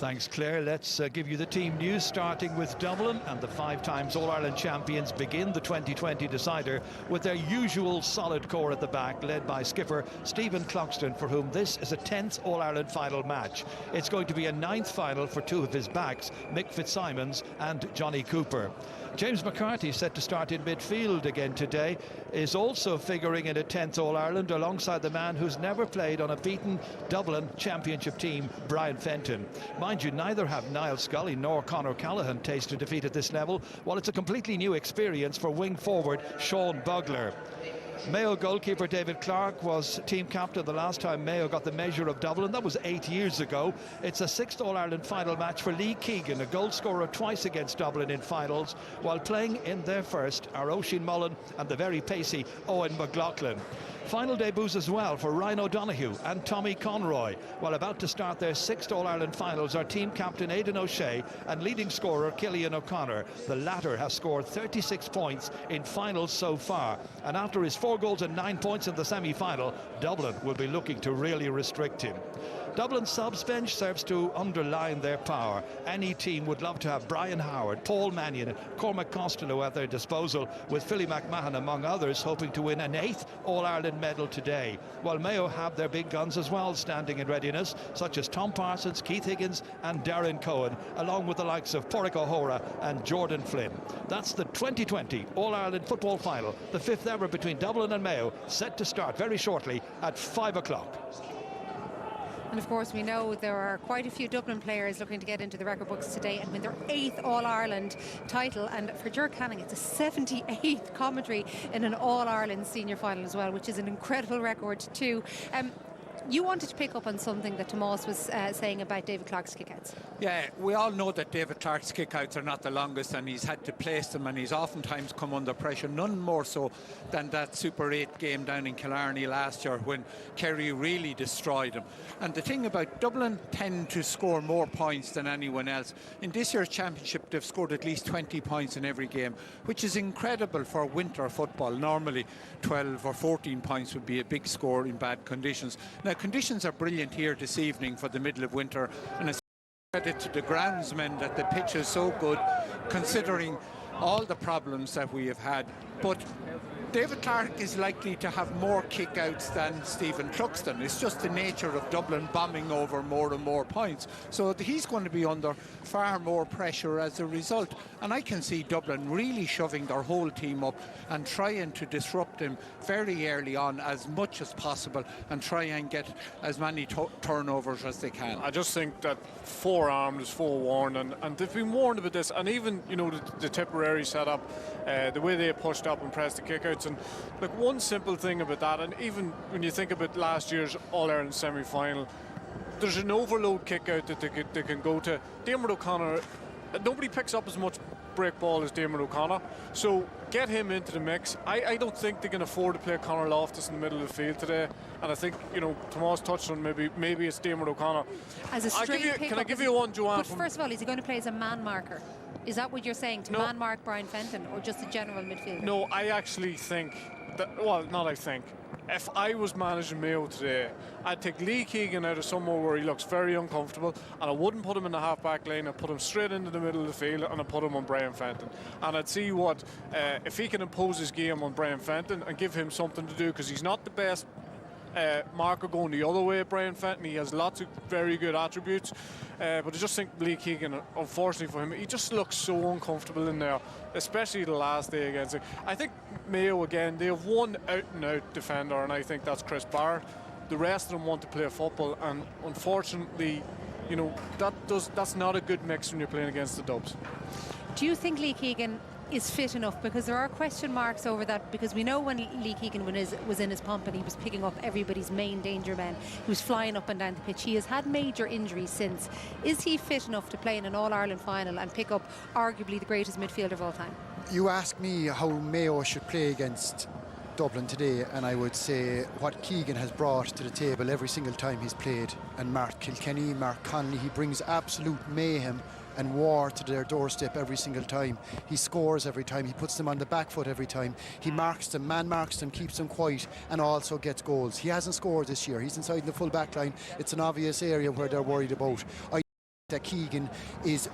Thanks, Claire. Let's give you the team news, starting with Dublin. And the 5 times All-Ireland champions begin the 2020 decider with their usual solid core at the back, led by skipper Stephen Cluxton, for whom this is a 10th All-Ireland final match. It's going to be a 9th final for 2 of his backs, Mick Fitzsimons and Johnny Cooper. James McCarthy, set to start in midfield again today, is also figuring in a 10th All-Ireland alongside the man who's never played on a beaten Dublin championship team, Brian Fenton. Mind you, neither have Niall Scully nor Conor Callaghan tasted defeat at this level, while it's a completely new experience for wing forward Sean Bugler. Mayo goalkeeper David Clarke was team captain the last time Mayo got the measure of Dublin. That was 8 years ago. It's a 6th All-Ireland final match for Lee Keegan, a goal scorer twice against Dublin in finals, while playing in their first are Oisín Mullen and the very pacey Owen McLaughlin. Final debuts as well for Ryan O'Donoghue and Tommy Conroy, while about to start their 6th All-Ireland finals are team captain Aidan O'Shea and leading scorer Cillian O'Connor. The latter has scored 36 points in finals so far, and after his 4 goals and 9 points in the semi-final, Dublin will be looking to really restrict him. Dublin's subs bench serves to underline their power. Any team would love to have Brian Howard, Paul Mannion and Cormac Costello at their disposal, with Philly McMahon among others hoping to win an 8th All-Ireland medal today, while Mayo have their big guns as well standing in readiness, such as Tom Parsons, Keith Higgins and Darren Cohen, along with the likes of Porrick O'Hora and Jordan Flynn. That's the 2020 All-Ireland football final, the 5th ever between Dublin and Mayo, set to start very shortly at 5 o'clock. And of course we know there are quite a few Dublin players looking to get into the record books today and win their 8th All-Ireland title, and for Ger Canning it's a 78th commentary in an All-Ireland senior final as well, which is an incredible record too. You wanted to pick up on something that Tomas was saying about David Clarke's kickouts. Yeah, we all know that David Clarke's kickouts are not the longest, and he's had to place them, and he's oftentimes come under pressure, none more so than that Super 8 game down in Killarney last year when Kerry really destroyed him. And the thing about Dublin tend to score more points than anyone else. In this year's championship, they've scored at least 20 points in every game, which is incredible for winter football. Normally 12 or 14 points would be a big score in bad conditions. Now, conditions are brilliant here this evening for the middle of winter, and it's credit to the groundsmen that the pitch is so good, considering all the problems that we have had. But David Clarke is likely to have more kickouts than Stephen Cluxton. It's just the nature of Dublin bombing over more and more points. So he's going to be under far more pressure as a result. And I can see Dublin really shoving their whole team up and trying to disrupt him very early on as much as possible and try and get as many turnovers as they can. I just think that forearmed is forewarned, and they've been warned about this. And even, you know, the Tipperary setup, the way they pushed up and pressed the kickouts. And look, one simple thing about that, and even when you think about last year's All-Ireland semi-final, there's an overload kick-out that they can go to. Diarmuid O'Connor, nobody picks up as much break ball as Diarmuid O'Connor, so get him into the mix. I don't think they can afford to play Conor Loftus in the middle of the field today, and I think, you know, Tomas touched on maybe it's Diarmuid O'Connor. As a straight pick-up, can I give you one, Joanne? But first of all, is he going to play as a man marker? Is that what you're saying, to man mark Brian Fenton, or just a general midfielder? No, I actually think that, well, not I think. If I was managing Mayo today, I'd take Lee Keegan out of somewhere where he looks very uncomfortable, and I wouldn't put him in the half-back lane. I'd put him straight into the middle of the field, and I'd put him on Brian Fenton. And I'd see what, if he can impose his game on Brian Fenton and give him something to do, because he's not the best marker going the other way, Brian Fenton. He has lots of very good attributes, but I just think Lee Keegan, unfortunately for him, he just looks so uncomfortable in there, especially the last day against it. I think Mayo, again, they have one out-and-out defender, and I think that's Chris Barr. The rest of them want to play football, and unfortunately, you know, that's not a good mix when you're playing against the Dubs. Do you think Lee Keegan is fit enough? Because there are question marks over that, because we know when Lee Keegan was in his pump and he was picking up everybody's main danger men, he was flying up and down the pitch. He has had major injuries since. Is he fit enough to play in an All-Ireland final and pick up arguably the greatest midfielder of all time? You ask me how Mayo should play against Dublin today, and I would say what Keegan has brought to the table every single time he's played, and Mark Kilkenny, Mark Connolly, he brings absolute mayhem and war to their doorstep every single time. He scores every time, he puts them on the back foot every time, he marks them, man marks them, keeps them quiet, and also gets goals. He hasn't scored this year, he's inside the full back line. It's an obvious area where they're worried about. that Keegan is,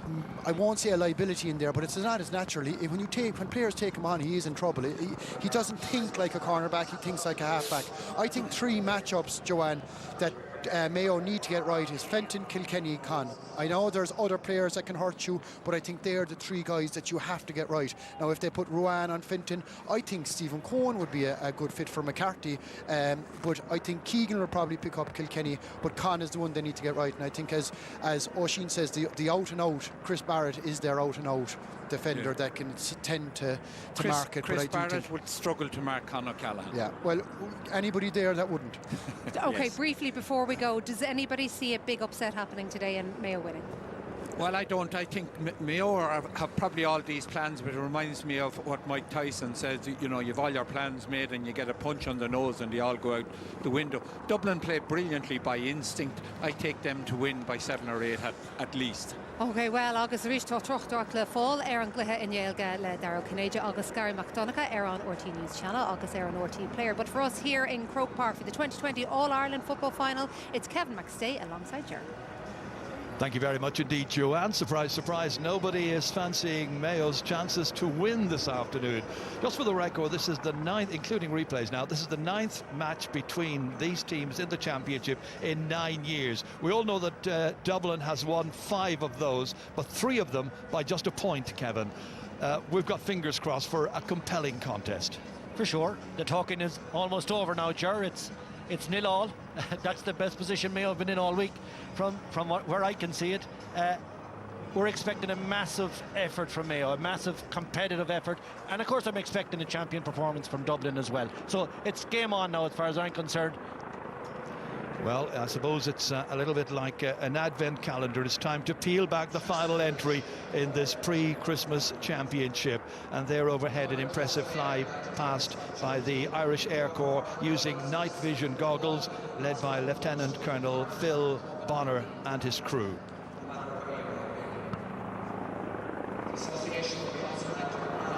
I won't say a liability in there, but it's not as naturally. When players take him on, he is in trouble. He doesn't think like a cornerback, he thinks like a halfback. I think 3 matchups, Joanne, that Mayo need to get right is Fenton, Kilkenny, Con. I know there's other players that can hurt you, but I think they're the 3 guys that you have to get right. Now, if they put Ruan on Fenton, I think Stephen Cohen would be a good fit for McCarthy, but I think Keegan will probably pick up Kilkenny, but Con is the one they need to get right. And I think, as Oisin says, the out-and-out, Chris Barrett is their out-and-out defender that can tend to mark it. Chris Barrett would struggle to mark Conor Callaghan. Yeah, well, anybody there that wouldn't. Okay, Yes. briefly before we go, does anybody see a big upset happening today and Mayo winning? Well, I don't. I think Mayo have probably all these plans, but it reminds me of what Mike Tyson says. You know, you've all your plans made and you get a punch on the nose and they all go out the window. Dublin play brilliantly by instinct. I take them to win by 7 or 8 at least. Okay, well, agus rís tá trocht le fáil an gluthe in Gaeilge le Darragh Cinnéide agus Gary McDonagh on RT News Channel agus on RT Player. But for us here in Croke Park for the 2020 All-Ireland Football Final, it's Kevin McStay alongside Ger. Thank you very much indeed, Joanne. Surprise, surprise, nobody is fancying Mayo's chances to win this afternoon. Just for the record, this is the 9th, including replays now, this is the 9th match between these teams in the championship in 9 years. We all know that Dublin has won 5 of those, but 3 of them by just a point, Kevin. We've got fingers crossed for a compelling contest. For sure. The talking is almost over now, Ger. It's 0-0. That's the best position Mayo have been in all week. From where I can see it, we're expecting a massive effort from Mayo, a massive competitive effort, and of course I'm expecting a champion performance from Dublin as well. So it's game on now as far as I'm concerned. Well, I suppose it's a little bit like an advent calendar. It's time to peel back the final entry in this pre-Christmas championship. And there overhead, an impressive fly past by the Irish Air Corps using night vision goggles, led by Lieutenant Colonel Phil Bonner and his crew.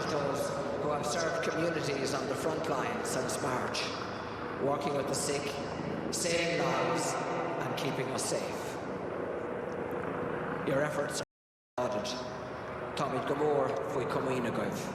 Those who have served communities on the front line since March, working with the sick, saving lives and keeping us safe. Your efforts are applauded. Tommy Gomor foi Comina Goif.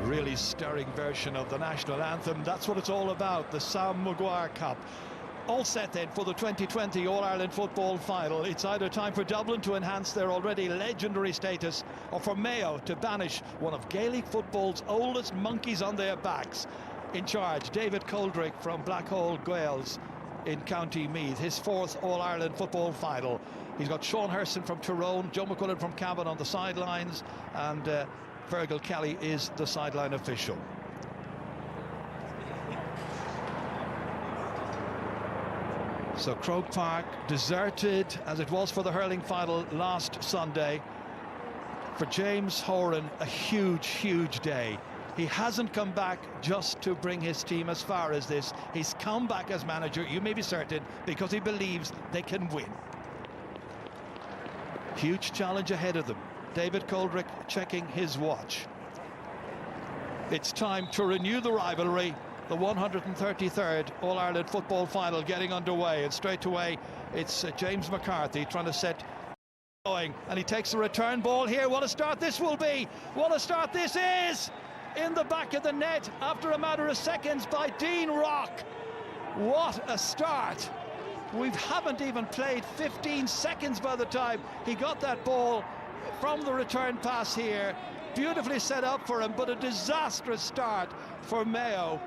Really stirring version of the national anthem. That's what it's all about, the Sam Maguire Cup. All set then for the 2020 All-Ireland Football Final. It's either time for Dublin to enhance their already legendary status or for Mayo to banish one of Gaelic football's oldest monkeys on their backs. In charge, David Coldrick from Blackhole Gaels in County Meath, his 4th All-Ireland Football Final. He's got Sean Herson from Tyrone, Joe McQuillan from Cavan on the sidelines, and Fergal Kelly is the sideline official. So Croke Park deserted as it was for the hurling final last Sunday. For James Horan, a huge day. He hasn't come back just to bring his team as far as this. He's come back as manager, you may be certain, because he believes they can win. Huge challenge ahead of them. David Coldrick checking his watch. It's time to renew the rivalry. The 133rd All-Ireland Football Final getting underway, and straight away It's James McCarthy trying to set going, and he takes a return ball here. What a start this will be! What a start this is! In the back of the net after a matter of seconds by Dean Rock. What a start! We haven't even played 15 seconds by the time he got that ball from the return pass here. Beautifully set up for him, but a disastrous start for Mayo.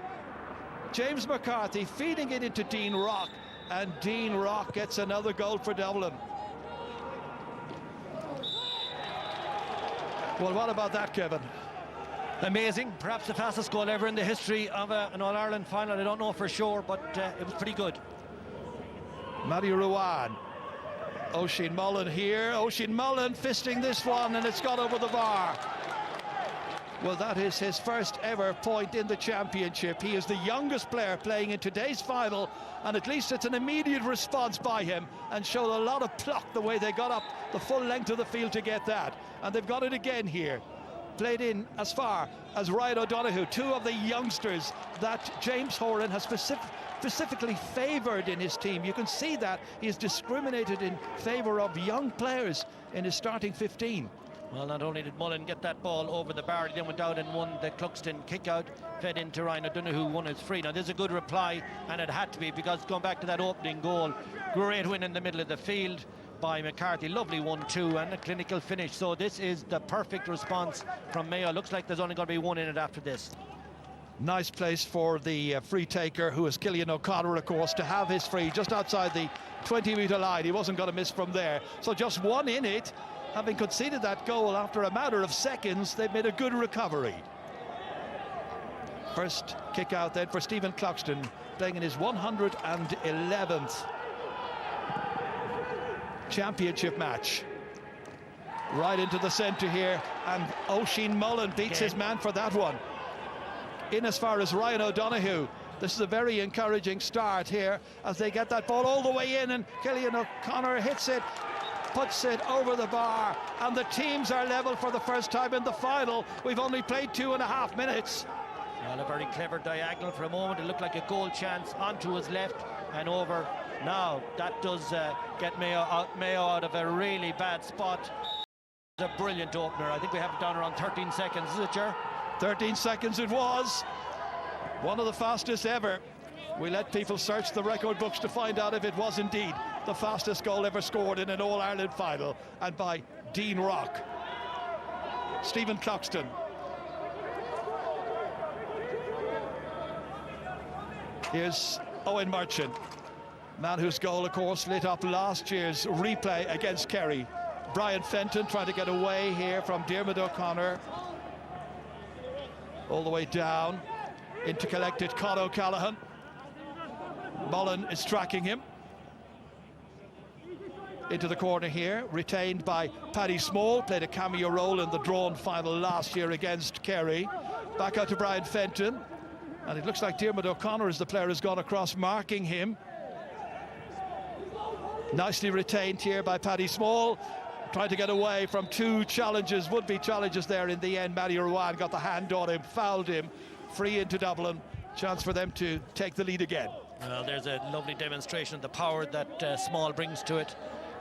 James McCarthy feeding it into Dean Rock, and Dean Rock gets another goal for Dublin. Well, what about that, Kevin? Amazing, perhaps the fastest goal ever in the history of an All-Ireland final. I don't know for sure, but it was pretty good. Matty Ruan. Oisin Mullen here. Oisin Mullen fisting this one, and it's got over the bar. Well, that is his first ever point in the championship. He is the youngest player playing in today's final, and at least it's an immediate response by him, and showed a lot of pluck the way they got up the full length of the field to get that. And they've got it again here. Played in as far as Ryan O'Donoghue, two of the youngsters that James Horan has specifically favoured in his team. You can see that he's discriminated in favour of young players in his starting 15. Well, not only did Mullen get that ball over the bar, he then went out and won the Cluxton kick-out, fed into Ryan O'Donoghue, who won his free. Now, there's a good reply, and it had to be, because going back to that opening goal, great win in the middle of the field by McCarthy. Lovely 1-2 and a clinical finish. So this is the perfect response from Mayo. Looks like there's only going to be one in it after this. Nice place for the free taker, who is Killian O'Connor, of course, to have his free just outside the 20-metre line. He wasn't going to miss from there. So just one in it. Having conceded that goal after a matter of seconds, they've made a good recovery. First kick out then for Stephen Cluxton, playing in his 111th championship match. Right into the centre here, and Oisin Mullen beats his man for that one. In as far as Ryan O'Donoghue. This is a very encouraging start here as they get that ball all the way in, and Killian O'Connor hits it, puts it over the bar, and the teams are level for the first time in the final. We've only played 2.5 minutes. Well, a very clever diagonal for a moment. It looked like a goal chance onto his left and over. Now, that does get Mayo out of a really bad spot. It's a brilliant opener. I think we have it down around 13 seconds, is it, Ger? 13 seconds it was. One of the fastest ever. We let people search the record books to find out if it was indeed the fastest goal ever scored in an All-Ireland final, and by Dean Rock. Stephen Cluxton. Here's Owen Merchant, man whose goal, of course, lit up last year's replay against Kerry. Brian Fenton trying to get away here from Diarmuid O'Connor. All the way down into collected Con O'Callaghan. Mullen is tracking him. Into the corner here, retained by Paddy Small, played a cameo role in the drawn final last year against Kerry. Back out to Brian Fenton, and it looks like Diarmuid O'Connor as the player has gone across, marking him. Nicely retained here by Paddy Small, trying to get away from two challenges, would-be challenges there in the end. Matty Ruan got the hand on him, fouled him, free into Dublin. Chance for them to take the lead again. Well, there's a lovely demonstration of the power that Small brings to it.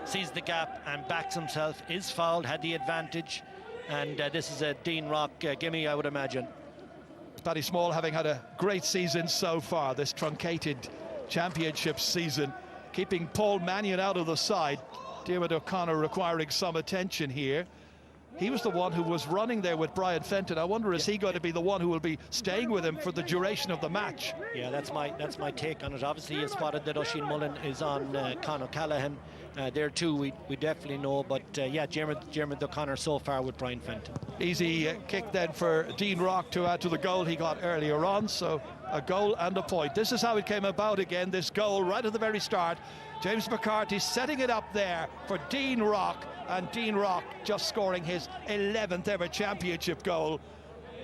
Sees the gap and backs himself, is fouled, had the advantage, and this is a Dean Rock gimme, I would imagine. Paddy Small having had a great season so far, this truncated championship season, keeping Paul Mannion out of the side. Diarmuid O'Connor requiring some attention here. He was the one who was running there with Brian Fenton. I wonder, is he going to be the one who will be staying with him for the duration of the match? Yeah, that's my take on it. Obviously, you spotted that Oisin Mullen is on Con O'Callaghan. There too, we definitely know. But yeah, Diarmuid O'Connor so far with Brian Fenton. Easy kick then for Dean Rock to add to the goal he got earlier on. So a goal and a point. This is how it came about again, this goal right at the very start. James McCarthy setting it up there for Dean Rock, and Dean Rock just scoring his 11th ever championship goal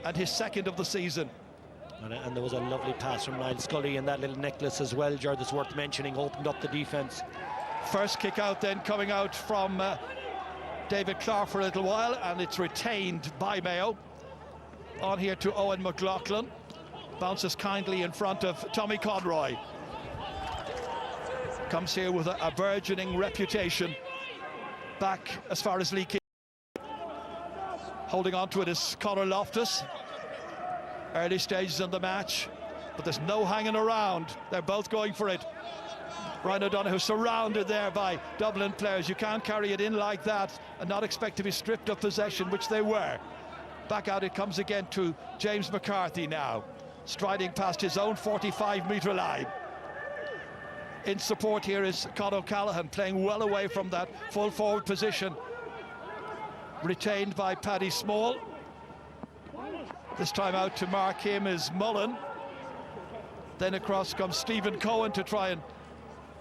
and his second of the season. And there was a lovely pass from Niall Scully, and that little necklace as well, Ger, that's worth mentioning, opened up the defence. First kick out then coming out from David Clark for a little while, and it's retained by Mayo. On here to Owen McLaughlin. Bounces kindly in front of Tommy Conroy. comes here with a burgeoning reputation. Back as far as Lee Keegan. Holding on to it is Conor Loftus. Early stages in the match, but there's no hanging around. They're both going for it. Ryan O'Donoghue surrounded there by Dublin players. You can't carry it in like that and not expect to be stripped of possession, which they were. Back out it comes again to James McCarthy now, striding past his own 45-metre line. In support here is Conor O'Callaghan, playing well away from that full forward position. Retained by Paddy Small. This time out to mark him is Mullen. Then across comes Stephen Cohen to try and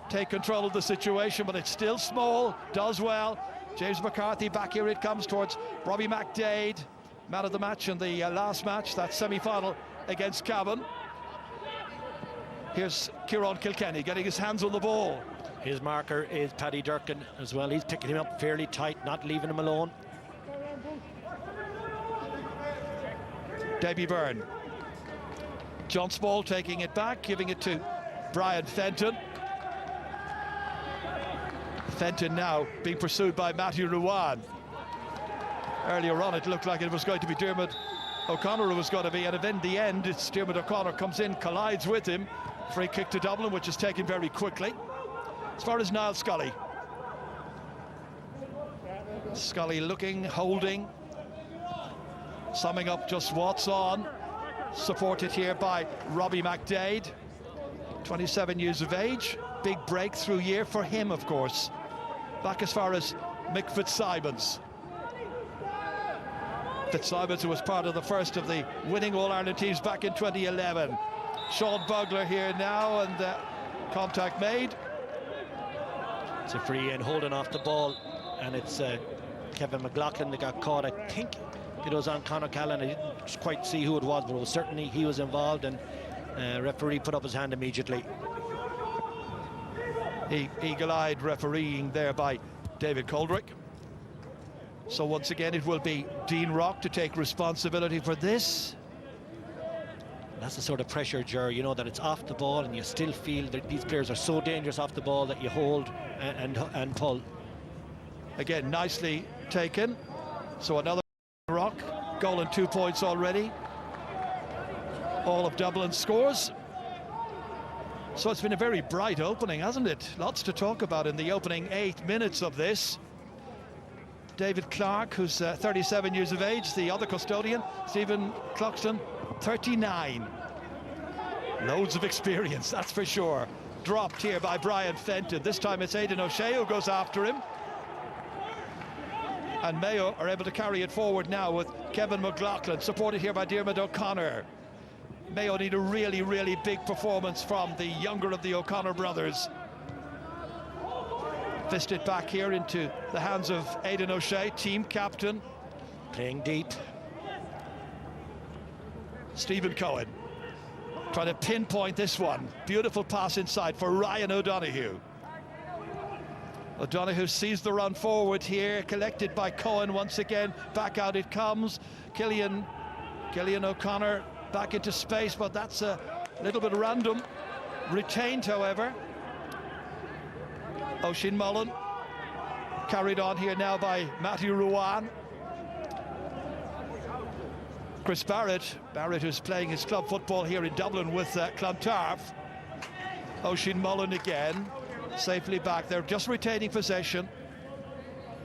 take control of the situation, but it's still Small, does well. James McCarthy back here it comes towards Robbie McDade, man of the match in the last match, that semi-final against Cavan. Here's Kieran Kilkenny getting his hands on the ball. His marker is Paddy Durkin as well. He's picking him up fairly tight, not leaving him alone. Davy Byrne. John Small taking it back, giving it to Brian Fenton. Fenton now being pursued by Matthew Ruan. Earlier on it looked like it was going to be Dermot O'Connor who was going to be, and in the end it's Dermot O'Connor comes in, collides with him. Free kick to Dublin, which is taken very quickly. As far as Niall Scully. Scully looking, holding, summing up just what's on. Supported here by Robbie McDade, 27 years of age. Big breakthrough year for him, of course. Back as far as Mick Fitzsimons. Fitzsimons, who was part of the first of the winning All-Ireland teams back in 2011. Sean Bugler here now, and contact made. It's a free and holding off the ball, and it's Kevin McLaughlin that got caught. I think it was on Conor Callan. I didn't quite see who it was, but it was certainly he was involved, and referee put up his hand immediately. Eagle-eyed refereeing there by David Coldrick. So once again it will be Dean Rock to take responsibility for this. That's the sort of pressure, Ger, you know, that it's off the ball and you still feel that these players are so dangerous off the ball that you hold and pull. Again, nicely taken. So another Rock, goal and 2 points already. All of Dublin scores. So it's been a very bright opening, hasn't it? Lots to talk about in the opening 8 minutes of this. David Clark, who's 37 years of age, the other custodian. Stephen Cluxton, 39. Loads of experience, that's for sure. Dropped here by Brian Fenton. This time it's Aidan O'Shea who goes after him. And Mayo are able to carry it forward now with Kevin McLaughlin, supported here by Dermot O'Connor. Mayo need a really, really big performance from the younger of the O'Connor brothers. Fisted back here into the hands of Aidan O'Shea, team captain. Playing deep. Stephen Cohen trying to pinpoint this one. Beautiful pass inside for Ryan O'Donoghue. O'Donoghue sees the run forward here, collected by Cohen once again. Back out it comes. Killian O'Connor back into space, but that's a little bit random. Retained, however. Oisin Mullen carried on here now by Matthew Ruan. Chris Barrett who's playing his club football here in Dublin with Clontarf. Oisin Mullen again, safely back. They're just retaining possession.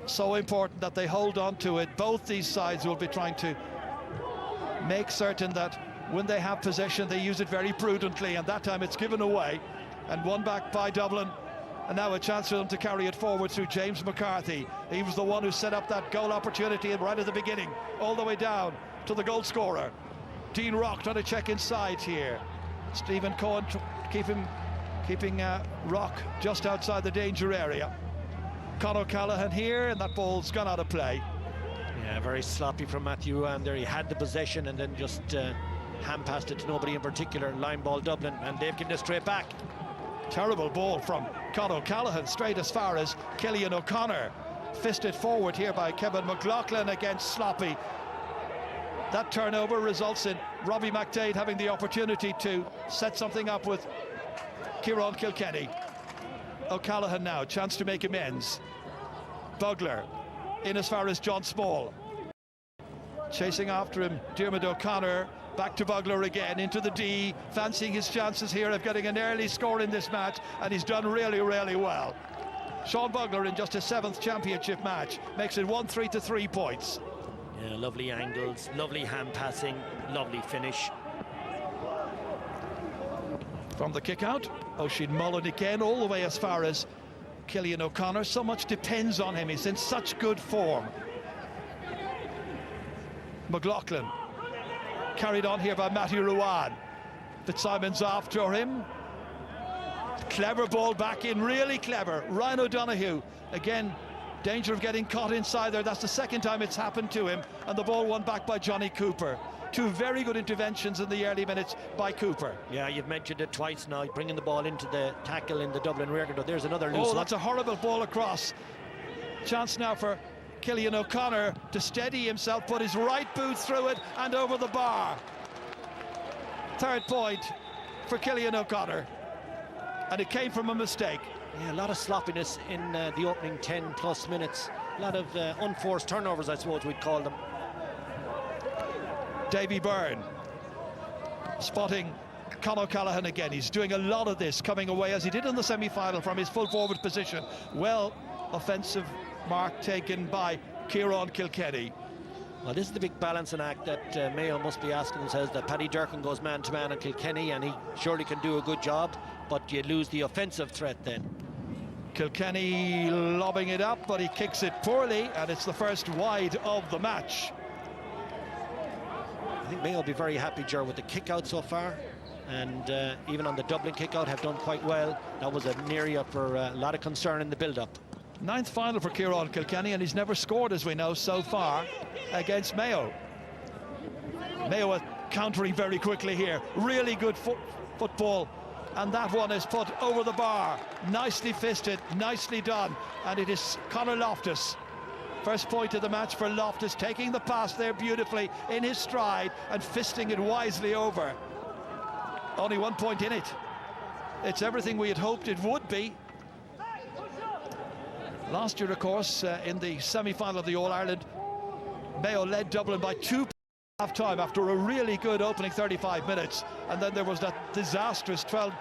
So important that they hold on to it. Both these sides will be trying to make certain that when they have possession they use it very prudently, and that time it's given away and won back by Dublin. And now a chance for them to carry it forward through James McCarthy. He was the one who set up that goal opportunity right at the beginning, all the way down to the goal scorer. Dean Rock trying to check inside here. Stephen Cohen keeping Rock just outside the danger area. Conor O'Callaghan here, and that ball's gone out of play. Yeah, very sloppy from Matthew Ruan there. He had the possession and then just hand-passed it to nobody in particular. Line ball Dublin, and they've given it straight back. Terrible ball from Conor O'Callaghan, straight as far as Killian O'Connor. Fisted forward here by Kevin McLaughlin against sloppy. That turnover results in Robbie McDade having the opportunity to set something up with Kieran Kilkenny. O'Callaghan now, chance to make amends. Bugler in as far as John Small. Chasing after him, Diarmuid O'Connor. Back to Bugler again, into the D, fancying his chances here of getting an early score in this match, and he's done really, really well. Sean Bugler in just his 7th championship match makes it 1-3 to 3 points. Yeah, lovely angles, lovely hand passing, lovely finish. From the kick out, Oisin Mullen again, all the way as far as Cillian O'Connor. So much depends on him, he's in such good form. McLaughlin carried on here by Matthew Ruan. Fitzsimon's after him. Clever ball back in, really clever. Ryan O'Donoghue, again, danger of getting caught inside there. That's the 2nd time it's happened to him. And the ball won back by Johnny Cooper. 2 very good interventions in the early minutes by Cooper. Yeah, you've mentioned it twice now, bringing the ball into the tackle in the Dublin rear guard. There's another loose one. That's a horrible ball across. Chance now for Cillian O'Connor to steady himself, put his right boot through it and over the bar. 3rd point for Cillian O'Connor, and it came from a mistake. Yeah, a lot of sloppiness in the opening 10 plus minutes. A lot of unforced turnovers, I suppose we'd call them. Davy Byrne spotting Con O'Callaghan again. He's doing a lot of this, coming away as he did in the semi-final from his full forward position. Well, offensive mark taken by Kieran Kilkenny. Well, this is the big balancing act that Mayo must be asking themselves, that Paddy Durcan goes man-to-man on Kilkenny, and he surely can do a good job, but you lose the offensive threat then. Kilkenny lobbing it up, but he kicks it poorly, and it's the first wide of the match. I think Mayo will be very happy, Ger, with the kick-out so far, and even on the Dublin kick-out have done quite well. That was an area for a lot of concern in the build-up. 9th final for Kieran Kilkenny, and he's never scored, as we know, so far against Mayo. Mayo are countering very quickly here. Really good football, and that one is put over the bar. Nicely fisted, nicely done, and it is Conor Loftus. First point of the match for Loftus, taking the pass there beautifully in his stride and fisting it wisely over. Only 1 point in it. It's everything we had hoped it would be. Last year, of course, in the semi-final of the All-Ireland, Mayo led Dublin by 2 half-time after a really good opening 35 minutes. And then there was that disastrous 12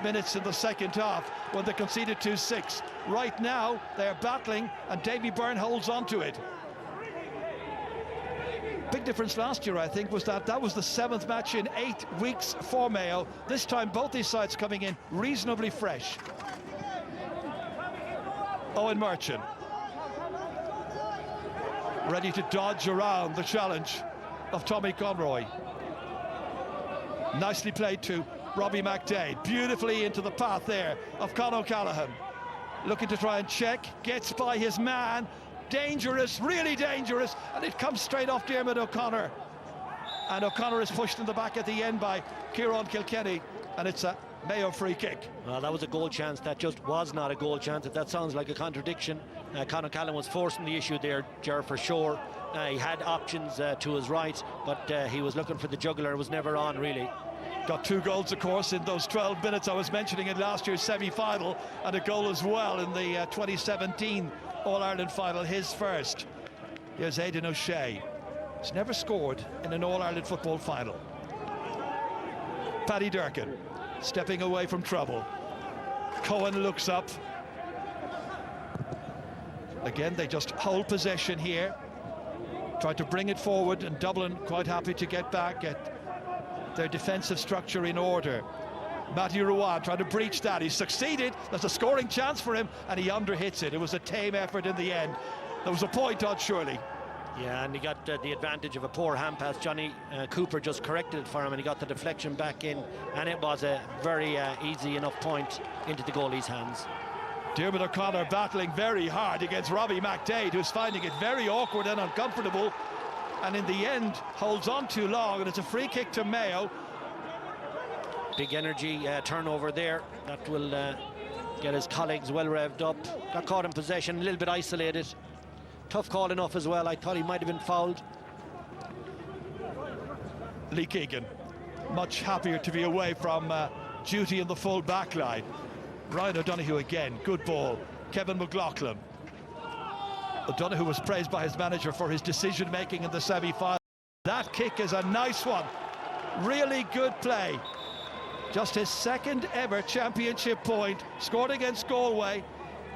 minutes in the second half when they conceded 2-6. Right now, they're battling, and Davy Byrne holds on to it. Big difference last year, I think, was that was the 7th match in 8 weeks for Mayo. This time, both these sides coming in reasonably fresh. Owen Merchant ready to dodge around the challenge of Tommy Conroy. Nicely played to Robbie McDade, beautifully into the path there of Con O'Callaghan, looking to try and check, gets by his man, dangerous, really dangerous, and it comes straight off Diarmuid O'Connor, and O'Connor is pushed in the back at the end by Kieran Kilkenny, and it's a Mayo free kick. Well, that was a goal chance. That just was not a goal chance. If that sounds like a contradiction, Con O'Callaghan was forcing the issue there, Ger, for sure. He had options to his right, but he was looking for the jugular. It was never on, really. Got 2 goals, of course, in those 12 minutes I was mentioning in last year's semi-final, and a goal as well in the 2017 All-Ireland final, his first. Here's Aidan O'Shea. He's never scored in an All-Ireland football final. Paddy Durcan stepping away from trouble. Cohen looks up. Again, they just hold possession here. Try to bring it forward, and Dublin quite happy to get back, get their defensive structure in order. Matthew Ruan trying to breach that. He's succeeded. There's a scoring chance for him, and he underhits it. It was a tame effort in the end. There was a point on, surely. Yeah, and he got the advantage of a poor hand pass. Johnny Cooper just corrected it for him, and he got the deflection back in, and it was a very easy enough point into the goalie's hands. Diarmuid O'Connor battling very hard against Robbie McDade, who's finding it very awkward and uncomfortable, and in the end holds on too long, and it's a free kick to Mayo. Big energy turnover there. That will get his colleagues well revved up. Got caught in possession, a little bit isolated. Tough call enough as well. I thought he might have been fouled. Lee Keegan much happier to be away from duty in the full back line. Ryan O'Donoghue again, good ball. Kevin McLaughlin. O'Donoghue was praised by his manager for his decision-making in the semi-final. That kick is a nice one. Really good play. Just his second ever championship point, scored against Galway.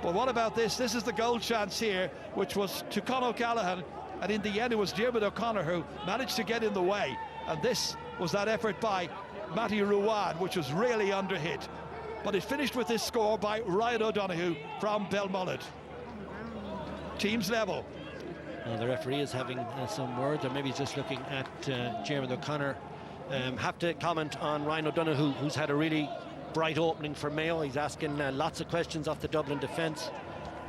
But what about this? This is the goal chance here, which was to Con O'Callaghan, and in the end it was Diarmuid O'Connor who managed to get in the way. And this was that effort by Matty Ruan, which was really underhit. But it finished with this score by Ryan O'Donoghue from Belmullet. Teams level. The referee is having some words, or maybe he's just looking at Diarmuid O'Connor. Have to comment on Ryan O'Donoghue, who's had a really bright opening for Mayo. He's asking lots of questions off the Dublin defence,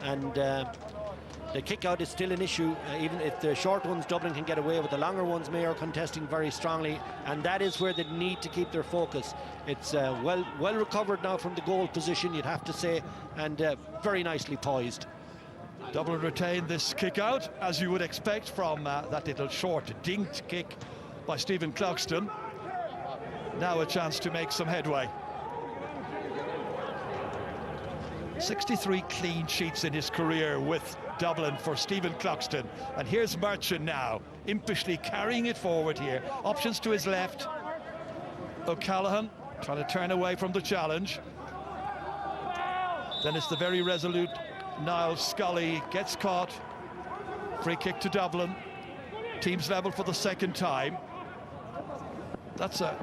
and the kick out is still an issue. Even if the short ones Dublin can get away with, the longer ones Mayo are contesting very strongly, and that is where they need to keep their focus. It's well recovered now from the goal position, you'd have to say, and very nicely poised. Dublin retain this kick out, as you would expect from that little short dinked kick by Stephen Cluxton. Now a chance to make some headway. 63 clean sheets in his career with Dublin for Stephen Cluxton. And here's Merchant now, impishly carrying it forward here. Options to his left. O'Callaghan trying to turn away from the challenge. Then it's the very resolute Niall Scully, gets caught. Free kick to Dublin. Teams level for the second time. That's a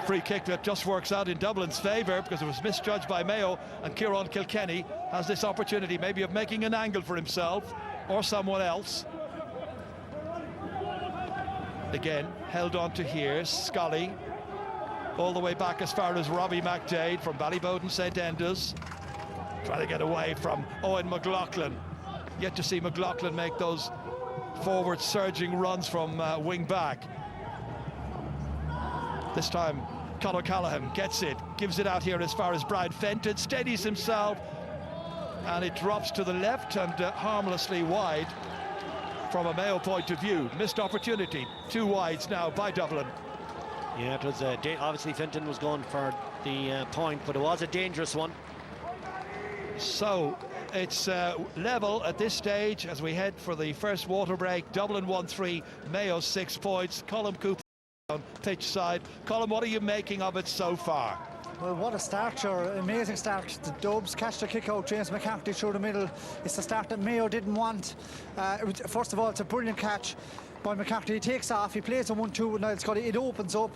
free kick that just works out in Dublin's favour because it was misjudged by Mayo, and Kieran Kilkenny has this opportunity maybe of making an angle for himself or someone else. Again, held on to here, Scully, all the way back as far as Robbie McDade from Ballybowden St Enda's, trying to get away from Owen McLaughlin. Yet to see McLaughlin make those forward surging runs from wing back. This time Con O'Callaghan gets it, gives it out here as far as Brian Fenton, steadies himself, and it drops to the left and harmlessly wide from a Mayo point of view. Missed opportunity, two wides now by Dublin. Yeah, it was obviously Fenton was going for the point, but it was a dangerous one. So it's level at this stage as we head for the first water break. Dublin 1-3, Mayo 6 points. Colm Cooper on pitch side. Colm, what are you making of it so far? Well, what a start, sure. Amazing start. The Dubs catch the kick out, James McCarthy through the middle. It's the start that Mayo didn't want. First of all, it's a brilliant catch by McCarthy. He takes off, he plays a 1-2 with Niall Scully. It opens up.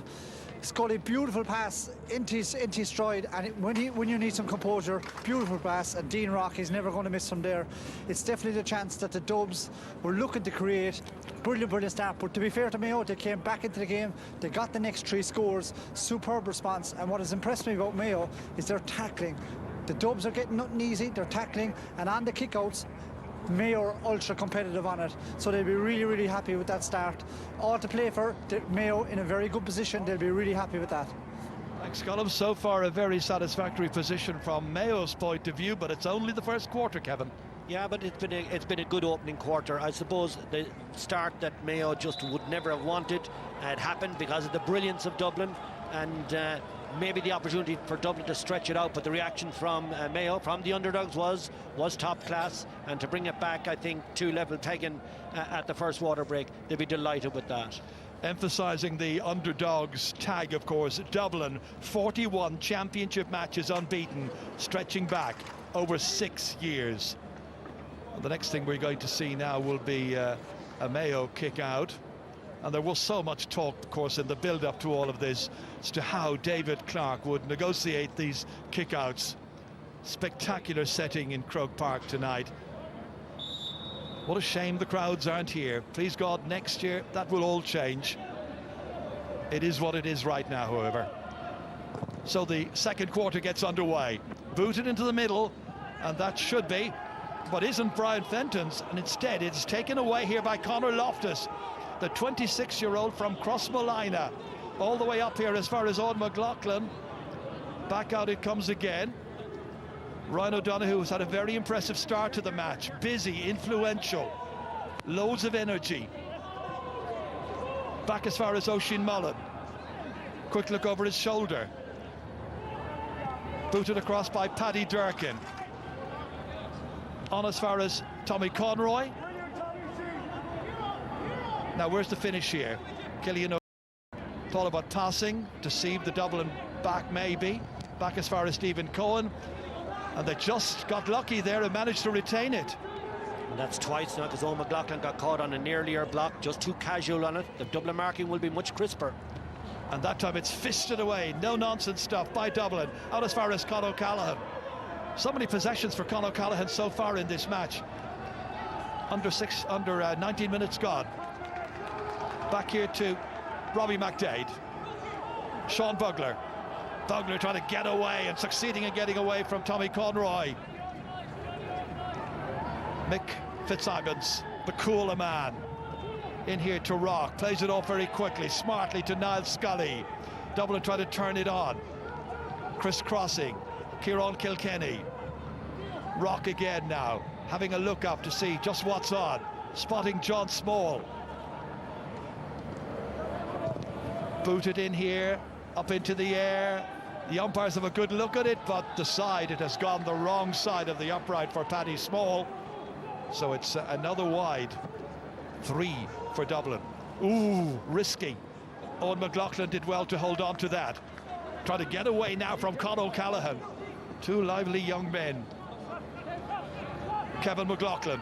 Scully, beautiful pass into his stride, and when you need some composure, beautiful pass, and Dean Rock is never going to miss from there. It's definitely the chance that the Dubs were looking to create. Brilliant start, but to be fair to Mayo, they came back into the game, they got the next 3 scores, superb response, and what has impressed me about Mayo is their tackling. The Dubs are getting nothing easy, they're tackling, and on the kickouts, Mayo are ultra competitive on it, so they'll be really happy with that start. All to play for, Mayo in a very good position, they'll be really happy with that. Thanks, Colm. So far a very satisfactory position from Mayo's point of view, but it's only the first quarter, Kevin. Yeah, but it's been a good opening quarter. I suppose the start that Mayo just would never have wanted had happened because of the brilliance of Dublin, and maybe the opportunity for Dublin to stretch it out, but the reaction from Mayo, from the underdogs, was top class, and to bring it back, I think, to level pegging at the first water break, they'd be delighted with that. Emphasising the underdogs tag, of course, Dublin, 41 championship matches unbeaten, stretching back over 6 years. The next thing we're going to see now will be a Mayo kick out. And there was so much talk, of course, in the build-up to all of this as to how David Clarke would negotiate these kickouts. Spectacular setting in Croke Park tonight. What a shame the crowds aren't here. Please God, next year that will all change. It is what it is right now, however. So the second quarter gets underway. Booted into the middle, and that should be, but isn't Brian Fenton's, and instead it's taken away here by Conor Loftus, the 26-year-old from Crossmolina, all the way up here as far as Owen McLaughlin. Back out it comes again. Ryan O'Donoghue has had a very impressive start to the match. Busy, influential, loads of energy. Back as far as Oisin Mullen. Quick look over his shoulder. Booted across by Paddy Durkin. On as far as Tommy Conroy. Now where's the finish here? Killian thought about passing, deceived the Dublin back maybe. Back as far as Stephen Cohen. And they just got lucky there and managed to retain it. And that's twice now, because Owen McLaughlin got caught on an earlier block, just too casual on it. The Dublin marking will be much crisper. And that time it's fisted away. No nonsense stuff by Dublin. Out as far as Con O'Callaghan. So many possessions for Con O'Callaghan so far in this match. Under 19 minutes gone. Back here to Robbie McDade. Sean Bugler. Bugler trying to get away and succeeding in getting away from Tommy Conroy. Mick Fitzsimons, the cooler man. In here to Rock, plays it off very quickly, smartly to Niall Scully. Dublin trying to turn it on. Crisscrossing, Kieran Kilkenny. Rock again now, having a look up to see just what's on. Spotting John Small. Booted in here, up into the air. The umpires have a good look at it, but decide it has gone the wrong side of the upright for Paddy Small. So it's another wide. 3 for Dublin. Ooh, risky. Owen McLaughlin did well to hold on to that. Trying to get away now from Con O'Callaghan. Two lively young men. Kevin McLaughlin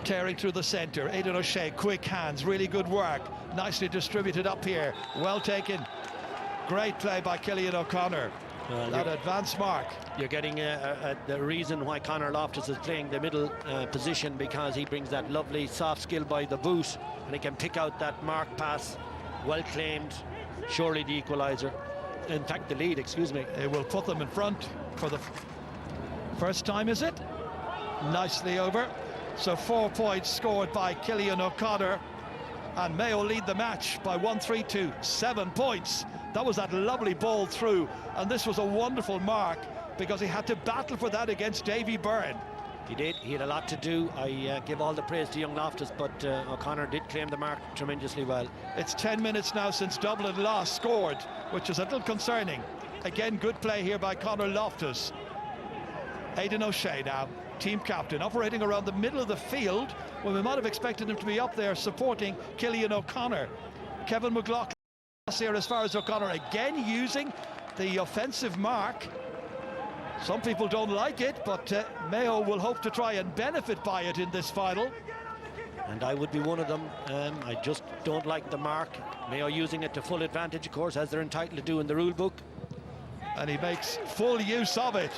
tearing through the centre. Aidan O'Shea, quick hands, really good work. Nicely distributed up here. Well taken. Great play by Killian O'Connor. That advance mark. You're getting the reason why Conor Loftus is playing the middle position, because he brings that lovely soft skill by the boot, and he can pick out that mark pass. Well claimed, surely the equaliser. In fact, the lead, excuse me. It will put them in front for the first time, is it? Nicely over. So 4 points scored by Killian O'Connor, and Mayo lead the match by 1-3 to 7 points. That was that lovely ball through, and this was a wonderful mark because he had to battle for that against Davy Byrne. He did. He had a lot to do. I give all the praise to young Loftus, but O'Connor did claim the mark tremendously well. It's 10 minutes now since Dublin last scored, which is a little concerning. Again, good play here by Conor Loftus. Aidan O'Shea now, team captain, operating around the middle of the field when we might have expected him to be up there supporting Killian O'Connor. Kevin McLaughlin here as far as O'Connor, again using the offensive mark. Some people don't like it, but Mayo will hope to try and benefit by it in this final. And I would be one of them. I just don't like the mark. Mayo using it to full advantage, of course, as they're entitled to do in the rule book. And he makes full use of it.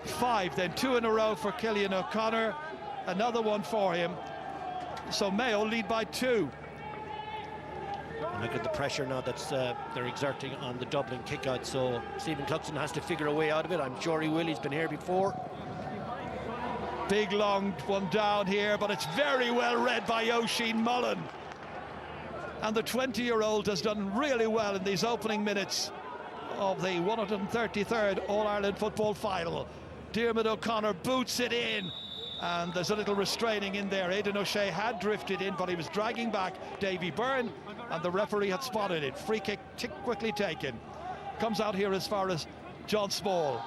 5, then 2 in a row for Killian O'Connor. Another one for him. So Mayo lead by 2. Look at the pressure now that's they're exerting on the Dublin kick-out, so Stephen Cluxton has to figure a way out of it. I'm sure he will. He's been here before. Big long one down here, but it's very well read by Oisin Mullen. And the 20-year-old has done really well in these opening minutes of the 133rd All-Ireland football final. Diarmuid O'Connor boots it in, and there's a little restraining in there. Aidan O'Shea had drifted in, but he was dragging back Davy Byrne, and the referee had spotted it. Free kick quickly taken. Comes out here as far as John Small.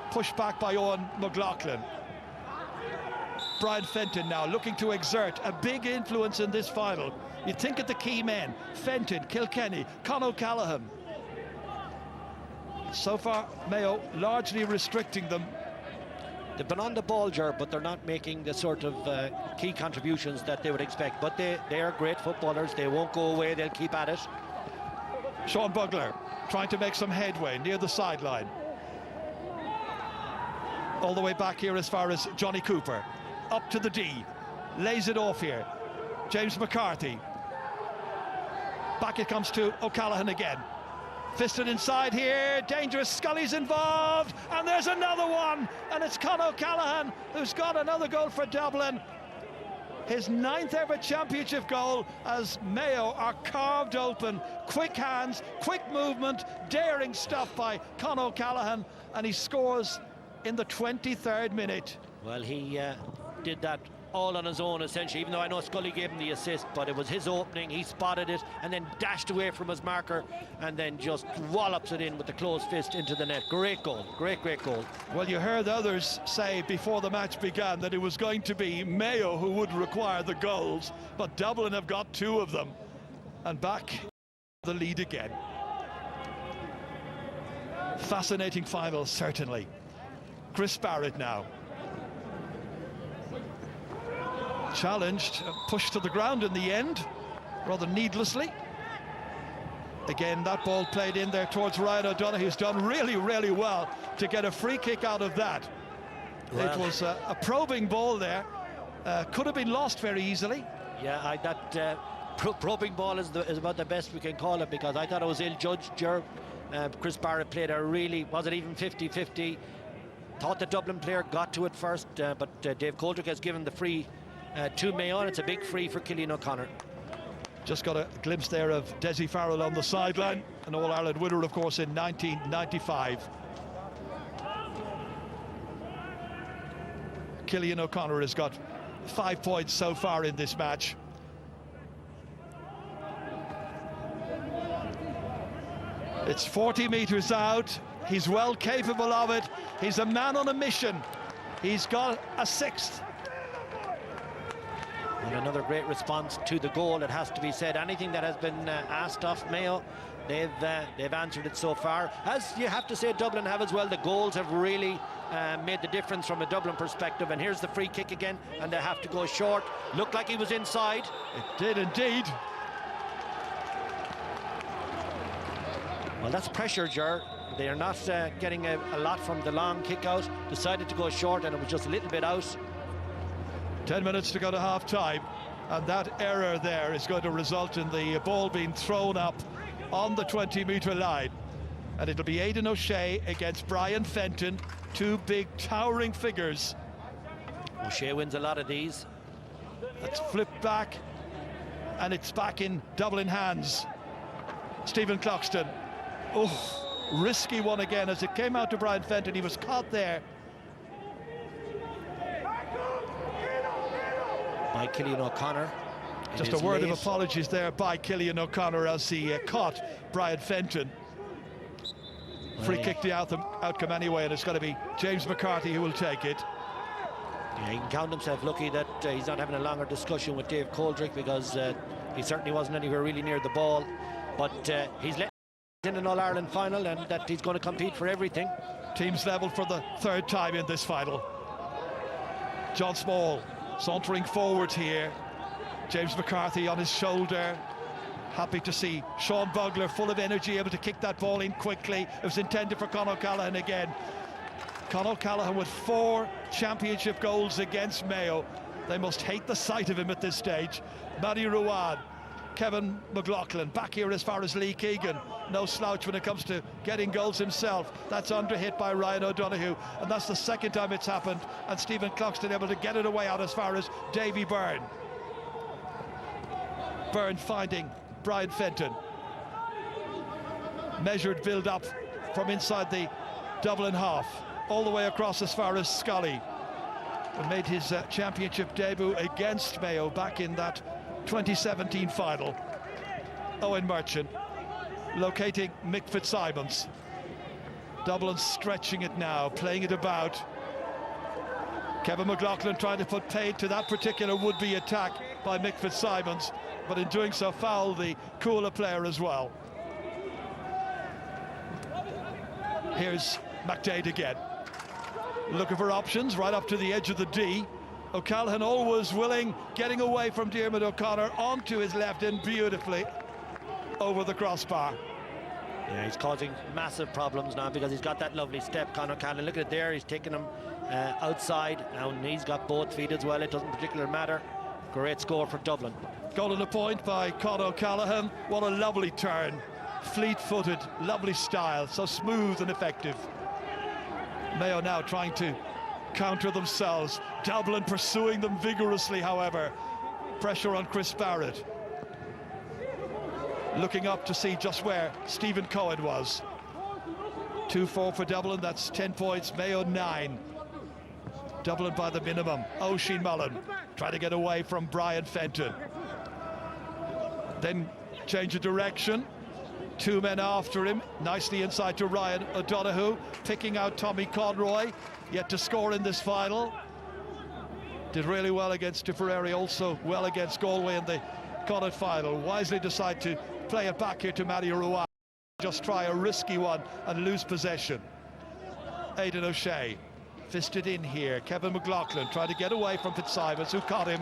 Pushed back by Owen McLaughlin. Brian Fenton now looking to exert a big influence in this final. You think of the key men: Fenton, Kilkenny, Con O'Callaghan. So far, Mayo largely restricting them. They've been on the ball, Ger, but they're not making the sort of key contributions that they would expect. But they are great footballers. They won't go away. They'll keep at it. Sean Bugler trying to make some headway near the sideline. All the way back here as far as Johnny Cooper. Up to the D. Lays it off here. James McCarthy. Back it comes to O'Callaghan again. Fisted inside here, dangerous. Scully's involved, and there's another one, and it's Con O'Callaghan who's got another goal for Dublin. His 9th ever championship goal, as Mayo are carved open. Quick hands, quick movement, daring stuff by Con O'Callaghan, and he scores in the 23rd minute. Well, he did that all on his own, essentially, even though I know Scully gave him the assist, but it was his opening. He spotted it and then dashed away from his marker and then just wallops it in with the closed fist into the net. Great goal, great goal. Well, you heard others say before the match began that it was going to be Mayo who would require the goals, but Dublin have got 2 of them, and back the lead again. Fascinating final, certainly. Chris Barrett now. Challenged, pushed to the ground in the end, rather needlessly. Again, that ball played in there towards Ryan O'Donoghue, who's done really well to get a free kick out of that. Well, it was a probing ball there. Could have been lost very easily. Yeah, that probing ball is about the best we can call it, because I thought it was ill-judged. Chris Barrett played a really, was it even 50-50? Thought the Dublin player got to it first, but Dave Coldrick has given the free to Mayo, and it's a big free for Cillian O'Connor. Just got a glimpse there of Desi Farrell on the sideline, an All-Ireland winner, of course, in 1995. Cillian O'Connor has got 5 points so far in this match. It's 40 metres out. He's well capable of it. He's a man on a mission. He's got a 6th. And another great response to the goal, it has to be said. Anything that has been asked of Mayo, they've answered it so far. As you have to say, Dublin have as well. The goals have really made the difference from a Dublin perspective. And here's the free kick again, and they have to go short. Looked like he was inside. It did indeed. Well, that's pressure, Ger. They are not getting a lot from the long kick out. Decided to go short, and it was just a little bit out. 10 minutes to go to half-time, and that error there is going to result in the ball being thrown up on the 20-metre line. And it'll be Aidan O'Shea against Brian Fenton, 2 big towering figures. O'Shea wins a lot of these. It's flipped back, and it's back in Dublin hands. Stephen Cloxton. Oh, risky one again as it came out to Brian Fenton. He was caught there. By Cillian O'Connor. Just a word of apologies there by Cillian O'Connor as he caught Brian Fenton. Free kick the outcome anyway, and it's going to be James McCarthy who will take it. Yeah, he can count himself lucky that he's not having a longer discussion with Dave Coldrick, because he certainly wasn't anywhere really near the ball. But he's let in an All-Ireland final, and that he's going to compete for everything. Teams level for the 3rd time in this final. John Small sauntering forward here. James McCarthy on his shoulder. Happy to see Sean Bugler full of energy, able to kick that ball in quickly. It was intended for Con O'Callaghan again. Con O'Callaghan with 4 championship goals against Mayo. They must hate the sight of him at this stage. Matty Ruan, Kevin McLaughlin, back here as far as Lee Keegan. No slouch when it comes to getting goals himself. That's under hit by Ryan O'Donoghue, and that's the 2nd time it's happened. And Stephen Cloxton able to get it away out as far as Davy Byrne. Byrne finding Brian Fenton. Measured build-up from inside the Dublin half, all the way across as far as Scully, and made his championship debut against Mayo back in that 2017 final. Owen Merchant locating Mick Fitzsimons. Dublin stretching it now, playing it about. Kevin McLaughlin trying to put paid to that particular would-be attack by Mick Fitzsimons, but in doing so fouled the cooler player as well. Here's McDade again, looking for options right up to the edge of the D. O'Callaghan always willing, getting away from Diarmuid O'Connor onto his left and beautifully over the crossbar. Yeah, he's causing massive problems now because he's got that lovely step, Con O'Callaghan. Look at it there, he's taking him outside, and he's got both feet as well. It doesn't particularly matter. Great score for Dublin. Goal and a point by Con O'Callaghan. What a lovely turn. Fleet-footed, lovely style, so smooth and effective. Mayo now trying to counter themselves. Dublin pursuing them vigorously, however. Pressure on Chris Barrett. Looking up to see just where Stephen Cohen was. 2-4 for Dublin, that's 10 points. Mayo 9. Dublin by the minimum. Oisin Mullen trying to get away from Brian Fenton. Then change of direction. 2 men after him. Nicely inside to Ryan O'Donoghue. Picking out Tommy Conroy. Yet to score in this final. Did really well against Tipperary. Also well against Galway in the Connacht final. Wisely decide to play it back here to Matty Ruan. Just try a risky one and lose possession. Aidan O'Shea fisted in here. Kevin McLaughlin trying to get away from Fitzsimons, who caught him.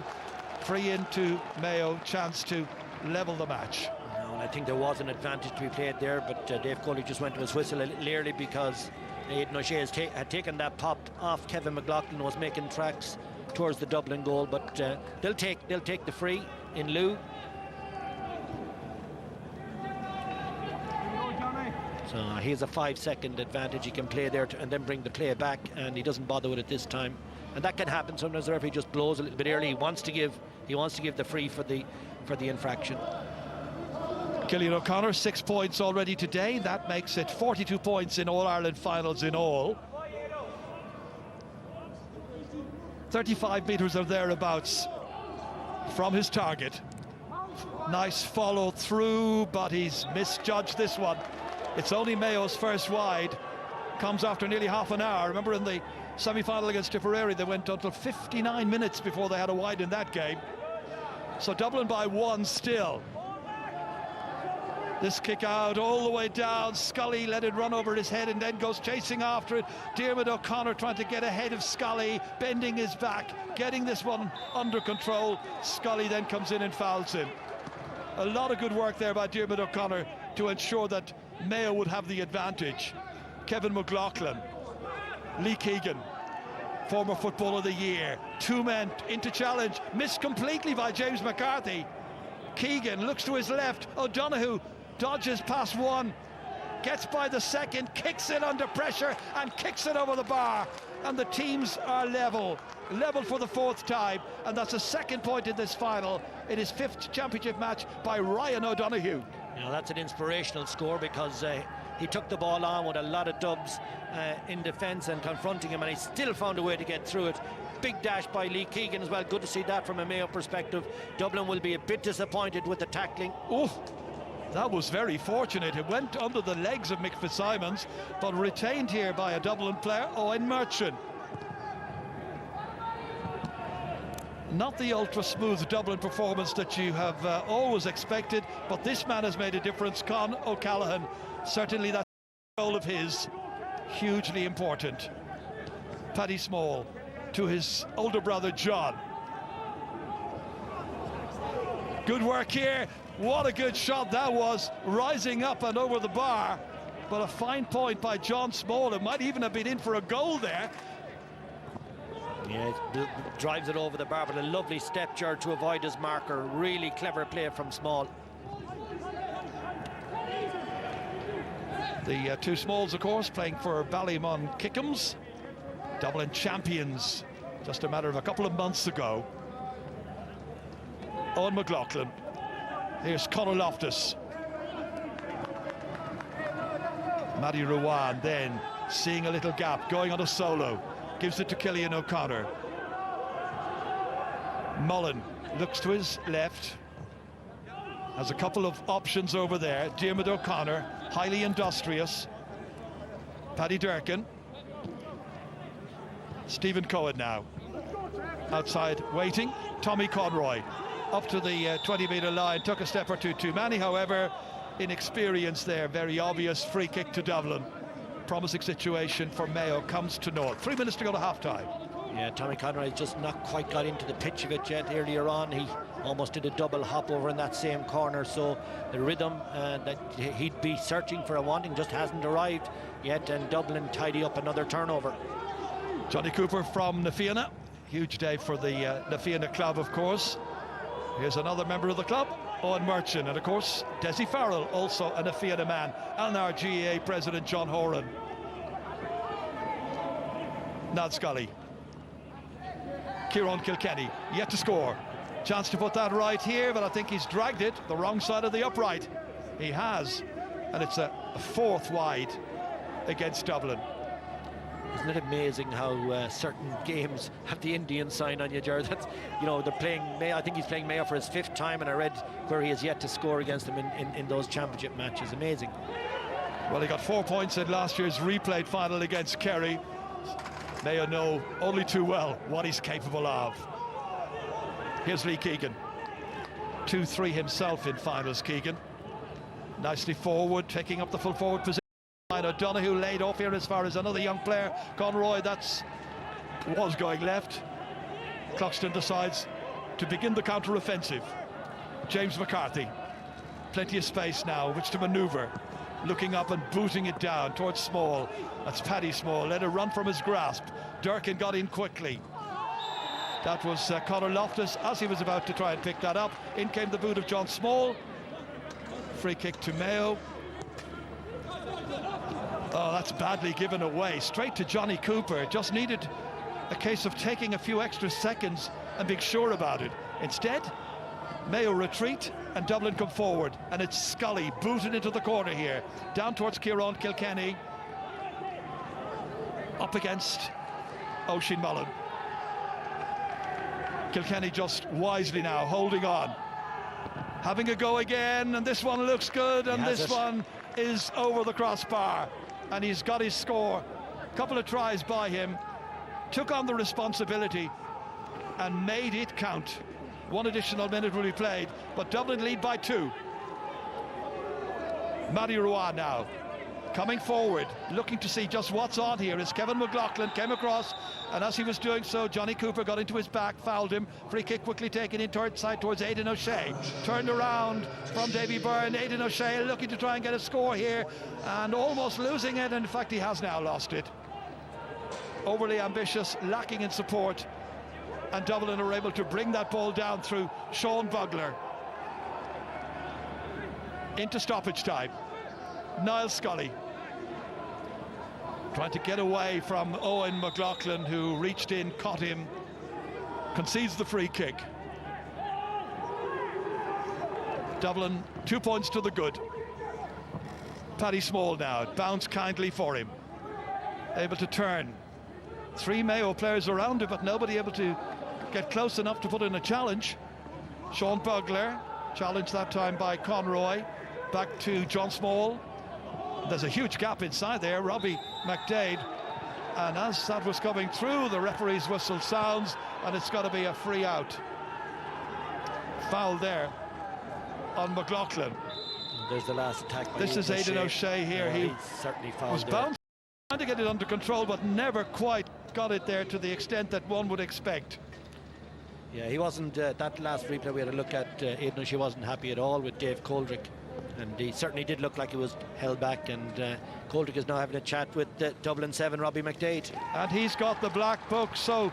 Free into Mayo, chance to level the match. And I think there was an advantage to be played there, but Dave Coley just went to his whistle a little early because Aidan O'Shea had taken that pop off Kevin McLaughlin, was making tracks towards the Dublin goal, but they'll take the free in lieu. So he has a 5-second advantage. He can play there and then bring the play back, and he doesn't bother with it this time. And that can happen sometimes. The referee just blows a little bit early. He wants to give the free for the infraction. Cillian O'Connor, 6 points already today. That makes it 42 points in All-Ireland finals in all. 35 metres or thereabouts from his target. Nice follow through, but he's misjudged this one. It's only Mayo's first wide. Comes after nearly half an hour. Remember in the semi-final against Tipperary, they went until 59 minutes before they had a wide in that game. So Dublin by 1 still. This kick out all the way down. Scully let it run over his head and then goes chasing after it. Diarmuid O'Connor trying to get ahead of Scully, bending his back, getting this one under control. Scully then comes in and fouls him. A lot of good work there by Diarmuid O'Connor to ensure that Mayo would have the advantage. Kevin McLaughlin, Lee Keegan, former Footballer of the Year. 2 men into challenge, missed completely by James McCarthy. Keegan looks to his left. O'Donoghue dodges past one, gets by the second, kicks it under pressure and kicks it over the bar. And the teams are level for the 4th time, and that's the 2nd point in this final in his 5th championship match by Ryan O'Donoghue. Now that's an inspirational score because he took the ball on with a lot of dubs in defence and confronting him, and he still found a way to get through it. Big dash by Lee Keegan as well. Good to see that from a Mayo perspective. Dublin will be a bit disappointed with the tackling. Oh, that was very fortunate. It went under the legs of Mick Fitzsimons, but retained here by a Dublin player, Owen Merchant. Not the ultra-smooth Dublin performance that you have always expected, but this man has made a difference. Con O'Callaghan, certainly that goal of his, hugely important. Paddy Small to his older brother John. Good work here. What a good shot that was, rising up and over the bar. But a fine point by John Small. It might even have been in for a goal there. Yeah, drives it over the bar, but a lovely step jar to avoid his marker. Really clever play from Small. The 2 Smalls, of course, playing for Ballymun Kickham's. Dublin champions just a matter of a couple of months ago. Owen McLaughlin. Here's Conor Loftus. Matty Ruan then seeing a little gap, going on a solo. Gives it to Cillian O'Connor. Mullen looks to his left. Has a couple of options over there. Diarmuid O'Connor, highly industrious. Paddy Durkin. Stephen Cohen now. Outside waiting. Tommy Conroy. Up to the 20-metre line. Took a step or two too many, however. Inexperience there. Very obvious free kick to Dublin. Promising situation for Mayo comes to naught. 3 minutes to go to half-time. Yeah, Tommy Conroy just not quite got into the pitch of it yet. Earlier on, he almost did a double hop over in that same corner, so the rhythm that he'd be searching for a wanting just hasn't arrived yet, and Dublin tidy up another turnover. Johnny Cooper from Na Fianna. Huge day for the Na Fianna club, of course. Here's another member of the club, Owen Merchant, and of course Desi Farrell, also a Na Fianna man, and our GAA president John Horan. Nad Scully. Kieran Kilkenny yet to score. Chance to put that right here, but I think he's dragged it the wrong side of the upright. He has, and it's a 4th wide against Dublin. Isn't it amazing how certain games have the Indian sign on you, Jared? That's, you know, they're playing Mayo. I think he's playing Mayo for his 5th time, and I read where he has yet to score against them in those championship matches. Amazing. Well, he got 4 points in last year's replayed final against Kerry. Mayo know only too well what he's capable of. Here's Lee Keegan. 2-3 himself in finals, Keegan. Nicely forward, taking up the full forward position. O'Donoghue laid off here as far as another young player. Conroy, was going left. Cluxton decides to begin the counter-offensive. James McCarthy. Plenty of space now, which to manoeuvre. Looking up and booting it down towards Small. That's Paddy Small. Let it run from his grasp. Durkin got in quickly. That was Conor Loftus as he was about to try and pick that up. In came the boot of John Small. Free kick to Mayo. Oh, that's badly given away. Straight to Johnny Cooper. Just needed a case of taking a few extra seconds and being sure about it. Instead, Mayo retreat and Dublin come forward. And it's Scully booted into the corner here. Down towards Kieran Kilkenny. Up against Oisin Mullen. Kilkenny just wisely now holding on. Having a go again, and this one looks good, and this one is over the crossbar. And he's got his score. A couple of tries by him, took on the responsibility and made it count. 1 additional minute will be played, but Dublin lead by 2. Matty Roy now coming forward, looking to see just what's on here as Kevin McLaughlin came across, and as he was doing so, Johnny Cooper got into his back, fouled him. Free kick quickly taken in side towards Aidan O'Shea. Turned around from Davy Byrne. Aidan O'Shea looking to try and get a score here, and almost losing it, and in fact he has now lost it. Overly ambitious, lacking in support, and Dublin are able to bring that ball down through Sean Bugler. Into stoppage time. Niall Scully trying to get away from Owen McLaughlin, who reached in, caught him, concedes the free kick. Dublin 2 points to the good. Paddy Small now, it bounced kindly for him. Able to turn. 3 Mayo players around him, but nobody able to get close enough to put in a challenge. Sean Bugler, challenged that time by Conroy. Back to John Small. There's a huge gap inside there, Robbie McDade. And as that was coming through, the referee's whistle sounds, and it's got to be a free out. Foul there on McLaughlin. There's the last attack. This is Aidan O'Shea here. He certainly was bounced, trying to get it under control, but never quite got it there to the extent that one would expect. Yeah, he wasn't, that last replay we had a look at, Aidan O'Shea wasn't happy at all with Dave Coldrick. And he certainly did look like he was held back, and Coldrick is now having a chat with Dublin 7, Robbie McDade. And he's got the black book, so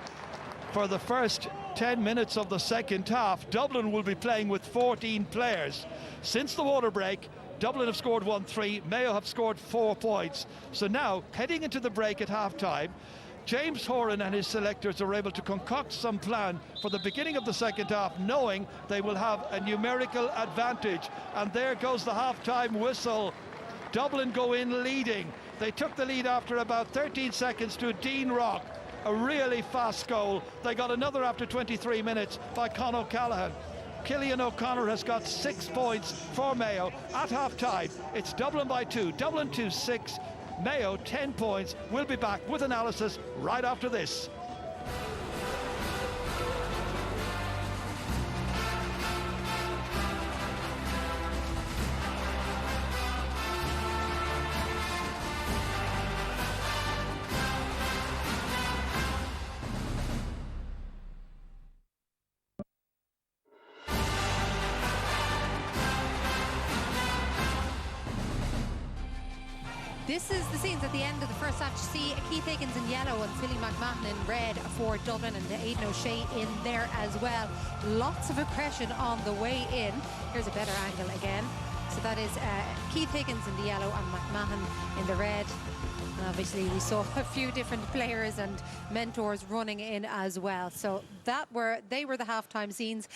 for the first 10 minutes of the second half, Dublin will be playing with 14 players. Since the water break, Dublin have scored 1-3, Mayo have scored 4 points. So now, heading into the break at half-time, James Horan and his selectors are able to concoct some plan for the beginning of the second half, knowing they will have a numerical advantage. And there goes the half-time whistle. Dublin go in leading. They took the lead after about 13 seconds to Dean Rock. A really fast goal. They got another after 23 minutes by Con O'Callaghan. Killian O'Connor has got 6 points for Mayo at half-time. It's Dublin by 2, Dublin 2-6. Mayo 10 points. We'll be back with analysis right after this. This is the scenes at the end of the first half. You see Keith Higgins in yellow and Philly McMahon in red for Dublin, and Aidan O'Shea in there as well. Lots of aggression on the way in. Here's a better angle again. So that is Keith Higgins in the yellow and McMahon in the red. And obviously we saw a few different players and mentors running in as well. So they were the halftime scenes.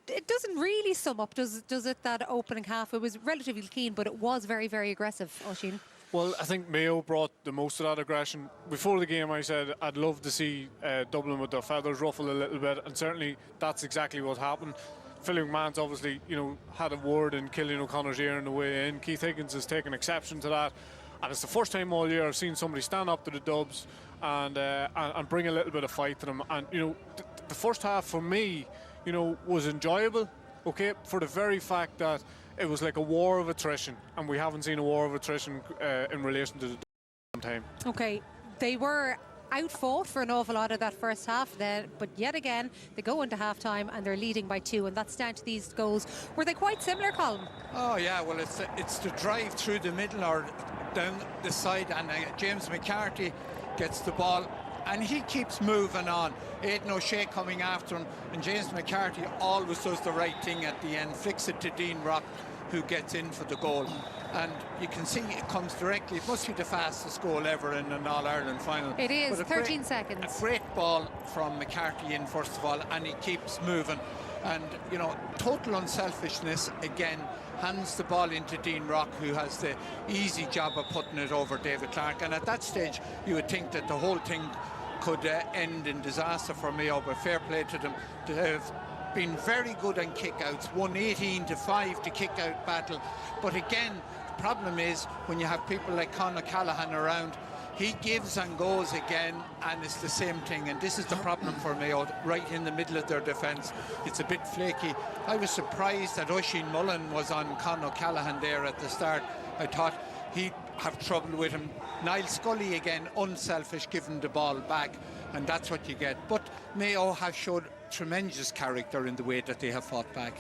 It doesn't really sum up, does it, that opening half? It was relatively clean, but it was very, very aggressive, Oisin. Well, I think Mayo brought the most of that aggression. Before the game, I said I'd love to see Dublin with their feathers ruffled a little bit, and certainly that's exactly what happened. Philly McMahon's obviously, had a word in Cillian O'Connor's ear on the way in. Keith Higgins has taken exception to that, and it's the first time all year I've seen somebody stand up to the Dubs and bring a little bit of fight to them. And the first half for me, was enjoyable. Okay, for the very fact that it was like a war of attrition, and we haven't seen a war of attrition in relation to the time. Okay, they were outfought for an awful lot of that first half then, but yet again they go into half-time and they're leading by 2, and that's down to these goals. Were they quite similar, Colin? Oh yeah, well it's the drive through the middle or down the side, and James McCarthy gets the ball and he keeps moving on. Aidan O'Shea coming after him, and James McCarthy always does the right thing at the end, flicks it to Dean Rock, who gets in for the goal. And you can see it comes directly. It must be the fastest goal ever in an All-Ireland final. It is, 13 seconds. A great ball from McCarthy in, first of all, and he keeps moving. And, total unselfishness again, hands the ball into Dean Rock, who has the easy job of putting it over David Clark. And at that stage, you would think that the whole thing could end in disaster for Mayo, but fair play to them. They have been very good on kick-outs, won 18-5 to kick-out battle. But again, the problem is when you have people like Conor Callaghan around, he gives and goes again, and it's the same thing. And this is the problem for Mayo, right in the middle of their defence. It's a bit flaky. I was surprised that Oisin Mullen was on Conor Callaghan there at the start. I thought he'd have trouble with him. Niall Scully again, unselfish, giving the ball back, and that's what you get. But Mayo have showed tremendous character in the way that they have fought back.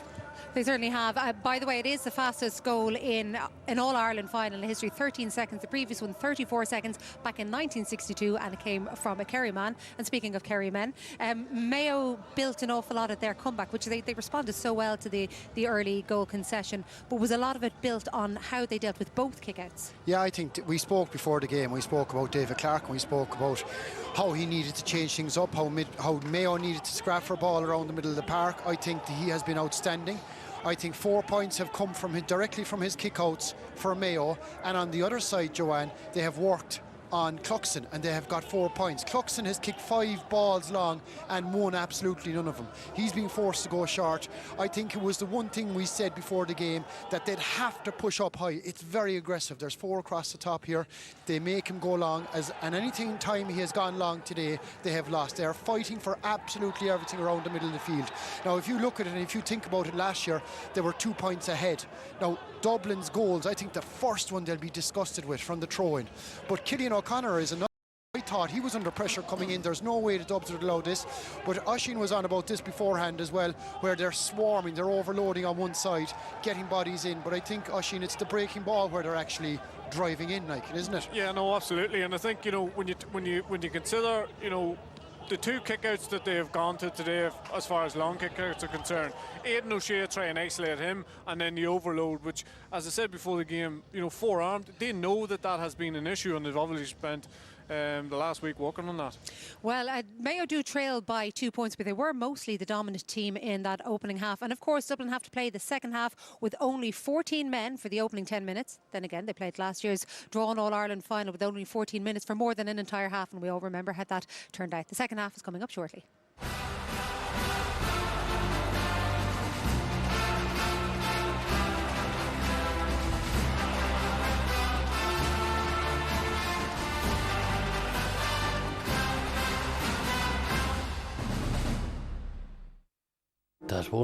They certainly have. By the way, it is the fastest goal in an All-Ireland final in history. 13 seconds. The previous one, 34 seconds, back in 1962, and it came from a Kerry man. And speaking of Kerry men, Mayo built an awful lot of their comeback, which they responded so well to the early goal concession. But was a lot of it built on how they dealt with both kickouts? Yeah, I think we spoke before the game. We spoke about David Clark, and we spoke about how he needed to change things up, how Mayo needed to scrap for a ball around the middle of the park. I think that he has been outstanding. I think 4 points have come from directly from his kickouts for Mayo, and on the other side, Joanne, they have worked on Cluxon and they have got 4 points. Cluxon has kicked 5 balls long and won absolutely none of them. He's been forced to go short. I think it was the one thing we said before the game, that they'd have to push up high. It's very aggressive. There's 4 across the top here. They make him go long, and anything time he has gone long today, they have lost. They are fighting for absolutely everything around the middle of the field. Now, if you look at it and if you think about it, last year they were 2 points ahead. Now, Dublin's goals, I think the first one they'll be disgusted with from the throw-in. But Cillian O'Connor is another. I thought he was under pressure coming in. There's no way the Dubs would allow this. But Oisin was on about this beforehand as well, where they're swarming, they're overloading on one side, getting bodies in. But I think, Oisin, it's the breaking ball where they're actually driving in, like, isn't it? Yeah, no, absolutely. And I think, when you consider, the 2 kickouts that they have gone to today, as far as long kickouts are concerned, Aidan O'Shea try and isolate him, and then the overload, which, as I said before the game, forearmed. They know that has been an issue, and they've obviously spent the last week working on that. Well, Mayo do trail by 2 points, but they were mostly the dominant team in that opening half. And of course, Dublin have to play the second half with only 14 men for the opening 10 minutes. Then again, they played last year's drawn All-Ireland final with only 14 minutes for more than an entire half, and we all remember how that turned out. The second half is coming up shortly. That one.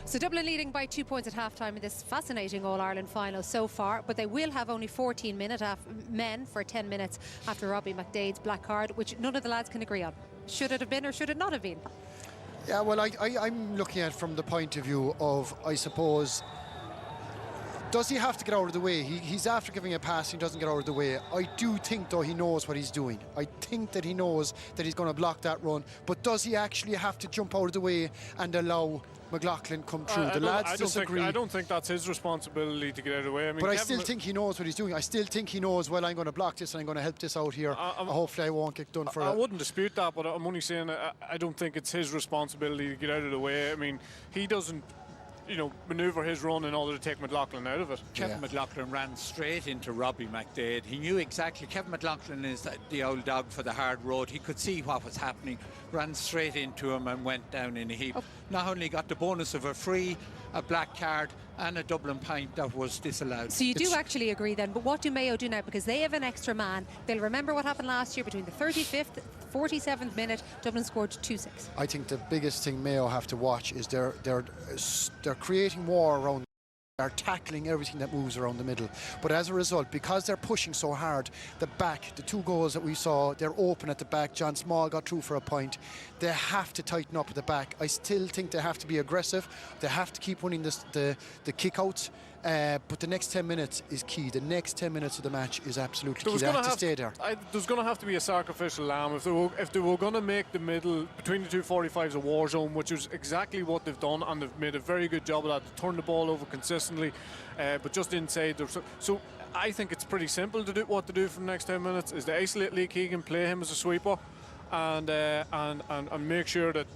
So Dublin leading by 2 points at half-time in this fascinating All-Ireland final so far, but they will have only 14 men for 10 minutes after Robbie McDade's black card, which none of the lads can agree on. Should it have been or should it not have been? Yeah, well, I'm looking at it from the point of view of, I suppose, Does he have to get out of the way? He's after giving a pass, he doesn't get out of the way. I do think, though, he knows what he's doing. I think that he knows that he's going to block that run. But does he actually have to jump out of the way and allow McLaughlin come through? The lads disagree. I don't think that's his responsibility to get out of the way. I mean, but I still think he knows what he's doing. I still think he knows, well, I'm going to block this and I'm going to help this out here. Hopefully I won't get done for it. I wouldn't dispute that, but I'm only saying I don't think it's his responsibility to get out of the way. I mean, he doesn't, manoeuvre his run in order to take McLaughlin out of it. Kevin McLaughlin ran straight into Robbie McDade. He knew exactly. Kevin McLaughlin is the old dog for the hard road. He could see what was happening, ran straight into him and went down in a heap. Not only got the bonus of a free, a black card and a Dublin pint that was disallowed. So you do actually agree then, but what do Mayo do now? Because they have an extra man. They'll remember what happened last year between the 35th, 47th minute. Dublin scored 2-6. I think the biggest thing Mayo have to watch is they're creating war around. They're tackling everything that moves around the middle. But as a result, because they're pushing so hard, the back, the 2 goals that we saw, they're open at the back. John Small got through for a point. They have to tighten up at the back. I still think they have to be aggressive. They have to keep winning the kick-outs. But the next 10 minutes is key. The next 10 minutes of the match is absolutely key. They have to stay there. There's going to have to be a sacrificial lamb if they were going to make the middle between the 245s a war zone, which is exactly what they've done, and they've made a very good job of that. They turn the ball over consistently, but just inside. So I think it's pretty simple to do what to do for the next 10 minutes is to isolate Lee Keegan, play him as a sweeper. And make sure that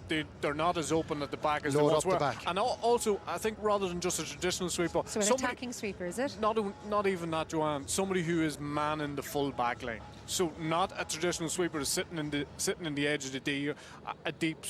they're not as open at the back as they once were. And also, I think rather than just a traditional sweeper, so an attacking sweeper, is it? Not even that, Joanne. Somebody who is manning the full back line. So not a traditional sweeper is sitting in the edge of the D, a deep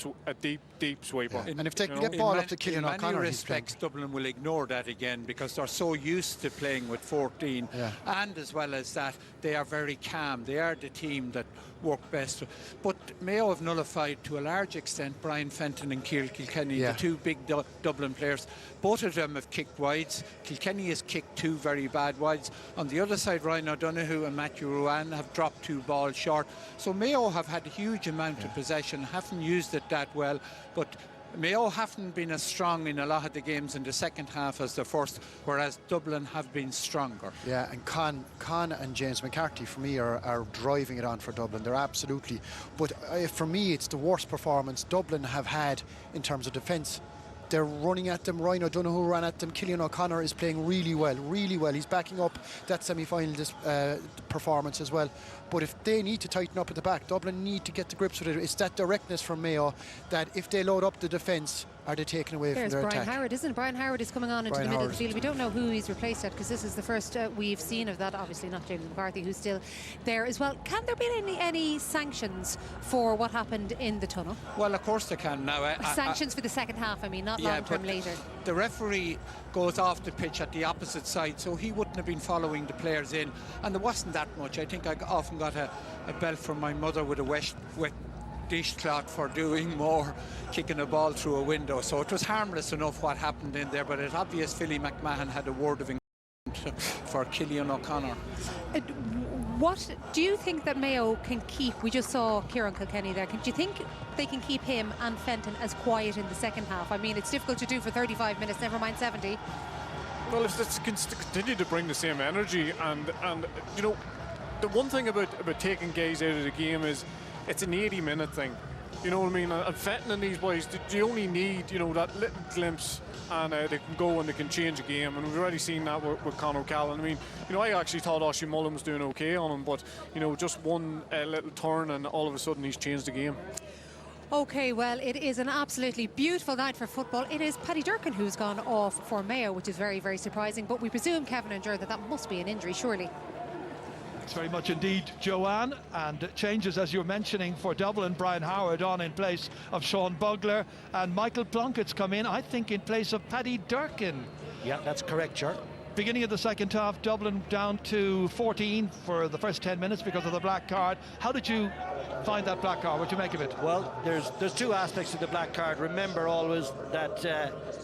sweeper. Yeah. And if they can get ball up to Killian O'Connor, in many respects, Dublin will ignore that again because they're so used to playing with 14, and as well as that, they are very calm. They are the team that work best. But Mayo have nullified to a large extent Brian Fenton and Ciarán Kilkenny, the 2 big Dublin players. Both of them have kicked wides. Kilkenny has kicked 2 very bad wides. On the other side, Ryan O'Donoghue and Matthew Ruane have dropped 2 balls short. So Mayo have had a huge amount of possession, haven't used it that well, but Mayo haven't been as strong in a lot of the games in the second half as the first, whereas Dublin have been stronger. Yeah, and Con and James McCarthy, for me, are driving it on for Dublin. They're absolutely. But for me, it's the worst performance Dublin have had in terms of defence. They're running at them. Ryan O'Donoghue ran at them. Cillian O'Connor is playing really well, really well. He's backing up that semi-final performance as well. But if they need to tighten up at the back, Dublin need to get the grips with it. It's that directness from Mayo that if they load up the defence, are they taken away from their attack? There's Brian Howard, isn't it? Brian Howard is coming on into the middle of the field. We don't know who he's replaced at because this is the first we've seen of that. Obviously not James McCarthy, who's still there as well. Can there be any sanctions for what happened in the tunnel? Well, of course there can now. Sanctions for the second half, I mean, not long-term later. The referee goes off the pitch at the opposite side, so he wouldn't have been following the players in. And there wasn't that much. I think I often got a belt from my mother with a wet dishcloth for doing more, kicking a ball through a window. So it was harmless enough what happened in there, but it's obvious Philly McMahon had a word of encouragement for Cillian O'Connor. What do you think that Mayo can keep? We just saw Ciarán Kilkenny there. Do you think they can keep him and Fenton as quiet in the second half? I mean, it's difficult to do for 35 minutes, never mind 70. Well, if they continue to bring the same energy, and the one thing about taking guys out of the game is it's an 80-minute thing. You know what I mean? And Fenton and these boys, you only need, that little glimpse, and they can go and they can change a game. And we've already seen that with Conor Callan. I mean, I actually thought Oshie Mullen was doing okay on him, but, just one little turn and all of a sudden he's changed the game. OK, well, it is an absolutely beautiful night for football. It is Paddy Durcan who's gone off for Mayo, which is very, very surprising. But we presume, Kevin and Ger, that must be an injury, surely. It's very much indeed, Joanne, and changes, as you're mentioning, for Dublin. Brian Howard on in place of Sean Bugler, and Michael Plunkett's come in, I think, in place of Paddy Durcan. Yeah, that's correct, Ger. Beginning of the second half, Dublin down to 14 for the first 10 minutes because of the black card. How did you find that black card? What do you make of it? Well, there's 2 aspects to the black card. Remember always that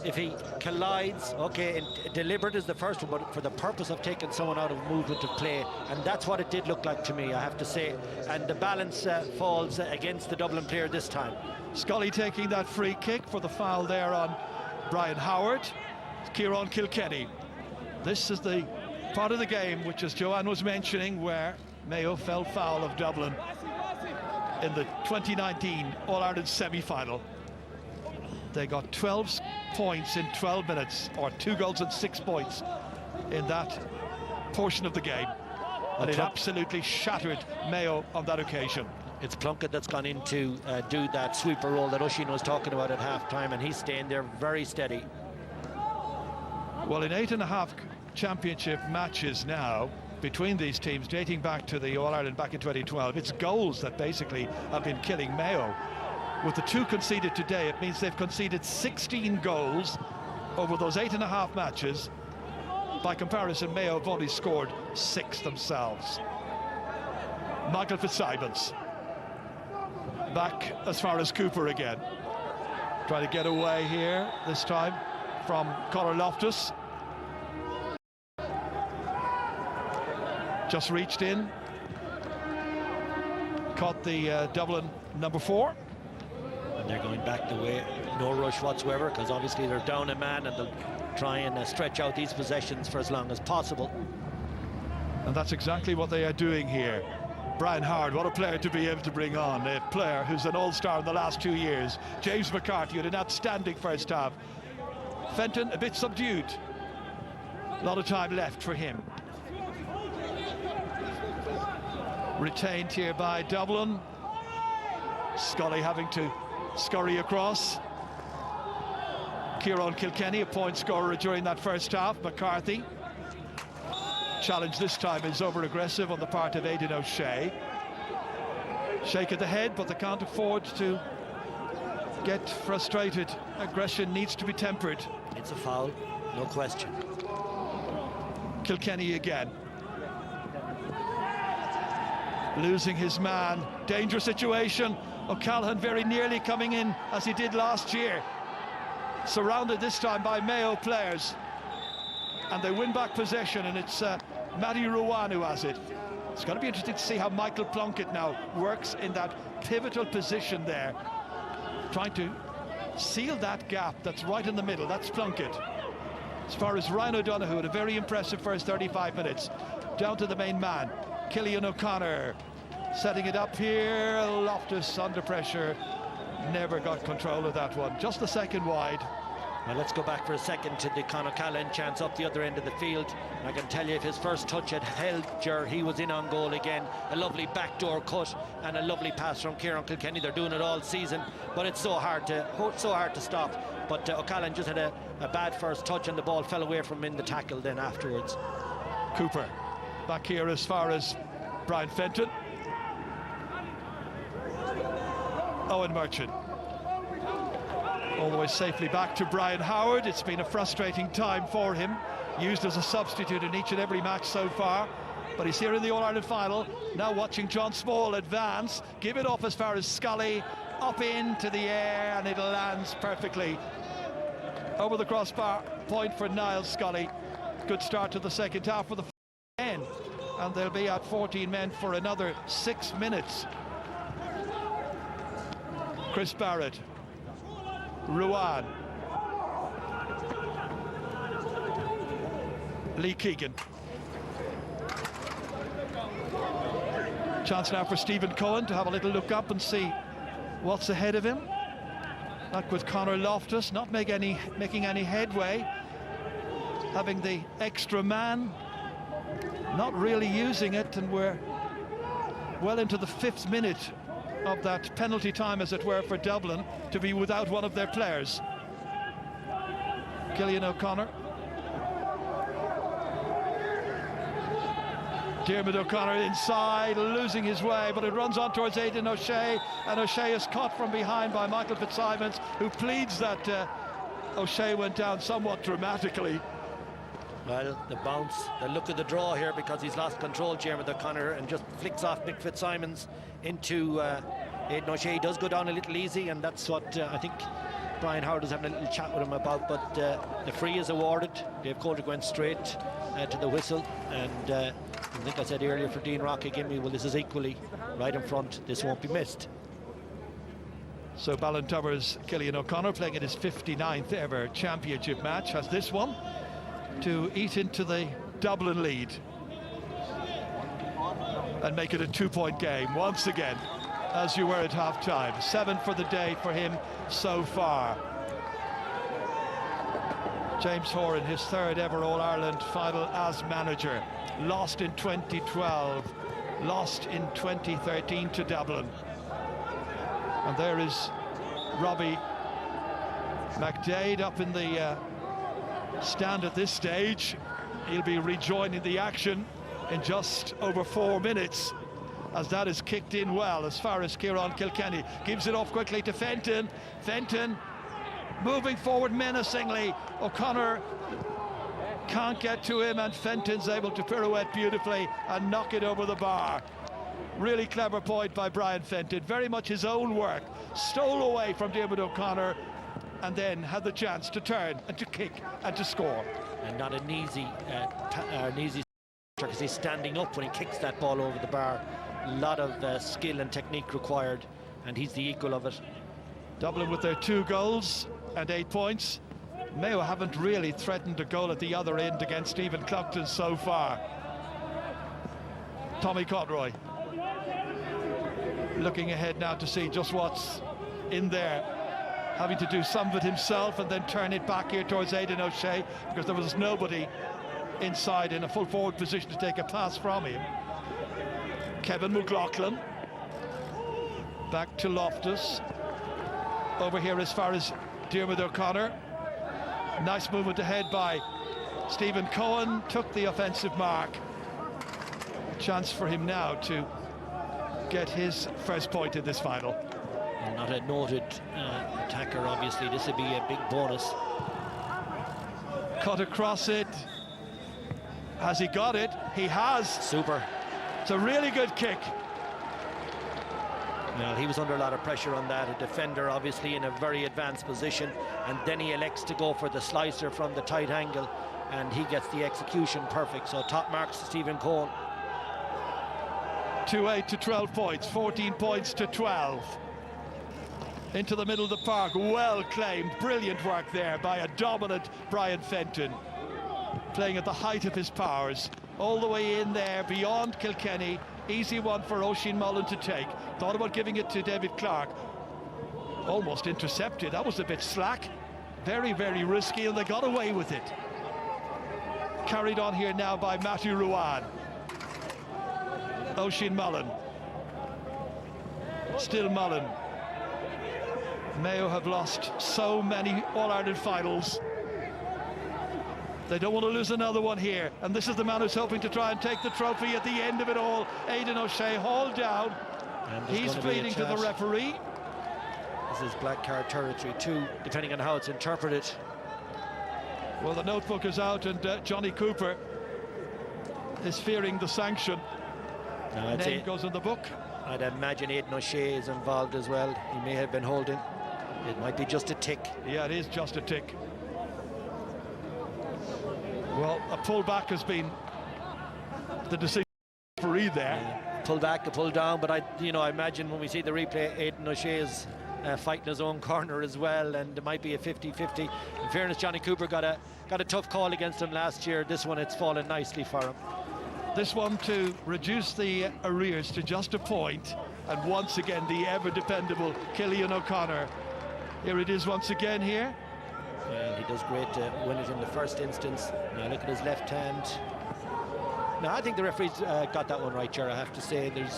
if he collides, okay, deliberate is the first one, but for the purpose of taking someone out of movement of play, and that's what it did look like to me, I have to say. And the balance falls against the Dublin player this time. Scully taking that free kick for the foul there on Brian Howard. Ciarán Kilkenny. This is the part of the game which, as Joanne was mentioning, where Mayo fell foul of Dublin in the 2019 All-Ireland semi-final. They got 12 points in 12 minutes, or 2 goals and 6 points in that portion of the game. And it absolutely shattered Mayo on that occasion. It's Plunkett that's gone in to do that sweeper role that Oisin was talking about at half-time, and he's staying there very steady. Well, in 8.5 championship matches now between these teams, dating back to the All-Ireland back in 2012, it's goals that basically have been killing Mayo. With the 2 conceded today, it means they've conceded 16 goals over those 8.5 matches. By comparison, Mayo have only scored 6 themselves. Michael Fitzsimons back as far as Cooper again, trying to get away here this time from Conor Loftus. Just reached in, caught the Dublin number 4. And they're going back the way, no rush whatsoever, because obviously they're down a man and they'll try and stretch out these possessions for as long as possible. And that's exactly what they are doing here. Brian Howard, what a player to be able to bring on, a player who's an all-star in the last 2 years. James McCarthy had an outstanding first half. Fenton a bit subdued. A lot of time left for him. Retained here by Dublin. Scully having to scurry across. Kieran Kilkenny, a point scorer during that first half. McCarthy. Challenge this time is over-aggressive on the part of Aidan O'Shea. Shake at the head, but they can't afford to get frustrated. Aggression needs to be tempered. It's a foul, no question. Kilkenny again. Losing his man. Dangerous situation. O'Callaghan very nearly coming in as he did last year. Surrounded this time by Mayo players. And they win back possession, and it's Matty Ruan who has it. It's going to be interesting to see how Michael Plunkett now works in that pivotal position there, trying to seal that gap that's right in the middle. That's Plunkett. As far as Ryan O'Donoghue, had a very impressive first 35 minutes. Down to the main man, Cillian O'Connor, setting it up here. Loftus under pressure, never got control of that one. Just the second wide. Well, let's go back for a second to the Conor Callan chance up the other end of the field. I can tell you, if his first touch had held Ger, he was in on goal again. A lovely backdoor cut and a lovely pass from Kieran Kilkenny. They're doing it all season, but it's so hard to stop. But O'Callaghan just had a bad first touch, and the ball fell away from him in the tackle then afterwards. Cooper back here as far as Brian Fenton. Owen Merchant. All the way safely back to Brian Howard. It's been a frustrating time for him, used as a substitute in each and every match so far, but he's here in the All-Ireland final. Now watching John Small advance, give it off as far as Scully, up into the air, and it lands perfectly over the crossbar. Point for Niall Scully. Good start to the second half for the men, and they'll be at 14 men for another 6 minutes. Chris Barrett, Ruan, Lee Keegan. Chance now for Stephen Cohen to have a little look up and see what's ahead of him. Like with Conor Loftus, not making any headway. Having the extra man, not really using it, and we're well into the 5th minute of that penalty time, as it were, for Dublin to be without one of their players. Cillian O'Connor. Diarmuid O'Connor inside, losing his way, but it runs on towards Aidan O'Shea, and O'Shea is caught from behind by Michael Fitzsimons, who pleads that O'Shea went down somewhat dramatically. Well, the bounce, the look of the draw here, because he's lost control, Diarmuid O'Connor, and just flicks off Mick Fitzsimons into Aidan O'Shea. He does go down a little easy, and that's what I think Brian Howard is having a little chat with him about. But the free is awarded. Dave Coulter went straight to the whistle, and I think I said earlier for Dean Rocky, give me, well, this is equally right in front. This won't be missed. So Ballintover's Cillian O'Connor, playing in his 59th ever championship match, has this one. to eat into the Dublin lead and make it a 2-point game once again, as you were at half-time. 7 for the day for him so far. James Horan, his 3rd ever All-Ireland final as manager. Lost in 2012, lost in 2013 to Dublin. And there is Robbie McDade up in the stand at this stage. He'll be rejoining the action in just over 4 minutes, as that is kicked in well as far as Kieran Kilkenny. Gives it off quickly to Fenton. Fenton moving forward menacingly. O'Connor can't get to him, and Fenton's able to pirouette beautifully and knock it over the bar. Really clever point by Brian Fenton, very much his own work. Stole away from Diarmuid O'Connor and then had the chance to turn and to kick and to score. And not an easy because he's standing up when he kicks that ball over the bar. A lot of skill and technique required, and he's the equal of it. Dublin with their 2 goals and 8 points. Mayo haven't really threatened a goal at the other end against Stephen Cloughton so far. Tommy Conroy looking ahead now to see just what's in there, having to do some of it himself and then turn it back here towards Aidan O'Shea, because there was nobody inside in a full forward position to take a pass from him. Kevin McLaughlin back to Loftus, over here as far as Diarmuid O'Connor. Nice movement ahead by Stephen Cohen, took the offensive mark. Chance for him now to get his first point in this final. And not a noted attacker, obviously. This would be a big bonus. Cut across it. Has he got it? He has. Super. It's a really good kick. Well, he was under a lot of pressure on that. A defender obviously in a very advanced position, and then he elects to go for the slicer from the tight angle, and he gets the execution perfect. So top marks to Stephen Cohen. 2-8 to 12 points, 14 points to 12. Into the middle of the park, well claimed, brilliant work there by a dominant Brian Fenton, playing at the height of his powers, all the way in there beyond Kilkenny. Easy one for Oisin Mullen to take. Thought about giving it to David Clark. Almost intercepted. That was a bit slack. Very, very risky, and they got away with it. Carried on here now by Matthew Ruan. Oisin Mullen. Still Mullen. Mayo have lost so many All-Ireland finals. They don't want to lose another one here, and this is the man who's hoping to try and take the trophy at the end of it all. Aidan O'Shea hauled down. He's pleading to the referee. This is black card territory too, depending on how it's interpreted. Well, the notebook is out, and Johnny Cooper is fearing the sanction. Name goes in the book. I'd imagine Aidan O'Shea is involved as well. He may have been holding. It might be just a tick. Yeah, it is just a tick. Well, a pull back has been the decision for referee there. Yeah. Pull back, a pull down, but I imagine when we see the replay, Aidan O'Shea is fighting his own corner as well, and it might be a 50-50. In fairness, Johnny Cooper got a tough call against him last year. This one, it's fallen nicely for him. This one to reduce the arrears to just a point, and once again the ever dependable Cillian O'Connor. Here it is once again here. Well, he does great to win it in the first instance. Now look at his left hand. No, I think the referee's got that one right, Ger, I have to say. There's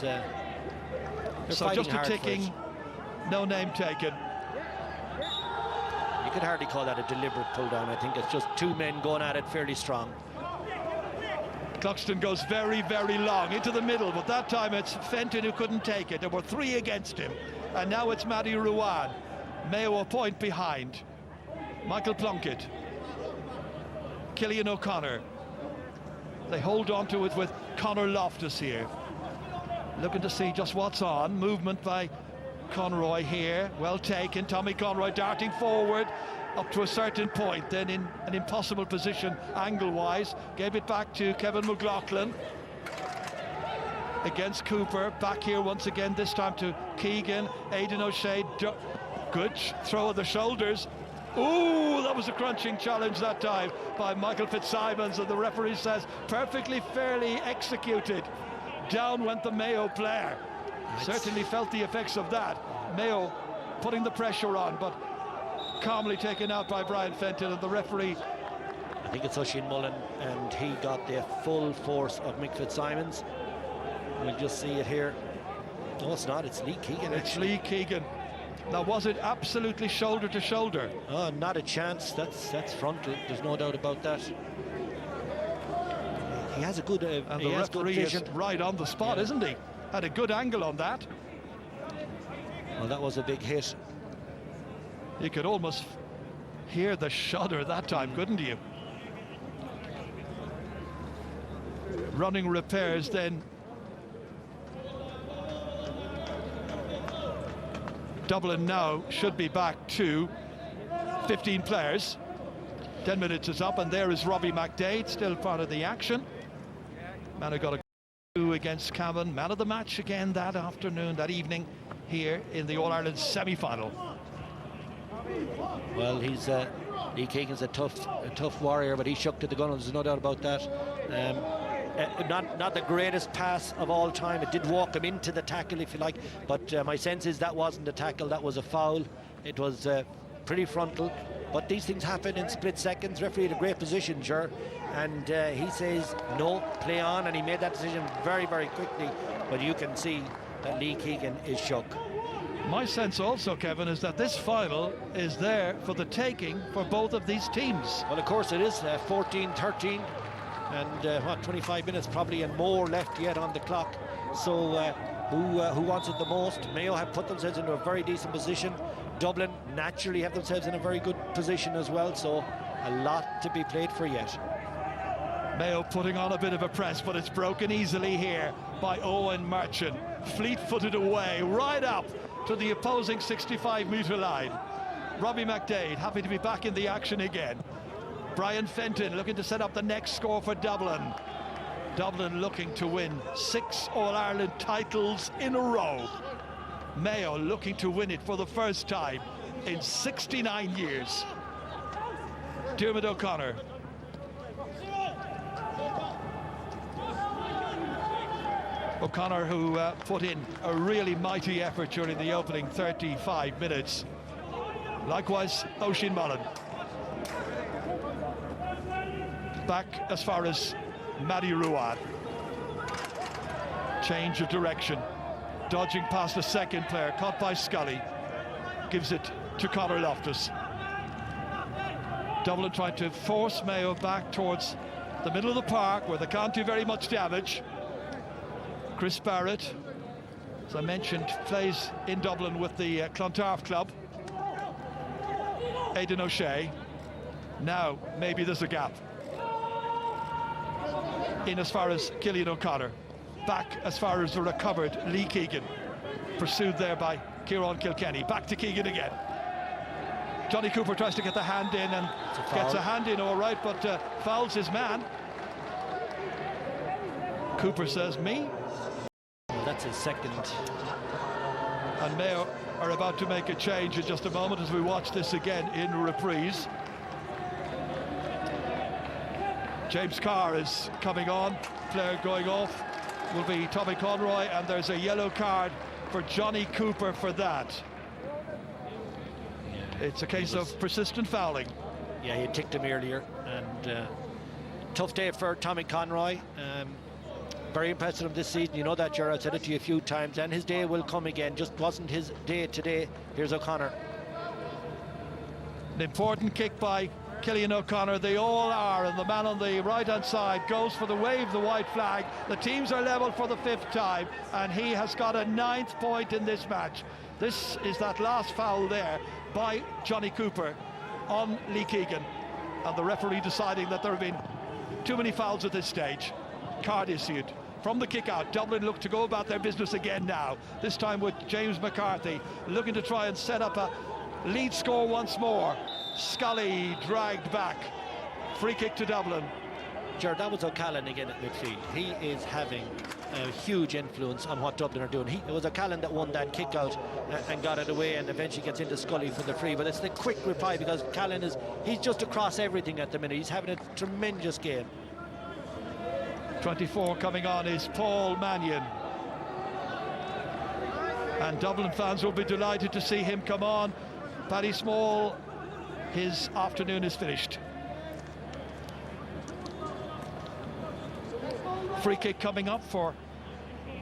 so just a ticking, no name taken. You could hardly call that a deliberate pull down. I think it's just two men going at it fairly strong. Cluxton goes very, very long into the middle, but that time it's Fenton who couldn't take it. There were three against him, and now it's Matty Ruan. Mayo a point behind. Michael Plunkett, Cillian O'Connor. They hold on to it with Conor Loftus here. Looking to see just what's on. Movement by Conroy here. Well taken. Tommy Conroy darting forward up to a certain point, then in an impossible position angle-wise. Gave it back to Kevin McLaughlin. Against Cooper. Back here once again, this time to Keegan. Aidan O'Shea. Good throw of the shoulders. Ooh, that was a crunching challenge that time by Michael Fitzsimons, and the referee says perfectly fairly executed. Down went the Mayo player. Certainly felt the effects of that. Mayo putting the pressure on, but calmly taken out by Brian Fenton, and the referee. I think it's Oisin Mullen, and he got the full force of Mick Fitzsimons. We'll just see it here. No, it's not. It's Lee Keegan. It's Lee Keegan. Now, was it absolutely shoulder to shoulder? Oh, not a chance. That's frontal. There's no doubt about that. He has a good and the referee is right on the spot, yeah. Isn't he? Had a good angle on that. Well, that was a big hit. You could almost hear the shudder that time, couldn't you? Running repairs then. Dublin now should be back to 15 players. 10 minutes is up, and there is Robbie McDade, still part of the action. Man who got a goal against Cavan. Man of the match again that afternoon, that evening, here in the All-Ireland semi-final. Well, Lee Keegan's a tough warrior, but he shook to the gun, there's no doubt about that. Not the greatest pass of all time. It did walk him into the tackle, if you like, but my sense is that wasn't a tackle, that was a foul. It was pretty frontal, but these things happen in split seconds. Referee had a great position, sure, and he says no, play on, and he made that decision very, very quickly, but you can see that Lee Keegan is shook. My sense also, Kevin, is that this final is there for the taking for both of these teams. Well, of course it is. 14-13 and 25 minutes probably and more left yet on the clock. So who wants it the most? Mayo have put themselves into a very decent position. Dublin naturally have themselves in a very good position as well, so a lot to be played for yet. Mayo putting on a bit of a press, but it's broken easily here by Owen Merchant. Fleet-footed away right up to the opposing 65-metre line. Robbie McDade happy to be back in the action again. Brian Fenton looking to set up the next score for Dublin. Dublin looking to win 6 All-Ireland titles in a row. Mayo looking to win it for the first time in 69 years. Dermot O'Connor. O'Connor, who put in a really mighty effort during the opening 35 minutes. Likewise, Oisin Mullen. Back as far as Matty Ruan. Change of direction. Dodging past the second player, caught by Scully. Gives it to Conor Loftus. Dublin trying to force Mayo back towards the middle of the park where they can't do very much damage. Chris Barrett, as I mentioned, plays in Dublin with the Clontarf club. Aidan O'Shea. Now maybe there's a gap. In as far as Cillian O'Connor. Back as far as the recovered Lee Keegan. Pursued there by Kieran Kilkenny. Back to Keegan again. Johnny Cooper tries to get the hand in and gets a hand in all right, but fouls his man. Cooper says, me? That's his second. And Mayo are about to make a change in just a moment as we watch this again in reprise. James Carr is coming on. Player going off will be Tommy Conroy, and there's a yellow card for Johnny Cooper for that. It's a case of persistent fouling. Yeah, he ticked him earlier, and tough day for Tommy Conroy. Very impressed with him this season. You know that, Gerard. I've said it to you a few times, and his day will come again. Just wasn't his day today. Here's O'Connor. An important kick by Cillian O'Connor. They all are, and the man on the right-hand side goes for the wave, the white flag. The teams are level for the 5th time, and he has got a 9th point in this match. This is that last foul there by Johnny Cooper on Lee Keegan, and the referee deciding that there have been too many fouls at this stage. Card issued from the kick out. Dublin look to go about their business again now, this time with James McCarthy looking to try and set up a lead score once more. Scully dragged back. Free kick to Dublin. Jared, that was O'Callaghan again at midfield. He is having a huge influence on what Dublin are doing. It was O'Callaghan that won that kick out and got it away, and eventually gets into Scully for the free. But it's the quick reply, because O'Callaghan he's just across everything at the minute. He's having a tremendous game. 24 coming on is Paul Mannion. And Dublin fans will be delighted to see him come on. Paddy Small, his afternoon is finished. Free kick coming up for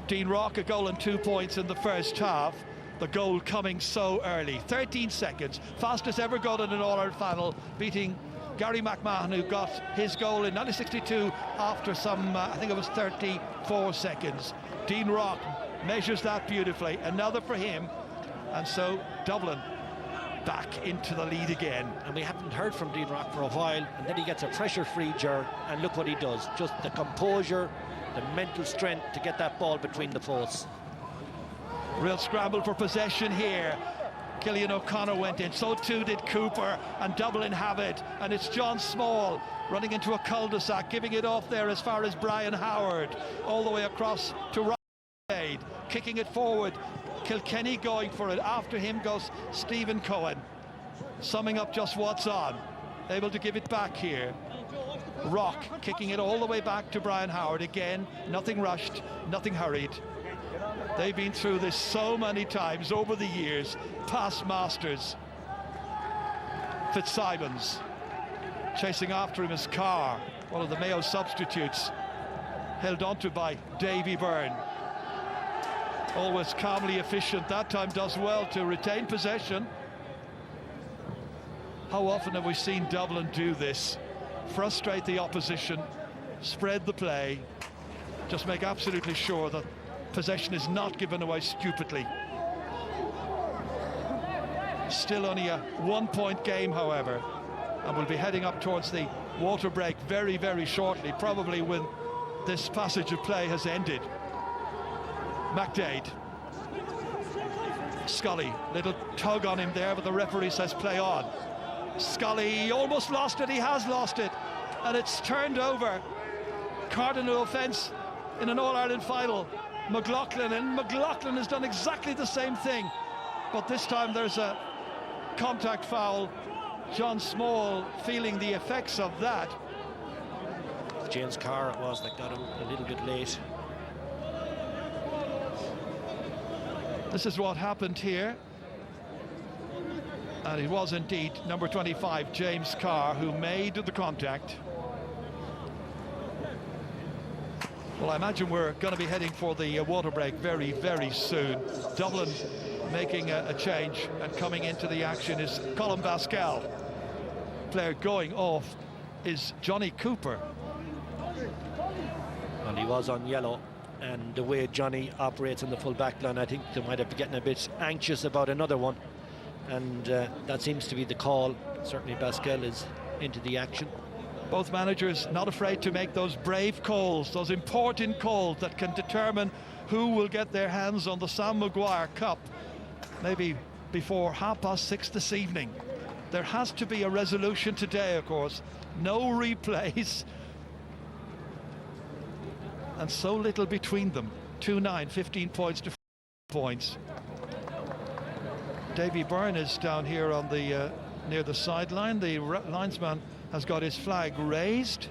Dean Rock, a goal and 2 points in the first half. The goal coming so early. 13 seconds, fastest ever goal in an All-Ireland final, beating Gary McMahon, who got his goal in 1962 after some, I think it was 34 seconds. Dean Rock measures that beautifully. Another for him. And so Dublin back into the lead again. And we haven't heard from Dean Rock for a while, and then he gets a pressure-free Ger, and look what he does. Just the composure, the mental strength to get that ball between the posts. Real scramble for possession here. Killian O'Connor went in, so too did Cooper, and Dublin have it. And it's John Small running into a cul-de-sac, giving it off there as far as Brian Howard, all the way across to Ryan, kicking it forward. Kilkenny going for it. After him goes Stephen Cohen, summing up just what's on. Able to give it back here. Rock kicking it all the way back to Brian Howard. Again, nothing rushed, nothing hurried. They've been through this so many times over the years. Past masters. Fitzsimons chasing after him is Carr, one of the Mayo substitutes, held onto by Davy Byrne. Always calmly efficient, that time does well to retain possession. How often have we seen Dublin do this? Frustrate the opposition, spread the play, just make absolutely sure that possession is not given away stupidly. Still only a 1-point game, however, and we'll be heading up towards the water break very, very shortly, probably when this passage of play has ended. McDade. Scully, little tug on him there, but the referee says play on. Scully almost lost it, he has lost it, and it's turned over. Cardinal offence in an All-Ireland final. McLaughlin, and McLaughlin has done exactly the same thing, but this time there's a contact foul. John Small feeling the effects of that. James Carr it was that got him a little bit late. This is what happened here, and it was indeed number 25 James Carr who made the contact. Well, I imagine we're going to be heading for the water break very, very soon. Dublin making a change, and coming into the action is Colin Pascal. Player going off is Johnny Cooper. Well, he was on yellow, and the way Johnny operates in the full back line, I think they might have been getting a bit anxious about another one, and that seems to be the call. Certainly Pascal is into the action. Both managers not afraid to make those brave calls, those important calls that can determine who will get their hands on the Sam Maguire Cup maybe before 6:30 this evening. There has to be a resolution today, of course. No replays, and so little between them. 2-9, 15 points to 4 points. Davy Byrne is down here on the near the sideline. The linesman has got his flag raised.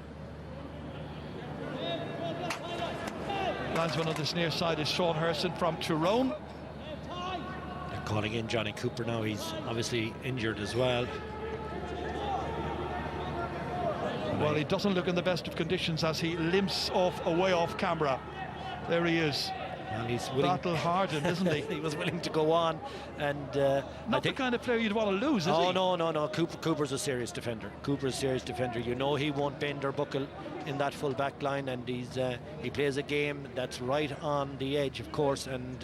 Linesman on this near side is Sean Herson from Tyrone. They're calling in Johnny Cooper now. He's obviously injured as well. Well, he doesn't look in the best of conditions as he limps away off camera. There he is. Well, he's willing. Battle-hardened, isn't he? He was willing to go on, and not the kind of player you'd want to lose, is he? Oh, no. Cooper's a serious defender. Cooper's a serious defender. You know he won't bend or buckle in that full back line, and he plays a game that's right on the edge, of course, and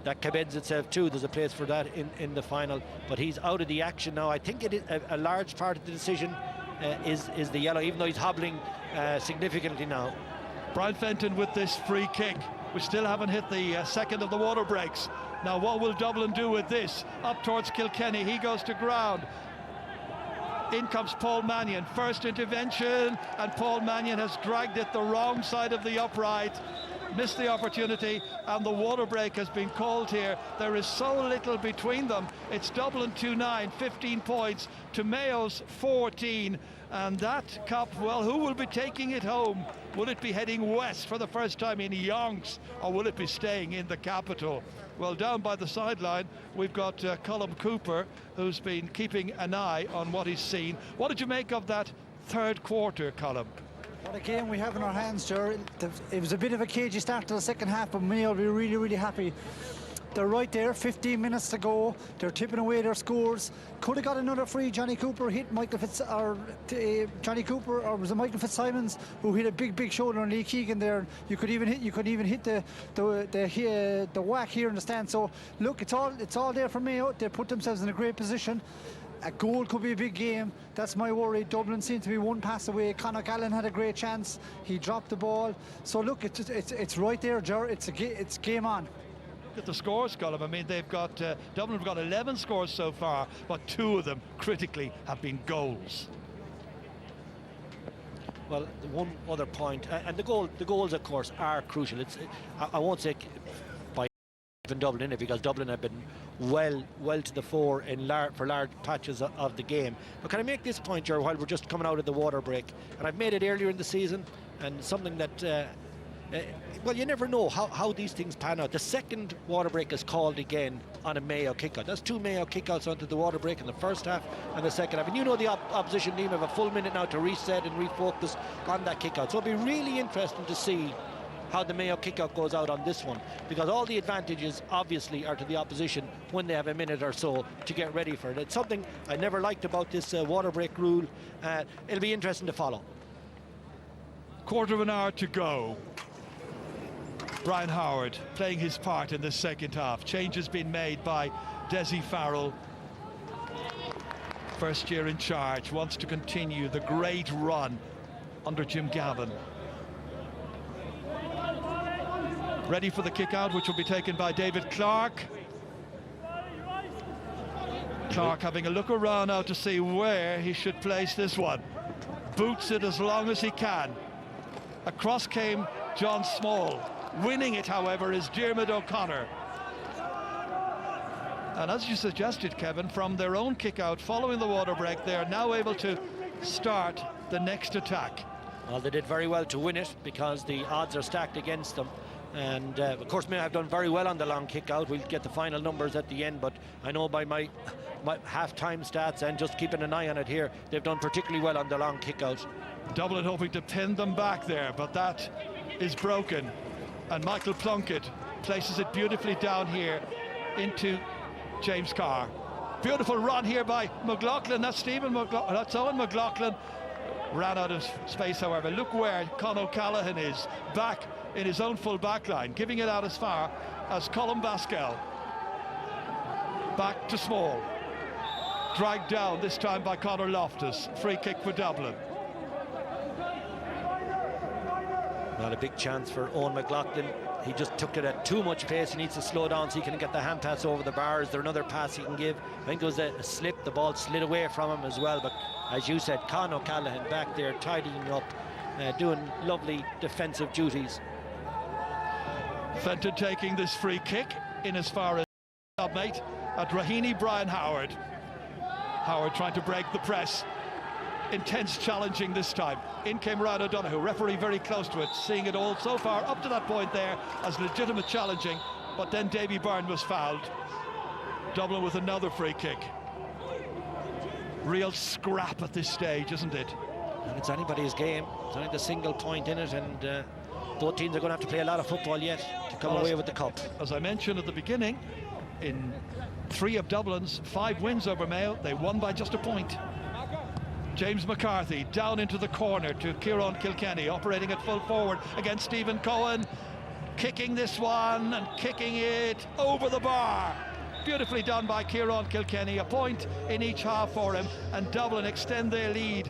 that commends itself too. There's a place for that in the final, but he's out of the action now. I think it is a large part of the decision is the yellow, even though he's hobbling significantly now. Brian Fenton with this free kick. We still haven't hit the second of the water breaks. Now what will Dublin do with this? Up towards Kilkenny, he goes to ground. In comes Paul Mannion, first intervention, and Paul Mannion has dragged it the wrong side of the upright, missed the opportunity, and the water break has been called here. There is so little between them. It's Dublin 2-9, 15 points to Mayo's 14, and that cup, well, who will be taking it home? Will it be heading west for the first time in yonks, or will it be staying in the capital? Well, down by the sideline, we've got Colm Cooper, who's been keeping an eye on what he's seen. What did you make of that third quarter, Colm? What a game we have in our hands, Ger. It was a bit of a cagey start to the second half, but Mayo will be really, really happy. They're right there, 15 minutes to go. They're tipping away their scores. Could have got another free. Johnny Cooper hit Johnny Cooper, or was it Michael Fitzsimons who hit a big shoulder on Lee Keegan there. You could even hit the whack here in the stand. So look, it's all there for Mayo. They put themselves in a great position. A goal could be a big game. That's my worry. Dublin seemed to be one pass away. Conor Gallen had a great chance. He dropped the ball. So look, it's right there, Ger. It's game on. Look at the scores, Colm. I mean, they've got Dublin have got 11 scores so far, but 2 of them critically have been goals. Well, one other point, and the goals, of course, are crucial. I won't say by even Dublin in it, because Dublin have been well to the fore for large patches of the game. But can I make this point, Ger, while we're just coming out of the water break? And I've made it earlier in the season, and something that well, you never know how these things pan out. The second water break is called again on a Mayo kickout. That's 2 Mayo kickouts onto the water break in the first half and the second half. And you know the opposition team have a full minute now to reset and refocus on that kickout. So it'll be really interesting to see how the Mayo kickout goes out on this one, because all the advantages obviously are to the opposition when they have a minute or so to get ready for it. It's something I never liked about this water break rule. It'll be interesting to follow. Quarter of an hour to go. Brian Howard playing his part in the second half. Change has been made by Desi Farrell. First year in charge, wants to continue the great run under Jim Gavin. Ready for the kick out, which will be taken by David Clark. Clark having a look around now to see where he should place this one. Boots it as long as he can. Across came John Small. Winning it, however, is Diarmuid O'Connor. And as you suggested, Kevin, from their own kick-out following the water break, they are now able to start the next attack. Well, they did very well to win it, because the odds are stacked against them. And of course, Mayo have done very well on the long kick-out. We'll get the final numbers at the end, but I know by my half-time stats and just keeping an eye on it here, they've done particularly well on the long kick-out. Dublin hoping to pin them back there, but that is broken. And Michael Plunkett places it beautifully down here into James Carr. Beautiful run here by McLaughlin. That's Owen McLaughlin. Ran out of space, however. Look where Con O'Callaghan is, back in his own full back line, giving it out as far as Colm Basquel. Back to Small. Dragged down this time by Conor Loftus. Free kick for Dublin. Not a big chance for Owen McLaughlin. He just took it at too much pace. He needs to slow down so he can get the hand pass over the bar. Is there another pass he can give? I think it was a slip. The ball slid away from him as well. But as you said, Con O'Callaghan back there tidying up, doing lovely defensive duties. Fenton taking this free kick in as far as mate at Raheny Brian Howard. Howard trying to break the press. Intense challenging this time. In came Ryan O'Donoghue, referee very close to it, seeing it all so far up to that point there as legitimate challenging, but then Davy Byrne was fouled. Dublin with another free kick. Real scrap at this stage, isn't it? And it's anybody's game. It's only the single point in it, and both teams are going to have to play a lot of football yet to come away with the cup. As I mentioned at the beginning, in 3 of Dublin's 5 wins over Mayo, they won by just a point. James McCarthy down into the corner to Kieran Kilkenny, operating at full forward against Stephen Cohen, kicking this one and kicking it over the bar. Beautifully done by Kieran Kilkenny. A point in each half for him, and Dublin extend their lead.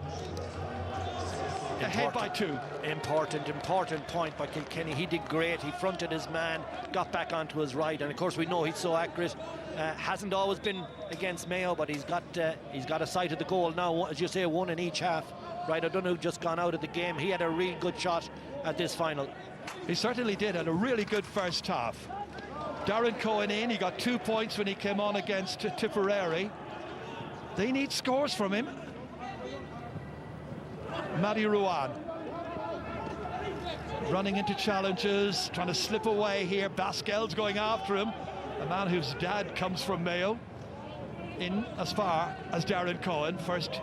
Ahead by 2. Important point by Kilkenny. He did great. He fronted his man, got back onto his right, and of course we know he's so accurate. Hasn't always been against Mayo, but he's got a sight of the goal now. As you say, 1 in each half. Right, I don't know who just gone out of the game. He had a real good shot at this final. He certainly did, had a really good first half. Darren Cohen in, he got 2 points when he came on against Tipperary. They need scores from him. Matty Ruan running into challenges, trying to slip away here. Baskel's going after him, a man whose dad comes from Mayo. In as far as Darren Cohen. First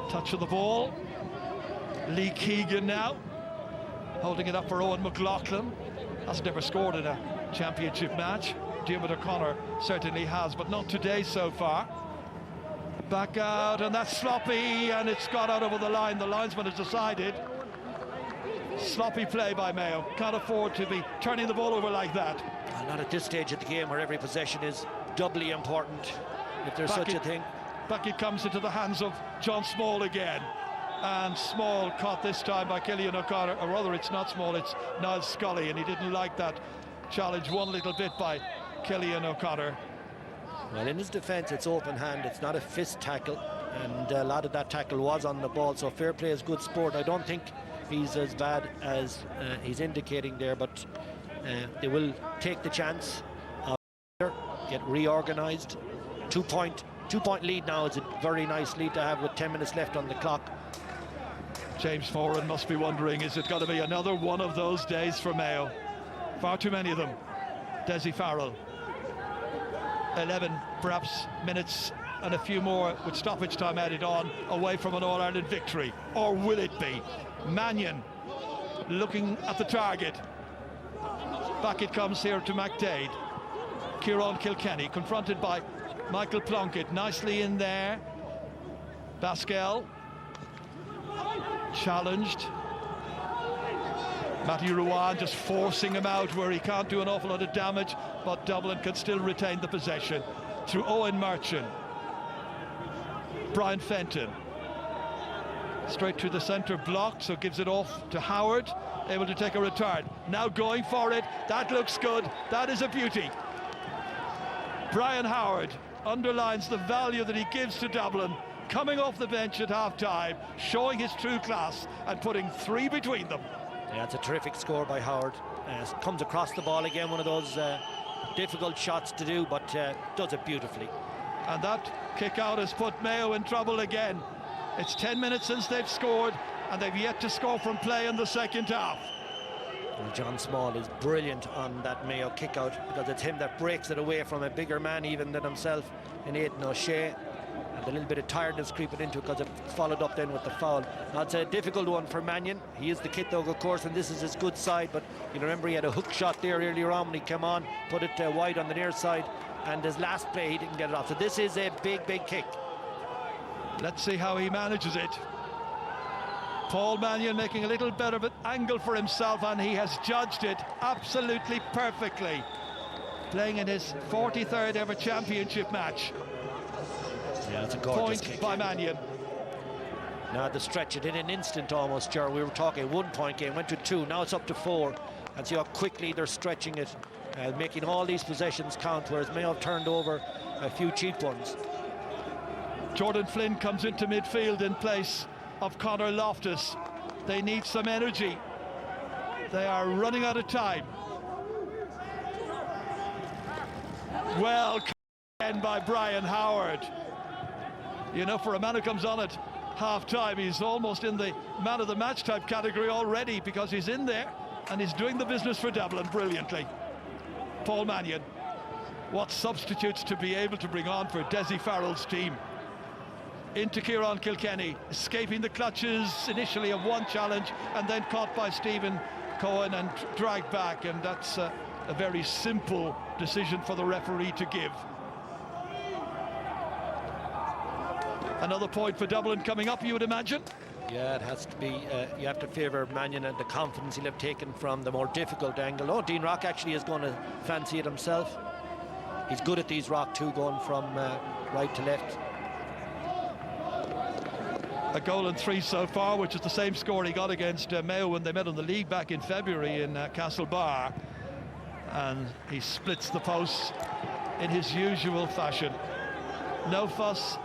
touch of the ball. Lee Keegan now holding it up for Owen McLaughlin. Hasn't ever scored in a championship match. Diarmuid O'Connor certainly has, but not today so far. Back out, and that's sloppy, and it's got out over the line. The linesman has decided. Sloppy play by Mayo. Can't afford to be turning the ball over like that. Not at this stage of the game where every possession is doubly important, if there's such a thing. Back it comes into the hands of John Small again. And Small caught this time by Cillian O'Connor, or rather it's not Small, it's Niall Scully, and he didn't like that challenge one little bit by Cillian O'Connor. Well, in his defence, it's open hand, it's not a fist tackle, and a lot of that tackle was on the ball, so fair play is good sport. I don't think he's as bad as he's indicating there, but they will take the chance, get reorganised. 2 point lead now is a very nice lead to have with 10 minutes left on the clock. James Foran must be wondering, is it going to be another one of those days for Mayo? Far too many of them. Dessie Farrell. 11 perhaps minutes and a few more with stoppage time added on away from an All-Ireland victory. Or will it be? Mannion looking at the target. Back it comes here to McDade. Kieran Kilkenny confronted by Michael Plunkett, nicely in there. Baskel challenged. Matty Ruan just forcing him out where he can't do an awful lot of damage, but Dublin can still retain the possession through Owen Merchant. Brian Fenton straight to the centre, blocked, so gives it off to Howard, able to take a return. Now going for it. That looks good. That is a beauty. Brian Howard underlines the value that he gives to Dublin, coming off the bench at half-time, showing his true class and putting 3 between them. Yeah, it's a terrific score by Howard. Comes across the ball again, one of those difficult shots to do, but does it beautifully. And that kick out has put Mayo in trouble again. It's 10 minutes since they've scored, and they've yet to score from play in the second half. Well, John Small is brilliant on that Mayo kick out, because it's him that breaks it away from a bigger man even than himself in Aidan O'Shea. And a little bit of tiredness creeping into it because it followed up then with the foul. Now it's a difficult one for Mannion. He is the kit dog, of course, and this is his good side, but you remember he had a hook shot there earlier on when he came on, put it wide on the near side, and his last play he didn't get it off. So this is a big kick. Let's see how he manages it. Paul Mannion making a little bit of an angle for himself, and he has judged it absolutely perfectly. Playing in his 43rd ever championship match. Yeah, it's a gorgeous point kick by Mannion. Now the stretch it in an instant almost, Ger. We were talking 1 point game, went to 2, now it's up to 4. And see how quickly they're stretching it, making all these possessions count, whereas Mayo have turned over a few cheap ones. Jordan Flynn comes into midfield in place of Conor Loftus. They need some energy. They are running out of time. Well, again by Brian Howard. You know, for a man who comes on at half-time, he's almost in the man of the match type category already, because he's in there and he's doing the business for Dublin brilliantly. Paul Mannion. What substitutes to be able to bring on for Dessie Farrell's team. Into Kieran Kilkenny, escaping the clutches initially of one challenge and then caught by Stephen Cohen and dragged back, and that's a very simple decision for the referee to give. Another point for Dublin coming up, you would imagine. Yeah, it has to be. You have to favour Mannion and the confidence he'll have taken from the more difficult angle. Oh, Dean Rock actually is going to fancy it himself. He's good at these Rock too, going from right to left. A goal and 3 so far, which is the same score he got against Mayo when they met in the league back in February in Castlebar. And he splits the posts in his usual fashion. No fuss,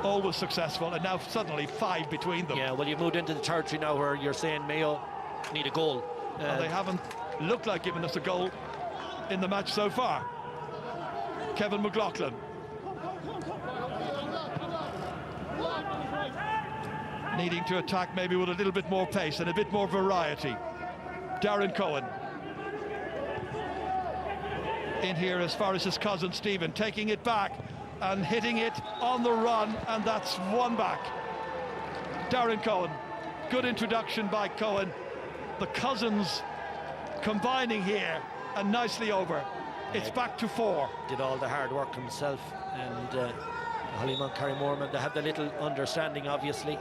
always successful, and now suddenly 5 between them. Yeah, well, you've moved into the territory now where you're saying Mayo need a goal. And they haven't looked like giving us a goal in the match so far. Kevin McLaughlin. Needing to attack maybe with a little bit more pace and a bit more variety. Darren Cohen. In here as far as his cousin Stephen, taking it back and hitting it on the run, and that's one back. Darren Cohen. Good introduction by Cohen. The cousins combining here and nicely over. It's back to 4. Did all the hard work himself, and Hollyman Carrymorman, they have the little understanding obviously,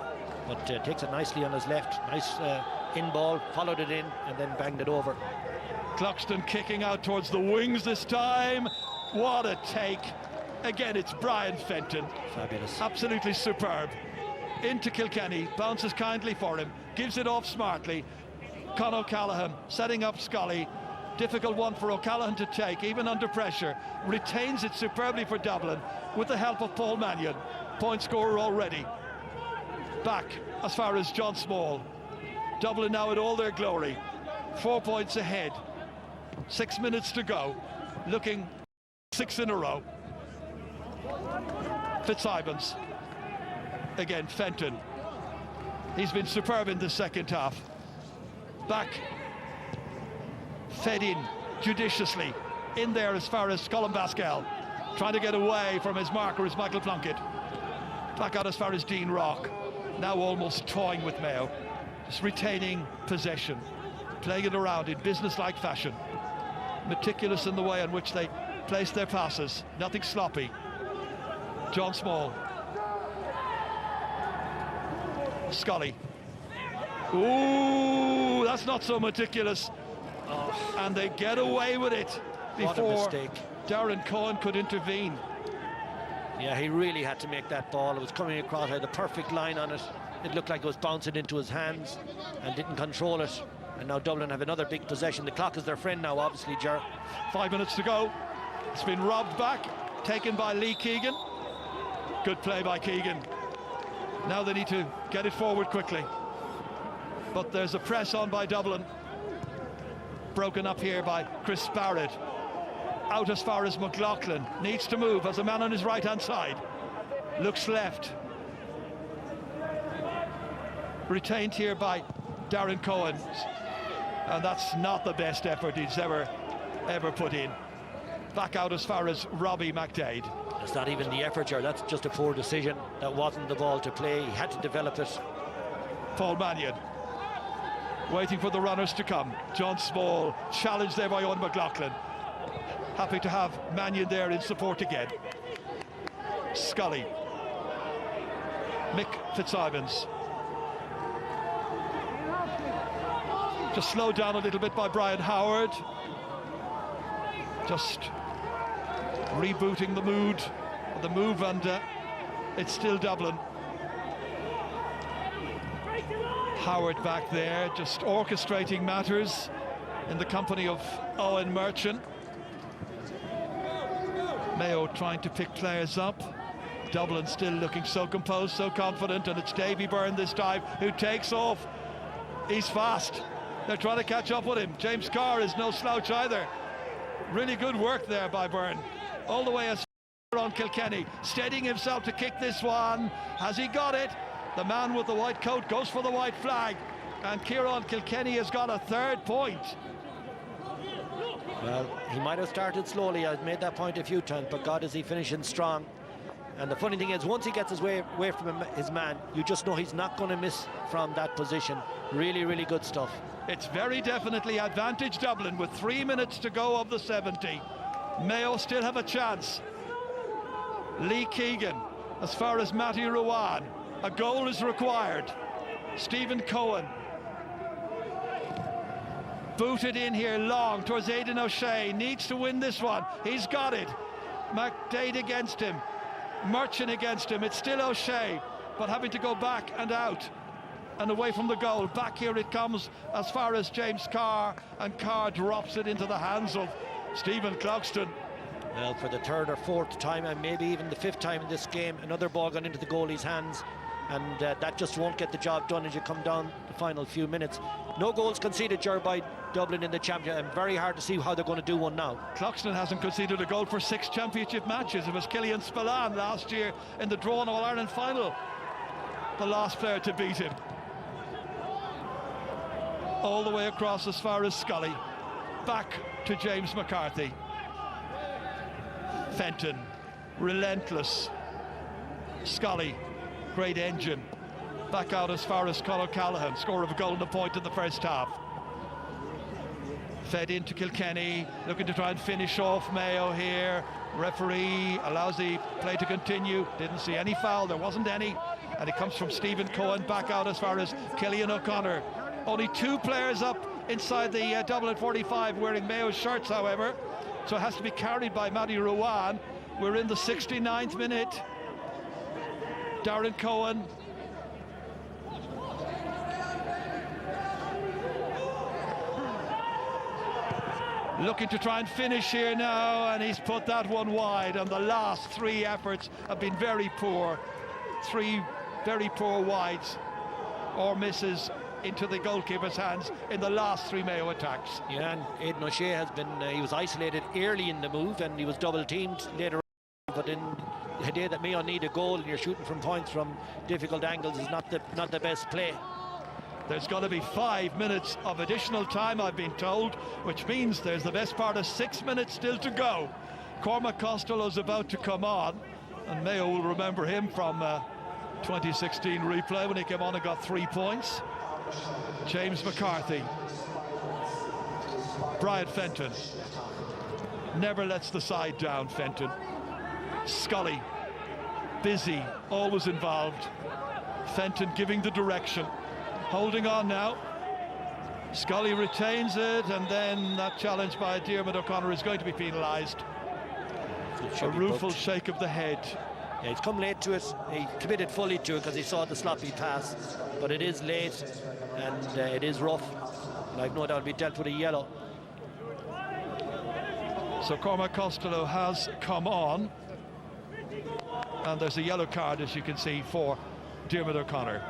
but takes it nicely on his left. Nice in ball, followed it in and then banged it over. Cluxton kicking out towards the wings this time. What a take. Again, it's Brian Fenton. Fabulous. Absolutely superb. Into Kilkenny, bounces kindly for him, gives it off smartly. Con O'Callaghan setting up Scully. Difficult one for O'Callaghan to take, even under pressure. Retains it superbly for Dublin with the help of Paul Mannion. Point scorer already. Back as far as John Small. Dublin now at all their glory. 4 points ahead. 6 minutes to go. Looking 6 in a row. Fitzsimons. Again, Fenton. He's been superb in the second half. Back. Fed in judiciously. In there as far as Colin Pascal. Trying to get away from his marker is Michael Plunkett. Back out as far as Dean Rock. Now almost toying with Mayo. Just retaining possession. Playing it around in business-like fashion. Meticulous in the way in which they place their passes. Nothing sloppy. John Small. Scully. Ooh, that's not so meticulous. Oh. And they get away with it before Darren Cohen could intervene. Yeah, he really had to make that ball. It was coming across, had the perfect line on it. It looked like it was bouncing into his hands and didn't control it. And now Dublin have another big possession. The clock is their friend now, obviously, Ger. 5 minutes to go. It's been robbed back, taken by Lee Keegan. Good play by Keegan. Now they need to get it forward quickly. But there's a press on by Dublin. Broken up here by Chris Barrett. Out as far as McLaughlin. Needs to move as a man on his right-hand side. Looks left. Retained here by Darren Cohen. And that's not the best effort he's ever put in. Back out as far as Robbie McDade. It's not even the effort, Ger. That's just a poor decision. That wasn't the ball to play. He had to develop it. Paul Mannion. Waiting for the runners to come. John Small, challenged there by Owen McLaughlin. Happy to have Mannion there in support again. Scully. Mick Fitzsimons. Just slowed down a little bit by Brian Howard. Just rebooting the move, and it's still Dublin. Howard back there, just orchestrating matters in the company of Owen Merchant. Mayo trying to pick players up. Dublin still looking so composed, so confident, and it's Davy Byrne this time who takes off. He's fast. They're trying to catch up with him. James Carr is no slouch either. Really good work there by Byrne. All the way as far on Kilkenny, steadying himself to kick this one. Has he got it? The man with the white coat goes for the white flag, and Kieran Kilkenny has got a 3rd point. Well, he might have started slowly. I've made that point a few times, but God, is he finishing strong. And the funny thing is, once he gets his way away from his man, you just know he's not going to miss from that position. Really, really good stuff. It's very definitely advantage Dublin with 3 minutes to go of the 70. Mayo still have a chance. Lee Keegan, as far as Matty Rowan. A goal is required. Stephen Cohen. Booted in here long towards Aidan O'Shea. Needs to win this one. He's got it. McDade against him. Merchant against him. It's still O'Shea. but having to go back and out and away from the goal. Back here it comes as far as James Carr, and Carr drops it into the hands of Stephen Clogston. Well, for the third or fourth time, and maybe even the fifth time in this game, another ball gone into the goalie's hands, and that just won't get the job done as you come down the final few minutes. No goals conceded, Ger, by Dublin in the championship, and very hard to see how they're going to do one now. Clogston hasn't conceded a goal for 6 championship matches. It was Killian Spillane last year in the drawn All-Ireland final, the last player to beat him. All the way across as far as Scully. Back to James McCarthy. Fenton, relentless. Scully, great engine. Back out as far as Conor Callaghan, scorer of a goal and a point in the first half. Fed into Kilkenny, looking to try and finish off Mayo here. Referee allows the play to continue. Didn't see any foul, there wasn't any. And it comes from Stephen Cohen, back out as far as Cillian O'Connor. Only 2 players up inside the Dublin 45 wearing Mayo's shirts, however. So it has to be carried by Matty Ruane. We're in the 69th minute. Darren Cohen. Looking to try and finish here now, and he's put that one wide, and the last 3 efforts have been very poor. 3 very poor wides or misses into the goalkeeper's hands in the last 3 Mayo attacks. Yeah, and Aidan O'Shea has been, he was isolated early in the move, and he was double teamed later on. But in the day that Mayo need a goal and you're shooting from points from difficult angles is not the best play. There's going to be 5 minutes of additional time, I've been told, which means there's the best part of 6 minutes still to go. Cormac Costello's about to come on, and Mayo will remember him from 2016 replay when he came on and got 3 points. James McCarthy. Brian Fenton. Never lets the side down, Fenton. Scully. Busy, always involved. Fenton giving the direction. Holding on now. Scully retains it, and then that challenge by Diarmuid O'Connor is going to be penalised. A rueful shake of the head. Yeah, he's come late to it. He committed fully to it because he saw the sloppy pass, but it is late and it is rough, and I've no doubt it'll be dealt with a yellow. So Cormac Costello has come on, and there's a yellow card, as you can see, for Diarmuid O'Connor.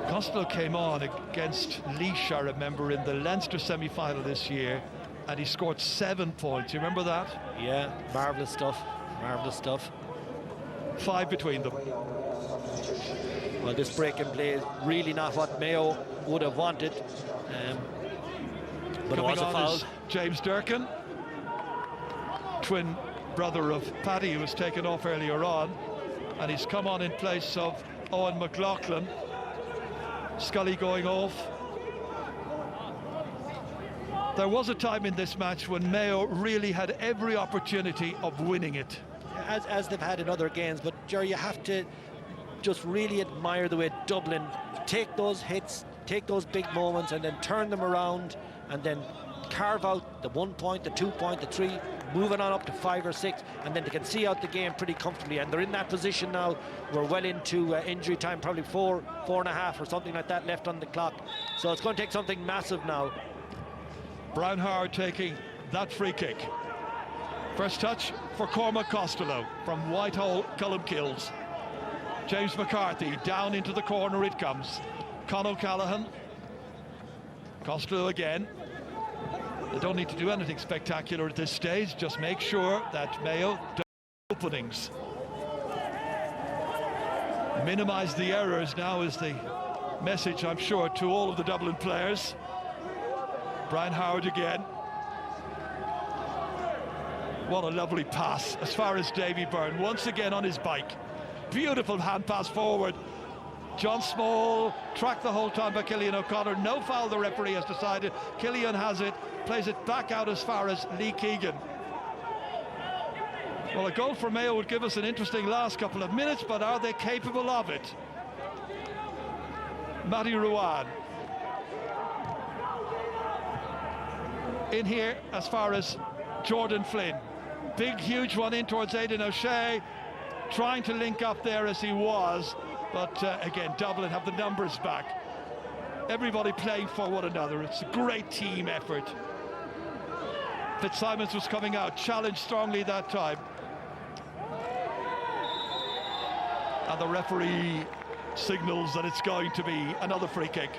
Costello came on against Laois, I remember, in the Leinster semi-final this year, and he scored 7 points. You remember that? Yeah, marvellous stuff. Marvellous stuff. 5 between them. Well, this break and play is really not what Mayo would have wanted. But it was a foul. James Durkin, twin brother of Paddy, who was taken off earlier on, and he's come on in place of Owen McLaughlin. Scully going off. There was a time in this match when Mayo really had every opportunity of winning it. As they've had in other games, but Jerry, you have to just really admire the way Dublin take those hits, take those big moments, and then turn them around, and then carve out the 1 point, the 2 point, the 3, moving on up to 5 or 6, and then they can see out the game pretty comfortably, and they're in that position now. We're well into injury time, probably 4.5 or something like that left on the clock, so it's going to take something massive now. Brian Howard taking that free kick. First touch for Cormac Costello from Whitehall, Cullenkills. James McCarthy down into the corner it comes. Conor Callaghan. Costello again. They don't need to do anything spectacular at this stage, just make sure that Mayo does openings. Minimise the errors now is the message, I'm sure, to all of the Dublin players. Brian Howard again. What a lovely pass as far as Davy Byrne, once again on his bike. Beautiful hand pass forward. John Small tracked the whole time by Cillian O'Connor. No foul, the referee has decided. Cillian has it, plays it back out as far as Lee Keegan. Well, a goal for Mayo would give us an interesting last couple of minutes, but are they capable of it? Matty Ruane. In here as far as Jordan Flynn. Big, huge one in towards Aidan O'Shea. trying to link up there as he was, but again, Dublin have the numbers back. Everybody playing for one another. It's a great team effort. Fitzsimons was coming out, challenged strongly that time. And the referee signals that it's going to be another free kick.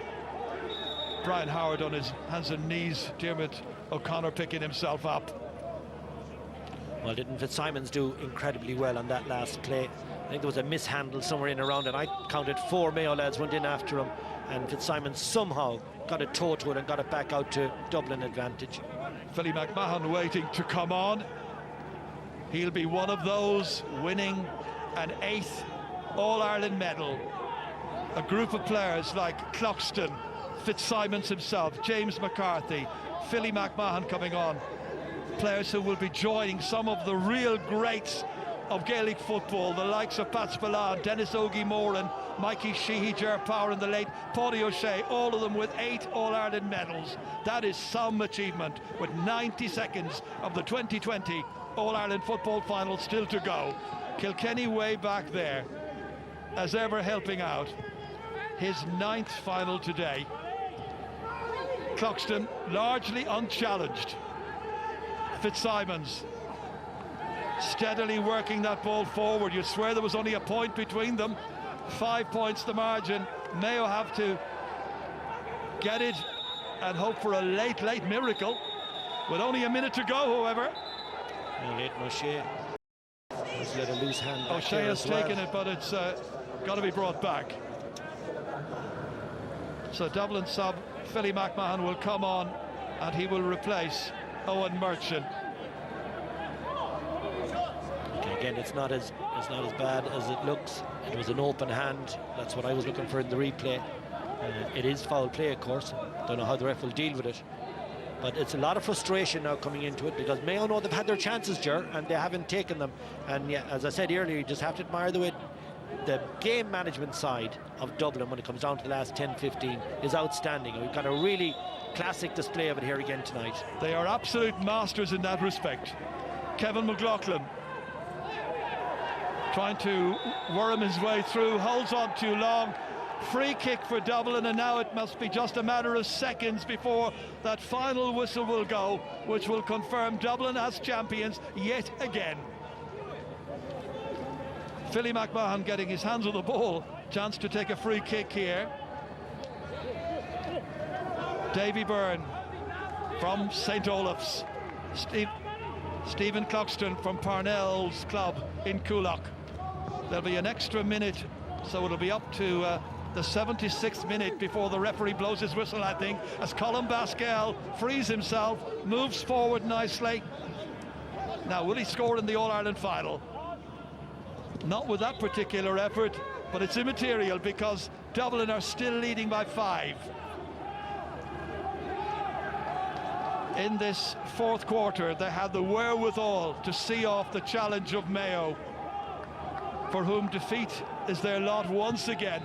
Brian Howard on his hands and knees, Diarmuid O'Connor picking himself up. Well, didn't Fitzsimons do incredibly well on that last play? I think there was a mishandle somewhere in around it. I counted 4 Mayo lads went in after him, and Fitzsimons somehow got a toe to it and got it back out to Dublin advantage. Philly McMahon waiting to come on. He'll be one of those winning an 8th All-Ireland medal. A group of players like Cloxton, Fitzsimons himself, James McCarthy, Philly McMahon coming on. Players who will be joining some of the real greats of Gaelic football, the likes of Pat Spillane, Dennis Ogie-Moran, Mikey Sheehy, Ger Power and the late Paudie O'Shea, all of them with 8 All-Ireland medals. That is some achievement, with 90 seconds of the 2020 All-Ireland football final still to go. Kilkenny way back there, as ever helping out. His 9th final today. Cloxton largely unchallenged. Fitzsimons steadily working that ball forward. You'd swear there was only a point between them. 5 points the margin. Mayo have to get it and hope for a late miracle. With only a minute to go, however. Late O'Shea has let a loose hand. O'Shea has taken it, but it's got to be brought back. So Dublin sub Philly McMahon will come on, and he will replace Owen Merchant. Again, it's not as bad as it looks. It was an open hand. That's what I was looking for in the replay. It is foul play, of course. Don't know how the ref will deal with it. But it's a lot of frustration now coming into it, because Mayo know they've had their chances, Ger, and they haven't taken them. And yeah, as I said earlier, you just have to admire the way the game management side of Dublin, when it comes down to the last 10-15, is outstanding. We've got a really classic display of it here again tonight. They are absolute masters in that respect. Kevin McLaughlin trying to worm his way through, holds on too long. Free kick for Dublin, and now it must be just a matter of seconds before that final whistle will go, which will confirm Dublin as champions yet again. Philly McMahon getting his hands on the ball, chance to take a free kick here. Davy Byrne from St. Olaf's, Stephen Cloxton from Parnell's club in Coolock. There'll be an extra minute, so it'll be up to the 76th minute before the referee blows his whistle, I think, as Colin Basquel frees himself, moves forward nicely. Now, will he score in the All-Ireland final? Not with that particular effort, but it's immaterial because Dublin are still leading by 5. In this 4th quarter, they had the wherewithal to see off the challenge of Mayo, for whom defeat is their lot once again.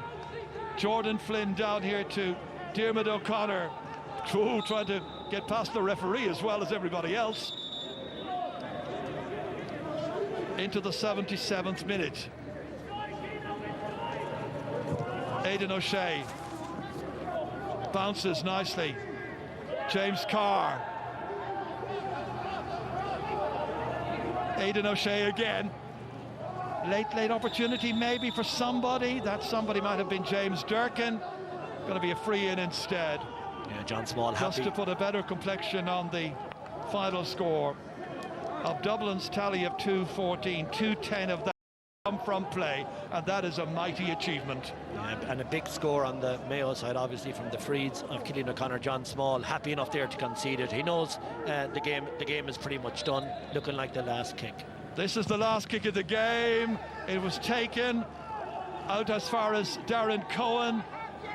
Jordan Flynn down here to Diarmuid O'Connor, trying to get past the referee as well as everybody else. Into the 77th minute. Aidan O'Shea bounces nicely. James Carr. Aidan O'Shea again. Late opportunity maybe for somebody. That somebody might have been James Durkin. Going to be a free in instead. Yeah, John Small happy. Just to put a better complexion on the final score of Dublin's tally of 2-14, 2-10 of that come from play, and that is a mighty achievement. Yeah, and a big score on the Mayo side, obviously, from the frees of Cillian O'Connor. John Small happy enough there to concede it. He knows the game is pretty much done, looking like the last kick. This is the last kick of the game. It was taken out as far as Darren Cohen,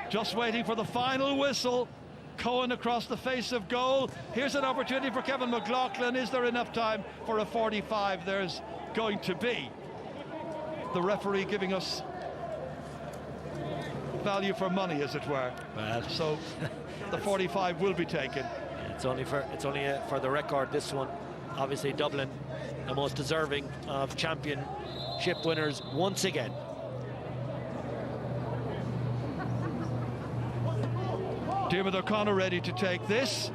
just waiting for the final whistle. Cohen across the face of goal. Here's an opportunity for Kevin McLaughlin. Is there enough time for a 45? There's going to be. The referee giving us value for money, as it were. Well, so the 45 will be taken. It's only for the record, this one. Obviously Dublin, the most deserving of champion championship winners once again. Diarmuid O'Connor ready to take this.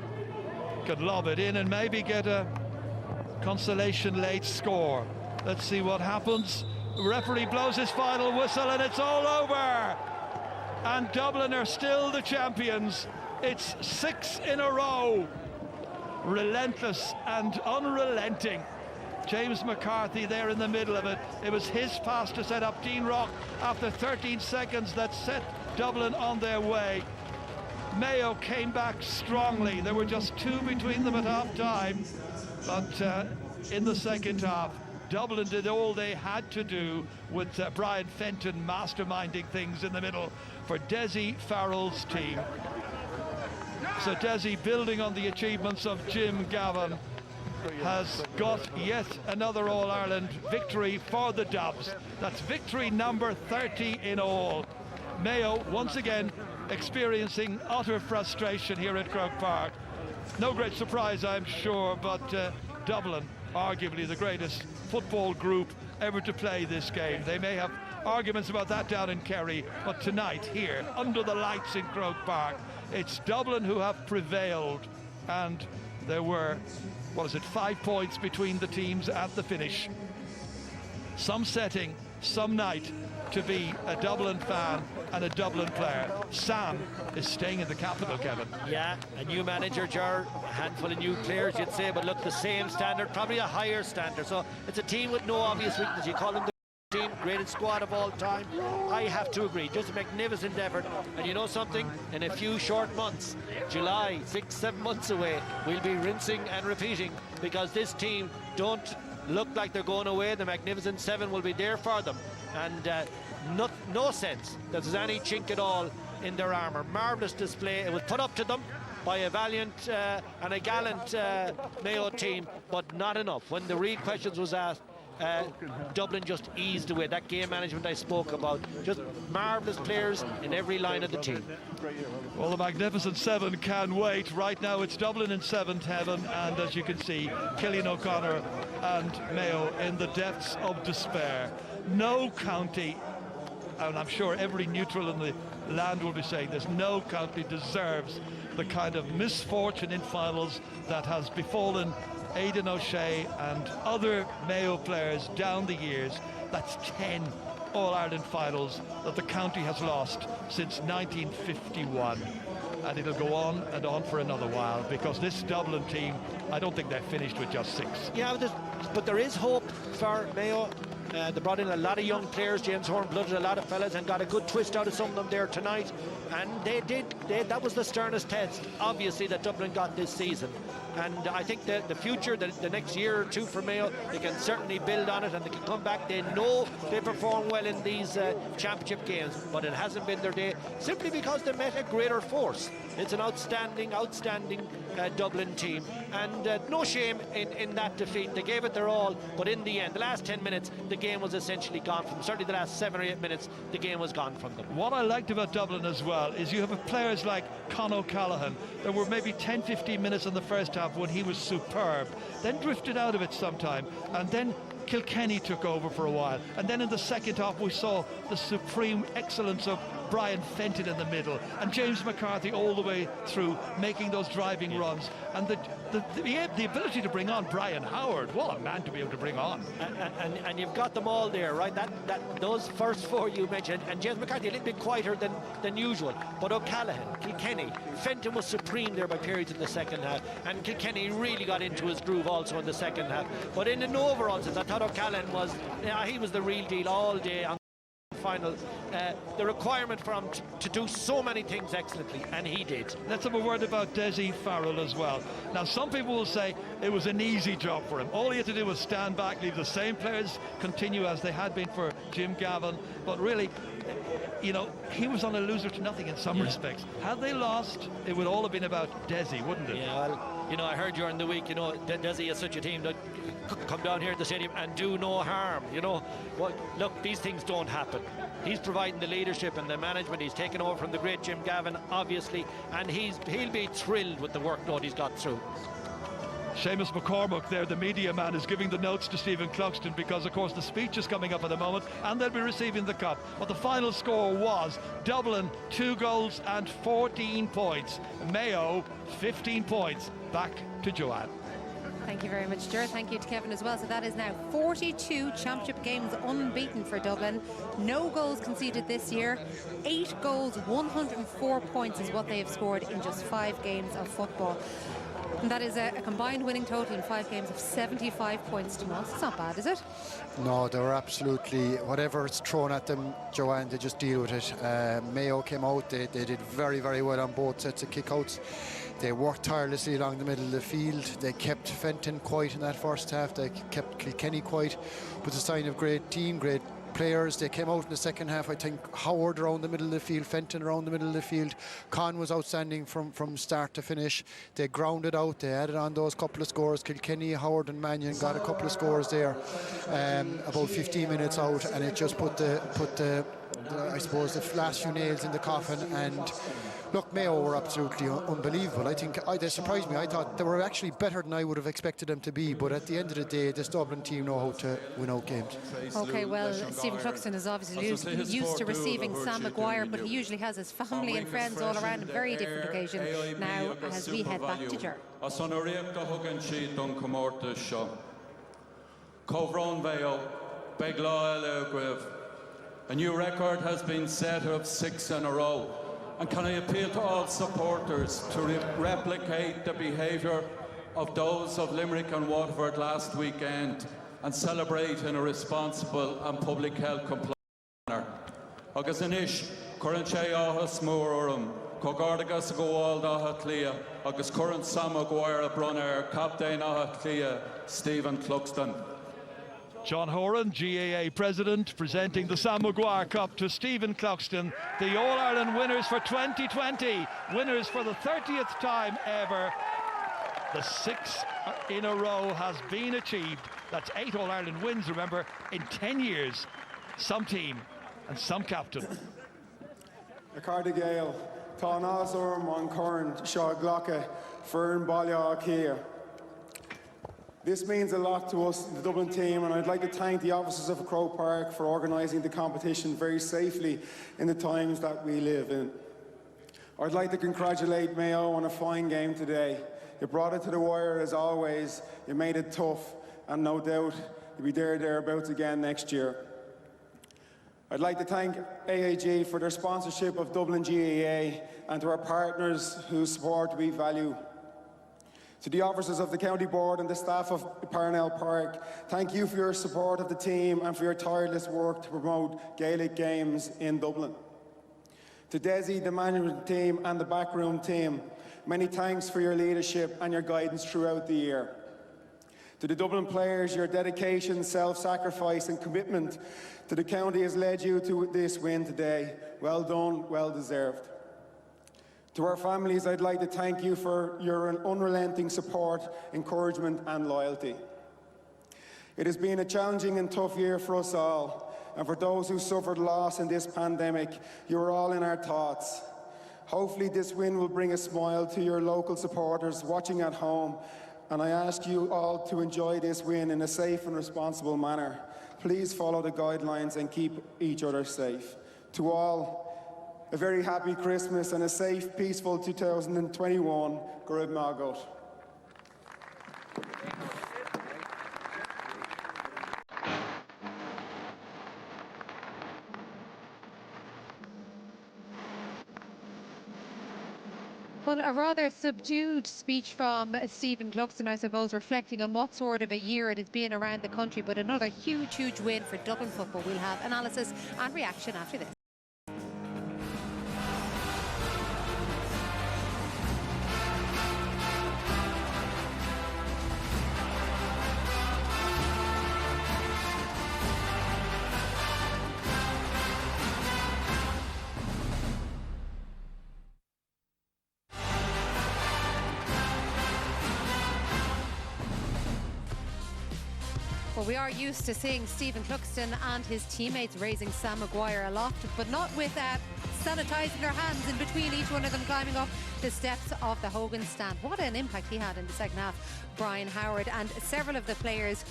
Could lob it in and maybe get a consolation late score. Let's see what happens. The referee blows his final whistle and it's all over. And Dublin are still the champions. It's 6 in a row. Relentless and unrelenting. James McCarthy there in the middle of it. It was his pass to set up Dean Rock after 13 seconds that set Dublin on their way. Mayo came back strongly. There were just 2 between them at half-time. But in the second half, Dublin did all they had to do, with Brian Fenton masterminding things in the middle for Dessie Farrell's team. So Dessie, building on the achievements of Jim Gavin, has got yet another All-Ireland victory for the Dubs. That's victory number 30 in all. Mayo, once again, experiencing utter frustration here at Croke Park. No great surprise, I'm sure, but Dublin, arguably the greatest football group ever to play this game. They may have arguments about that down in Kerry, but tonight here, under the lights in Croke Park, it's Dublin who have prevailed, and there were, 5 points between the teams at the finish. Some setting, some night to be a Dublin fan and a Dublin player. Sam is staying in the capital, Kevin. Yeah, a new manager, Jar, a handful of new players, you'd say, but look, the same standard, probably a higher standard. So it's a team with no obvious weakness. You call them the team, greatest squad of all time. I have to agree, just a magnificent effort. And you know something? In a few short months, July, 6-7 months away, we'll be rinsing and repeating, because this team don't look like they're going away. The Magnificent Seven will be there for them, and no sense that there's any chink at all in their armour. Marvellous display. It was put up to them by a valiant and a gallant Mayo team, but not enough. When the real questions was asked, Dublin just eased away. That game management I spoke about, just marvellous players in every line of the team. Well, the Magnificent Seven can wait. Right now it's Dublin in 7th heaven, and as you can see, Cillian O'Connor and Mayo in the depths of despair. No county, and I'm sure every neutral in the land will be saying this, no county deserves the kind of misfortune in finals that has befallen Aidan O'Shea and other Mayo players down the years. That's 10 All-Ireland finals that the county has lost since 1951. And it'll go on and on for another while, because this Dublin team, I don't think they're finished with just 6. Yeah, but there is hope for Mayo. They brought in a lot of young players. James Horn blooded a lot of fellas and got a good twist out of some of them there tonight. And that was the sternest test, obviously, that Dublin got this season. And I think that the future, the next year or two for Mayo, they can certainly build on it, and they can come back. They know they perform well in these championship games, but it hasn't been their day, simply because they met a greater force. It's an outstanding Dublin team, and no shame in that defeat. They gave it their all, but in the end, the last 10 minutes, the game was essentially gone from them. Certainly the last 7 or 8 minutes, the game was gone from them. What I liked about Dublin as well is you have players like Con O'Callaghan. There were maybe 10-15 minutes in the first half when he was superb, then drifted out of it sometime, and then Kilkenny took over for a while, and then in the second half we saw the supreme excellence of Brian Fenton in the middle, and James McCarthy all the way through, making those driving runs, and the ability to bring on Brian Howard. What a man to be able to bring on. And you've got them all there, right? Those first 4 you mentioned, and James McCarthy a little bit quieter than usual, but O'Callaghan, Kilkenny, Fenton was supreme there by periods in the second half, and Kilkenny really got into his groove also in the second half. But in an overall sense, I thought O'Callaghan he was the real deal all day on final. The requirement for him to do so many things excellently, and he did. Let's have a word about Dessie Farrell as well. Now, some people will say it was an easy job for him. All he had to do was stand back, leave the same players continue as they had been for Jim Gavin, but really, you know, he was on a loser to nothing in some respects. Had they lost, it would all have been about Dessie, wouldn't it? Yeah, well, you know, I heard during the week, you know, Dessie is such a team that come down here at the stadium and do no harm, you know. Well, look, these things don't happen. He's providing the leadership and the management. He's taken over from the great Jim Gavin, obviously, and he'll be thrilled with the workload he's got through. Seamus McCormack there, the media man, is giving the notes to Stephen Cluxton because, of course, the speech is coming up at the moment and they'll be receiving the cup. But the final score was Dublin 2 goals and 14 points. Mayo 15 points. Back to Joanne. Thank you very much, Ger. Thank you to Kevin as well. So that is now 42 championship games unbeaten for Dublin. No goals conceded this year. 8 goals, 104 points is what they have scored in just 5 games of football. And that is a combined winning total in 5 games of 75 points to us. It's not bad, is it? No, they were absolutely, whatever it's thrown at them, Joanne, they just deal with it. Mayo came out, they did very, very well on both sets of kickouts. They worked tirelessly along the middle of the field. They kept Fenton quiet in that first half. They kept Kilkenny quiet. But it's a sign of great team, great players. They came out in the second half. I think Howard around the middle of the field, Fenton around the middle of the field. Con was outstanding from start to finish. They grounded out. They added on those couple of scores. Kilkenny, Howard and Mannion got a couple of scores there about 15 minutes out, and it just put the I suppose the last few nails in the coffin. And look, Mayo were absolutely unbelievable. I think they surprised me. I thought they were actually better than I would have expected them to be, but at the end of the day, this Dublin team know how to win out games. Okay, well, Stephen Cluxton is obviously used to receiving Sam Maguire, but he usually has his family and friends all around a very different occasion now as we head back to Ger. A new record has been set of 6 in a row. And can I appeal to all supporters to replicate the behaviour of those of Limerick and Waterford last weekend and celebrate in a responsible and public health compliant manner. Agus anish, current sé áhas mór orm, Cogardagas go áld áha clia, agus current Sam Maguire a brunner, captain áha clia, Stephen Cluxton. John Horan, GAA President, presenting the Sam Maguire Cup to Stephen Cluxton, the All-Ireland winners for 2020, winners for the 30th time ever. The 6 in a row has been achieved. That's 8 All-Ireland wins, remember, in 10 years. Some team and some captain. Ricardo Gale, Tá nás orm an current Shaw Glocka, Fern Balya here. This means a lot to us, the Dublin team, and I'd like to thank the officers of Croke Park for organising the competition very safely in the times that we live in. I'd like to congratulate Mayo on a fine game today. You brought it to the wire as always, you made it tough, and no doubt you'll be thereabouts again next year. I'd like to thank AAG for their sponsorship of Dublin GAA and to our partners whose support we value. To the officers of the County Board and the staff of Parnell Park, thank you for your support of the team and for your tireless work to promote Gaelic games in Dublin. To Desi, the management team and the backroom team, many thanks for your leadership and your guidance throughout the year. To the Dublin players, your dedication, self-sacrifice and commitment to the county has led you to this win today. Well done, well deserved. To our families, I'd like to thank you for your unrelenting support, encouragement and loyalty. It has been a challenging and tough year for us all, and for those who suffered loss in this pandemic, you are all in our thoughts. Hopefully this win will bring a smile to your local supporters watching at home, and I ask you all to enjoy this win in a safe and responsible manner. Please follow the guidelines and keep each other safe. To all, a very happy Christmas and a safe, peaceful 2021. Gurib Magot. Well, a rather subdued speech from Stephen Cluxton, I suppose, reflecting on what sort of a year it has been around the country, but another huge, huge win for Dublin football. We'll have analysis and reaction after this. Well, we are used to seeing Stephen Cluxton and his teammates raising Sam Maguire aloft, but not with sanitising their hands in between each one of them climbing up the steps of the Hogan stand. What an impact he had in the second half, Brian Howard, and several of the players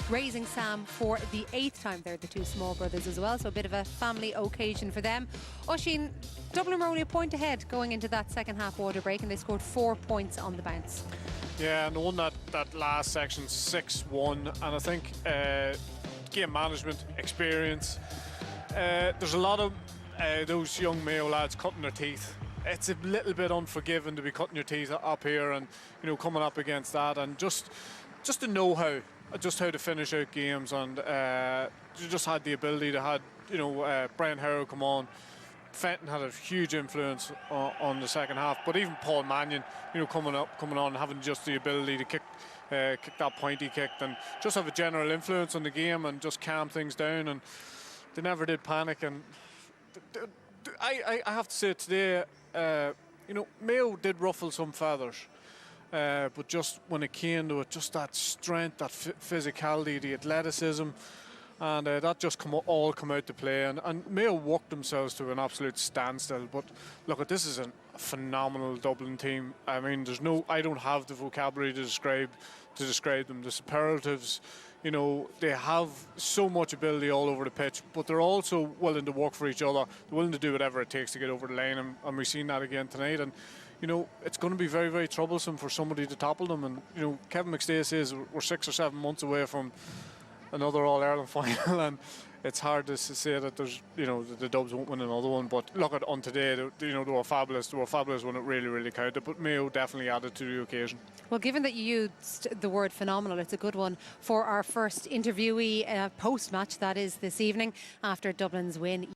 raising Sam for the 8th time. They're the two small brothers as well, so a bit of a family occasion for them. Oisín, Dublin were only a point ahead going into that second half water break, and they scored 4 points on the bounce. Yeah, and they won that last section 6-1, and I think game management, experience. There's a lot of those young Mayo lads cutting their teeth. It's a little bit unforgiving to be cutting your teeth up here and, you know, coming up against that, and just the know-how, just how to finish out games, and you just had the ability to had, you know, Brian Howard come on. Fenton had a huge influence on the second half, but even Paul Mannion, you know, coming on, having just the ability to kick that point he kicked, and just have a general influence on the game and just calm things down, and they never did panic. And I have to say today, you know, Mayo did ruffle some feathers, but just when it came to it, just that strength, that physicality, the athleticism, and that just all come out to play, and Mayo worked themselves to an absolute standstill. But look, this is a phenomenal Dublin team. I mean, I don't have the vocabulary to describe them. The superlatives, you know, they have so much ability all over the pitch, but they're also willing to work for each other. They're willing to do whatever it takes to get over the line, and we've seen that again tonight. And you know, it's going to be very, very troublesome for somebody to topple them. And you know, Kevin McStay says we're 6 or 7 months away from another All-Ireland final, and it's hard to say that there's, you know, the Dubs won't win another one. But look at on today, you know, they were fabulous. They were fabulous when it really, really counted. But Mayo definitely added to the occasion. Well, given that you used the word phenomenal, it's a good one for our first interviewee post-match, that is this evening after Dublin's win.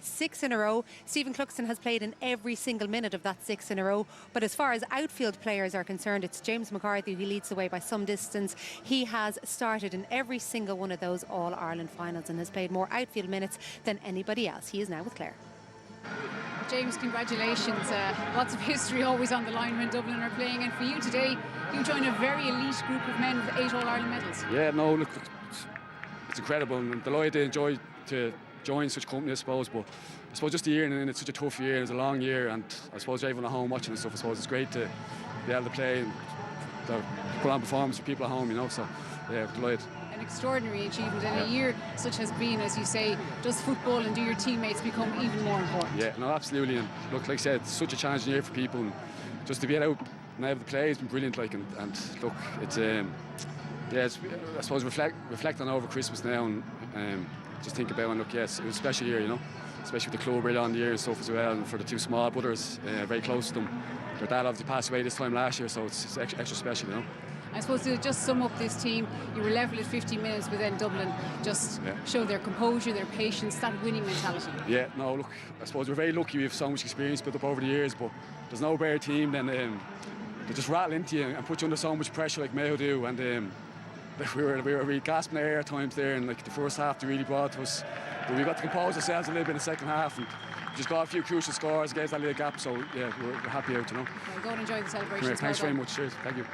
6 in a row. Stephen Cluxton has played in every single minute of that 6 in a row, but as far as outfield players are concerned, it's James McCarthy who leads the way by some distance. He has started in every single one of those All-Ireland finals and has played more outfield minutes than anybody else. He is now with Claire. James, congratulations. Lots of history always on the line when Dublin are playing, and for you today, you join a very elite group of men with 8 All-Ireland medals. Yeah, no, look, it's incredible, and I'm delighted to enjoy to join such company, I suppose. But I suppose just the year, and it's such a tough year, it's a long year, and I suppose everyone at home watching and stuff, I suppose it's great to be able to play and put on performance for people at home, you know, so yeah, delighted. An extraordinary achievement in a year such has been, as you say. Does football and do your teammates become even more important? Yeah, no, absolutely, and look, like I said, it's such a challenging year for people, and just to be out and have the play has been brilliant, like, and look, it's yeah, it's, I suppose reflect on over Christmas now, and just think about, and look, yes, it was a special year, you know, especially with the club early on in the year and stuff as well, and for the two small brothers, very close to them. Their dad obviously passed away this time last year, so it's extra special, you know. I suppose to just sum up this team, you were level at 50 minutes, but then Dublin just showed their composure, their patience, that winning mentality. Yeah, no, look, I suppose we're very lucky we have so much experience built up over the years, but there's no better team than they just rattle into you and put you under so much pressure like Mayo do, and we were really gasping air at times there, and like the first half they really brought to us, but we got to compose ourselves a little bit in the second half, and just got a few crucial scores, gave that little gap, so yeah, we're happy out, you know. Well, go and enjoy the celebration. Thanks very much, cheers, thank you.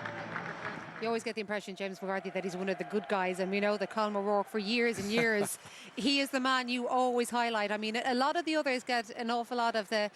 You always get the impression, James McCarthy, that he's one of the good guys, and we know that Colm O'Rourke for years and years, he is the man you always highlight. I mean, a lot of the others get an awful lot of the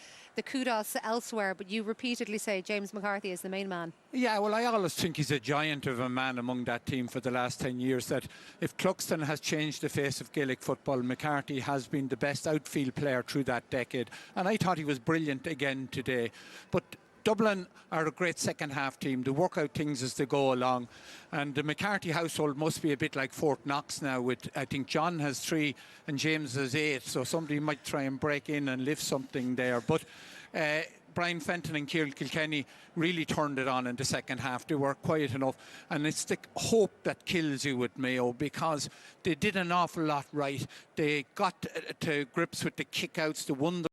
kudos elsewhere, but you repeatedly say James McCarthy is the main man. Yeah, well, I always think he's a giant of a man among that team for the last 10 years, that if Cluxton has changed the face of Gaelic football, McCarthy has been the best outfield player through that decade, and I thought he was brilliant again today. But Dublin are a great second half team. They work out things as they go along, and the McCarthy household must be a bit like Fort Knox now, with I think John has 3 and James has 8, so somebody might try and break in and lift something there. But Brian Fenton and Kieran Kilkenny really turned it on in the second half. They were quiet enough, and it's the hope that kills you with Mayo, because they did an awful lot right. They got to grips with the kick-outs, they won the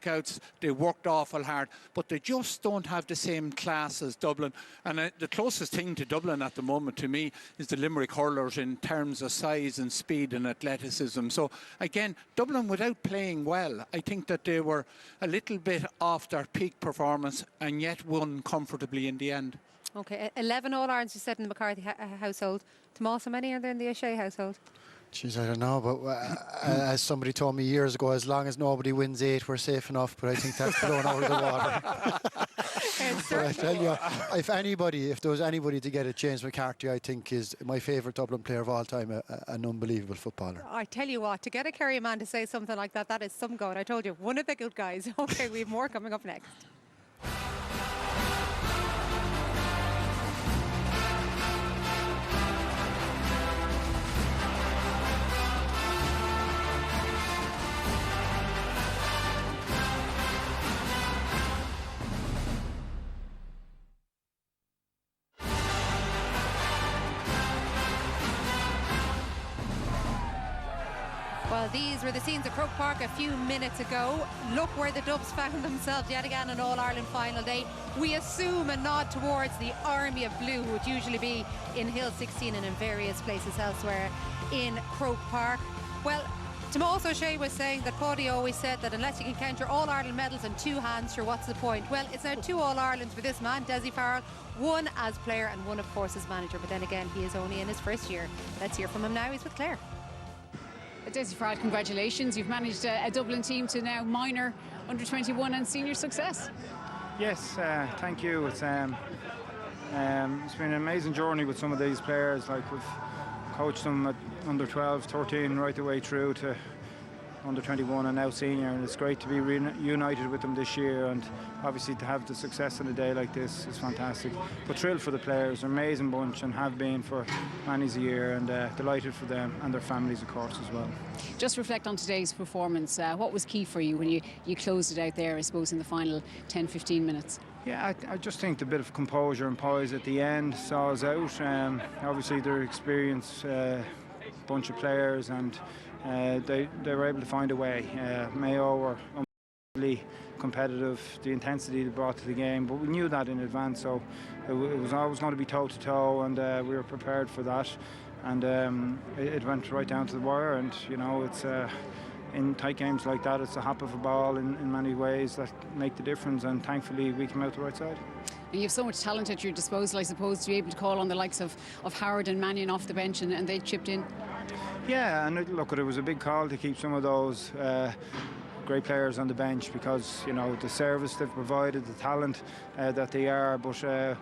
outs, they worked awful hard, but they just don't have the same class as Dublin. And the closest thing to Dublin at the moment to me is the Limerick hurlers in terms of size and speed and athleticism. So again, Dublin, without playing well, I think that they were a little bit off their peak performance, and yet won comfortably in the end. Okay, 11 All-Irelands you said in the McCarthy household. Tomás, how many are there in the O'Shea household? Jeez, I don't know, but as somebody told me years ago, as long as nobody wins 8, we're safe enough. But I think that's blown out of the water. But I tell you, if there was anybody to get it, James McCarthy, I think, is my favourite Dublin player of all time, an unbelievable footballer. I tell you what, to get a Kerry man to say something like that, that is some good. I told you, one of the good guys. Okay, we have more coming up next. Well, these were the scenes at Croke Park a few minutes ago. Look where the Dubs found themselves yet again on All-Ireland final day. We assume a nod towards the Army of Blue, who would usually be in Hill 16 and in various places elsewhere in Croke Park. Well, Tomás O'Shea was saying that Paddy always said that unless you can count your All-Ireland medals in 2 hands, sure, what's the point? Well, it's now 2 All-Irelands for this man, Dessie Farrell, 1 as player and 1, of course, as manager. But then again, he is only in his first year. Let's hear from him now. He's with Claire. Dessie Farrell, congratulations. You've managed a Dublin team to now minor, under-21 and senior success. Yes, thank you. It's been an amazing journey with some of these players. Like, we've coached them at under 12, 13, right the way through to under 21 and now senior, and it's great to be reunited with them this year, and obviously to have the success on a day like this is fantastic. But thrilled for the players, an amazing bunch and have been for many's a year, and delighted for them and their families, of course, as well. Just reflect on today's performance. What was key for you when you closed it out there, I suppose, in the final 10-15 minutes? Yeah, I just think the bit of composure and poise at the end saw us out. Obviously they're experienced bunch of players, and they were able to find a way. Mayo were unbelievably competitive, the intensity they brought to the game, but we knew that in advance, so it was always going to be toe-to-toe, and we were prepared for that, and it went right down to the wire. And you know, it's in tight games like that, it's a hop of a ball in many ways that make the difference, and thankfully we came out the right side. And you have so much talent at your disposal, I suppose, to be able to call on the likes of Howard and Mannion off the bench, and they chipped in. Yeah, and look, it was a big call to keep some of those great players on the bench, because you know the service they've provided, the talent that they are. But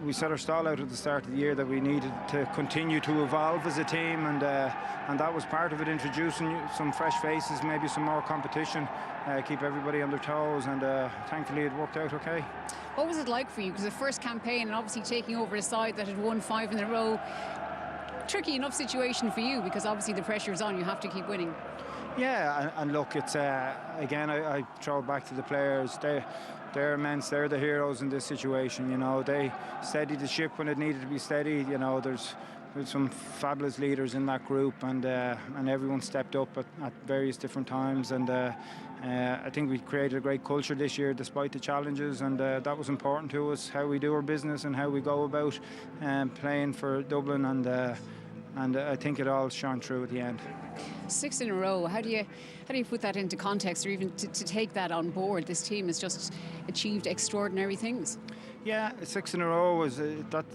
we set our stall out at the start of the year that we needed to continue to evolve as a team, and that was part of it, introducing some fresh faces, maybe some more competition, keep everybody on their toes, and thankfully it worked out okay. What was it like for you? Because the first campaign, and obviously taking over a side that had won 5 in a row, tricky enough situation for you, because obviously the pressure is on, you have to keep winning. Yeah, and look, it's again, I throw it back to the players. They're immense, they're the heroes in this situation, you know. They steadied the ship when it needed to be steadied, you know. There's some fabulous leaders in that group, and everyone stepped up at various different times, and I think we created a great culture this year despite the challenges, and that was important to us, how we do our business and how we go about playing for Dublin, and I think it all shone through at the end. 6 in a row. How do you put that into context, or even to take that on board? This team has just achieved extraordinary things. Yeah, 6 in a row is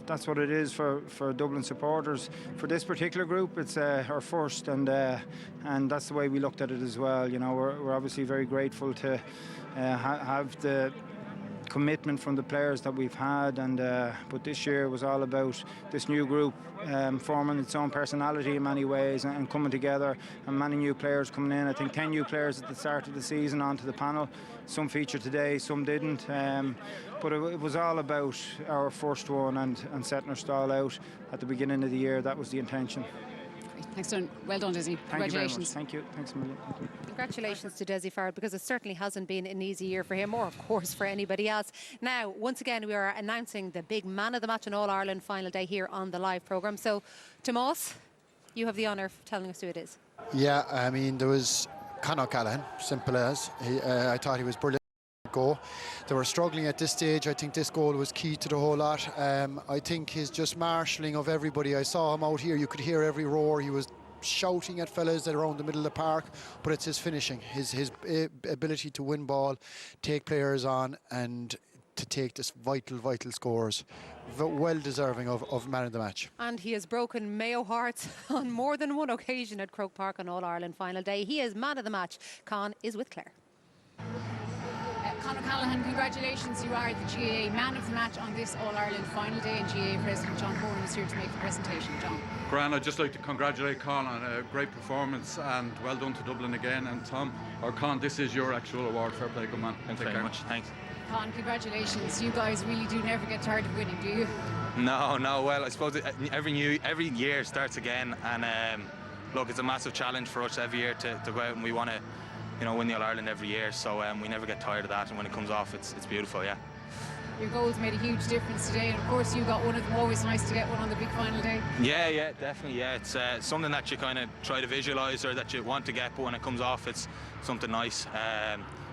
that's what it is for Dublin supporters. For this particular group, it's our first, and that's the way we looked at it as well. You know, we're obviously very grateful to have the commitment from the players that we've had, and but this year was all about this new group forming its own personality in many ways, and coming together, and many new players coming in. I think 10 new players at the start of the season onto the panel. Some featured today, some didn't, but it was all about our first one and setting our stall out at the beginning of the year. That was the intention. Thanks, Don. Well done, Dessie. Congratulations. Thank you. Thanks a million. Congratulations to Dessie Farrell, because it certainly hasn't been an easy year for him, or of course for anybody else. Now, once again, we are announcing the big man of the match on All-Ireland final day here on the live programme. So, Tomás, you have the honour of telling us who it is. Yeah, I mean, there was Conor Callahan, simple as. I thought he was brilliant. Go. They were struggling at this stage. I think this goal was key to the whole lot. I think his just marshalling of everybody. I saw him out here. You could hear every roar. He was shouting at fellas around the middle of the park, but it's his finishing, his ability to win ball, take players on, and to take this vital scores. Well deserving of man of the match. And he has broken Mayo hearts on more than one occasion at Croke Park on All-Ireland final day. He is man of the match. Con is with Claire. Con O'Callaghan, congratulations. You are the GAA man of the match on this All-Ireland final day, and GAA President John Horan is here to make the presentation. John. Grant, I'd just like to congratulate Con on a great performance, and well done to Dublin again. And Tom, or Con, this is your actual award. Fair play, good man. Thanks very much. Thanks. Con, congratulations. You guys really do never get tired of winning, do you? No. Well, I suppose every year starts again, and look, it's a massive challenge for us every year to go out, and we want to, win the All-Ireland every year, so we never get tired of that, and when it comes off, it's beautiful, yeah. Your goals made a huge difference today, and of course you got one of them. Always nice to get one on the big final day. Yeah, definitely, yeah. It's something that you kind of try to visualise or that you want to get, but when it comes off, it's something nice.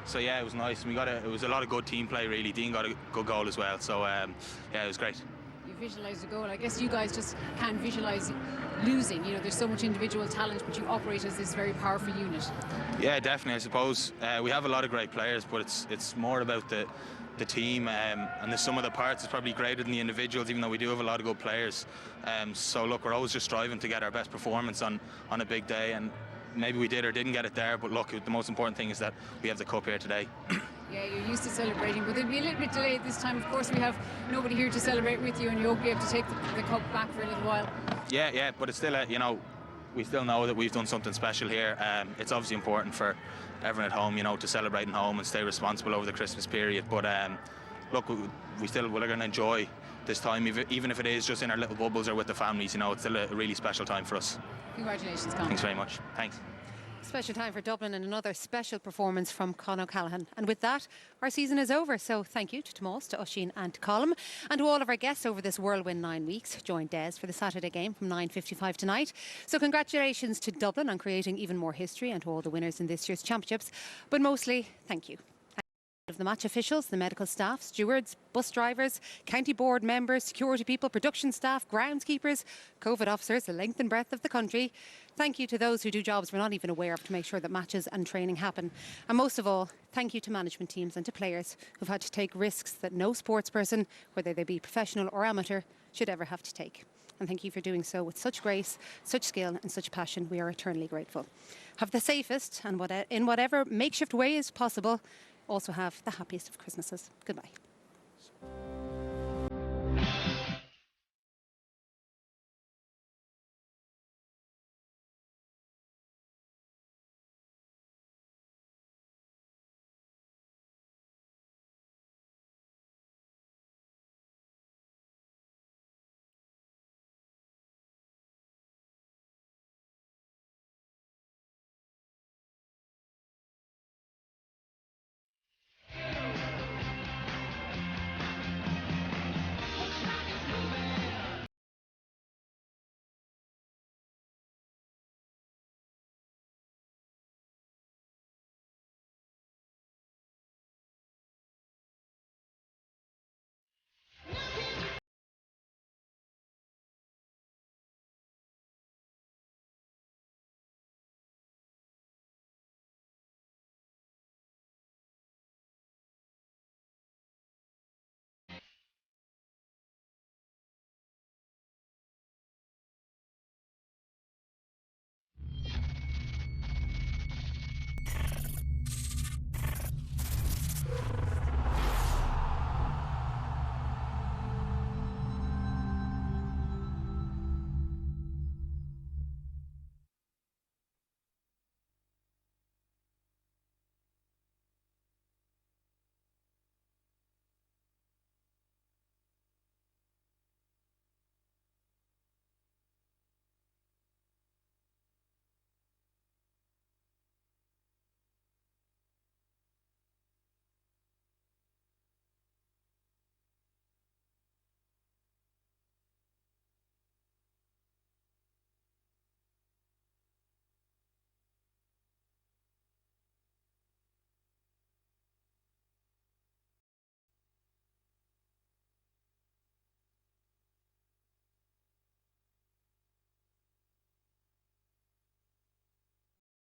So yeah, it was nice. It was a lot of good team play, really. Dean got a good goal as well, so yeah, it was great. You visualised the goal. I guess you guys just can't visualise losing. There's so much individual talent, but you operate as this very powerful unit. Yeah, definitely. I suppose we have a lot of great players, but it's more about the team, and the sum of the parts is probably greater than the individuals, even though we do have a lot of good players. So look, we're always just striving to get our best performance on a big day, and maybe we did or didn't get it there, but look, the most important thing is that we have the cup here today. Yeah, you're used to celebrating, but it'll be a little bit delayed this time. Of course, we have nobody here to celebrate with you, and you won't be able to take the cup back for a little while. Yeah, but it's still, we still know that we've done something special here. It's obviously important for everyone at home, to celebrate at home and stay responsible over the Christmas period. But look, we're going to enjoy this time, even if it is just in our little bubbles or with the families. It's still a really special time for us. Congratulations, Con. Thanks very much. Thanks. Special time for Dublin and another special performance from Con O'Callaghan. And with that, our season is over. So thank you to Tomas, to Oisín and to Colm, and to all of our guests over this whirlwind 9 weeks. Join Des for the Saturday game from 9:55 tonight. So congratulations to Dublin on creating even more history, and to all the winners in this year's championships. But mostly, thank you. Of the match officials, the medical staff, stewards, bus drivers, county board members, security people, production staff, groundskeepers, COVID officers, the length and breadth of the country. Thank you to those who do jobs we're not even aware of to make sure that matches and training happen. And most of all, thank you to management teams and to players who've had to take risks that no sports person, whether they be professional or amateur, should ever have to take. And thank you for doing so with such grace, such skill and such passion. We are eternally grateful. Have the safest and in whatever makeshift way is possible. Also have the happiest of Christmases. Goodbye.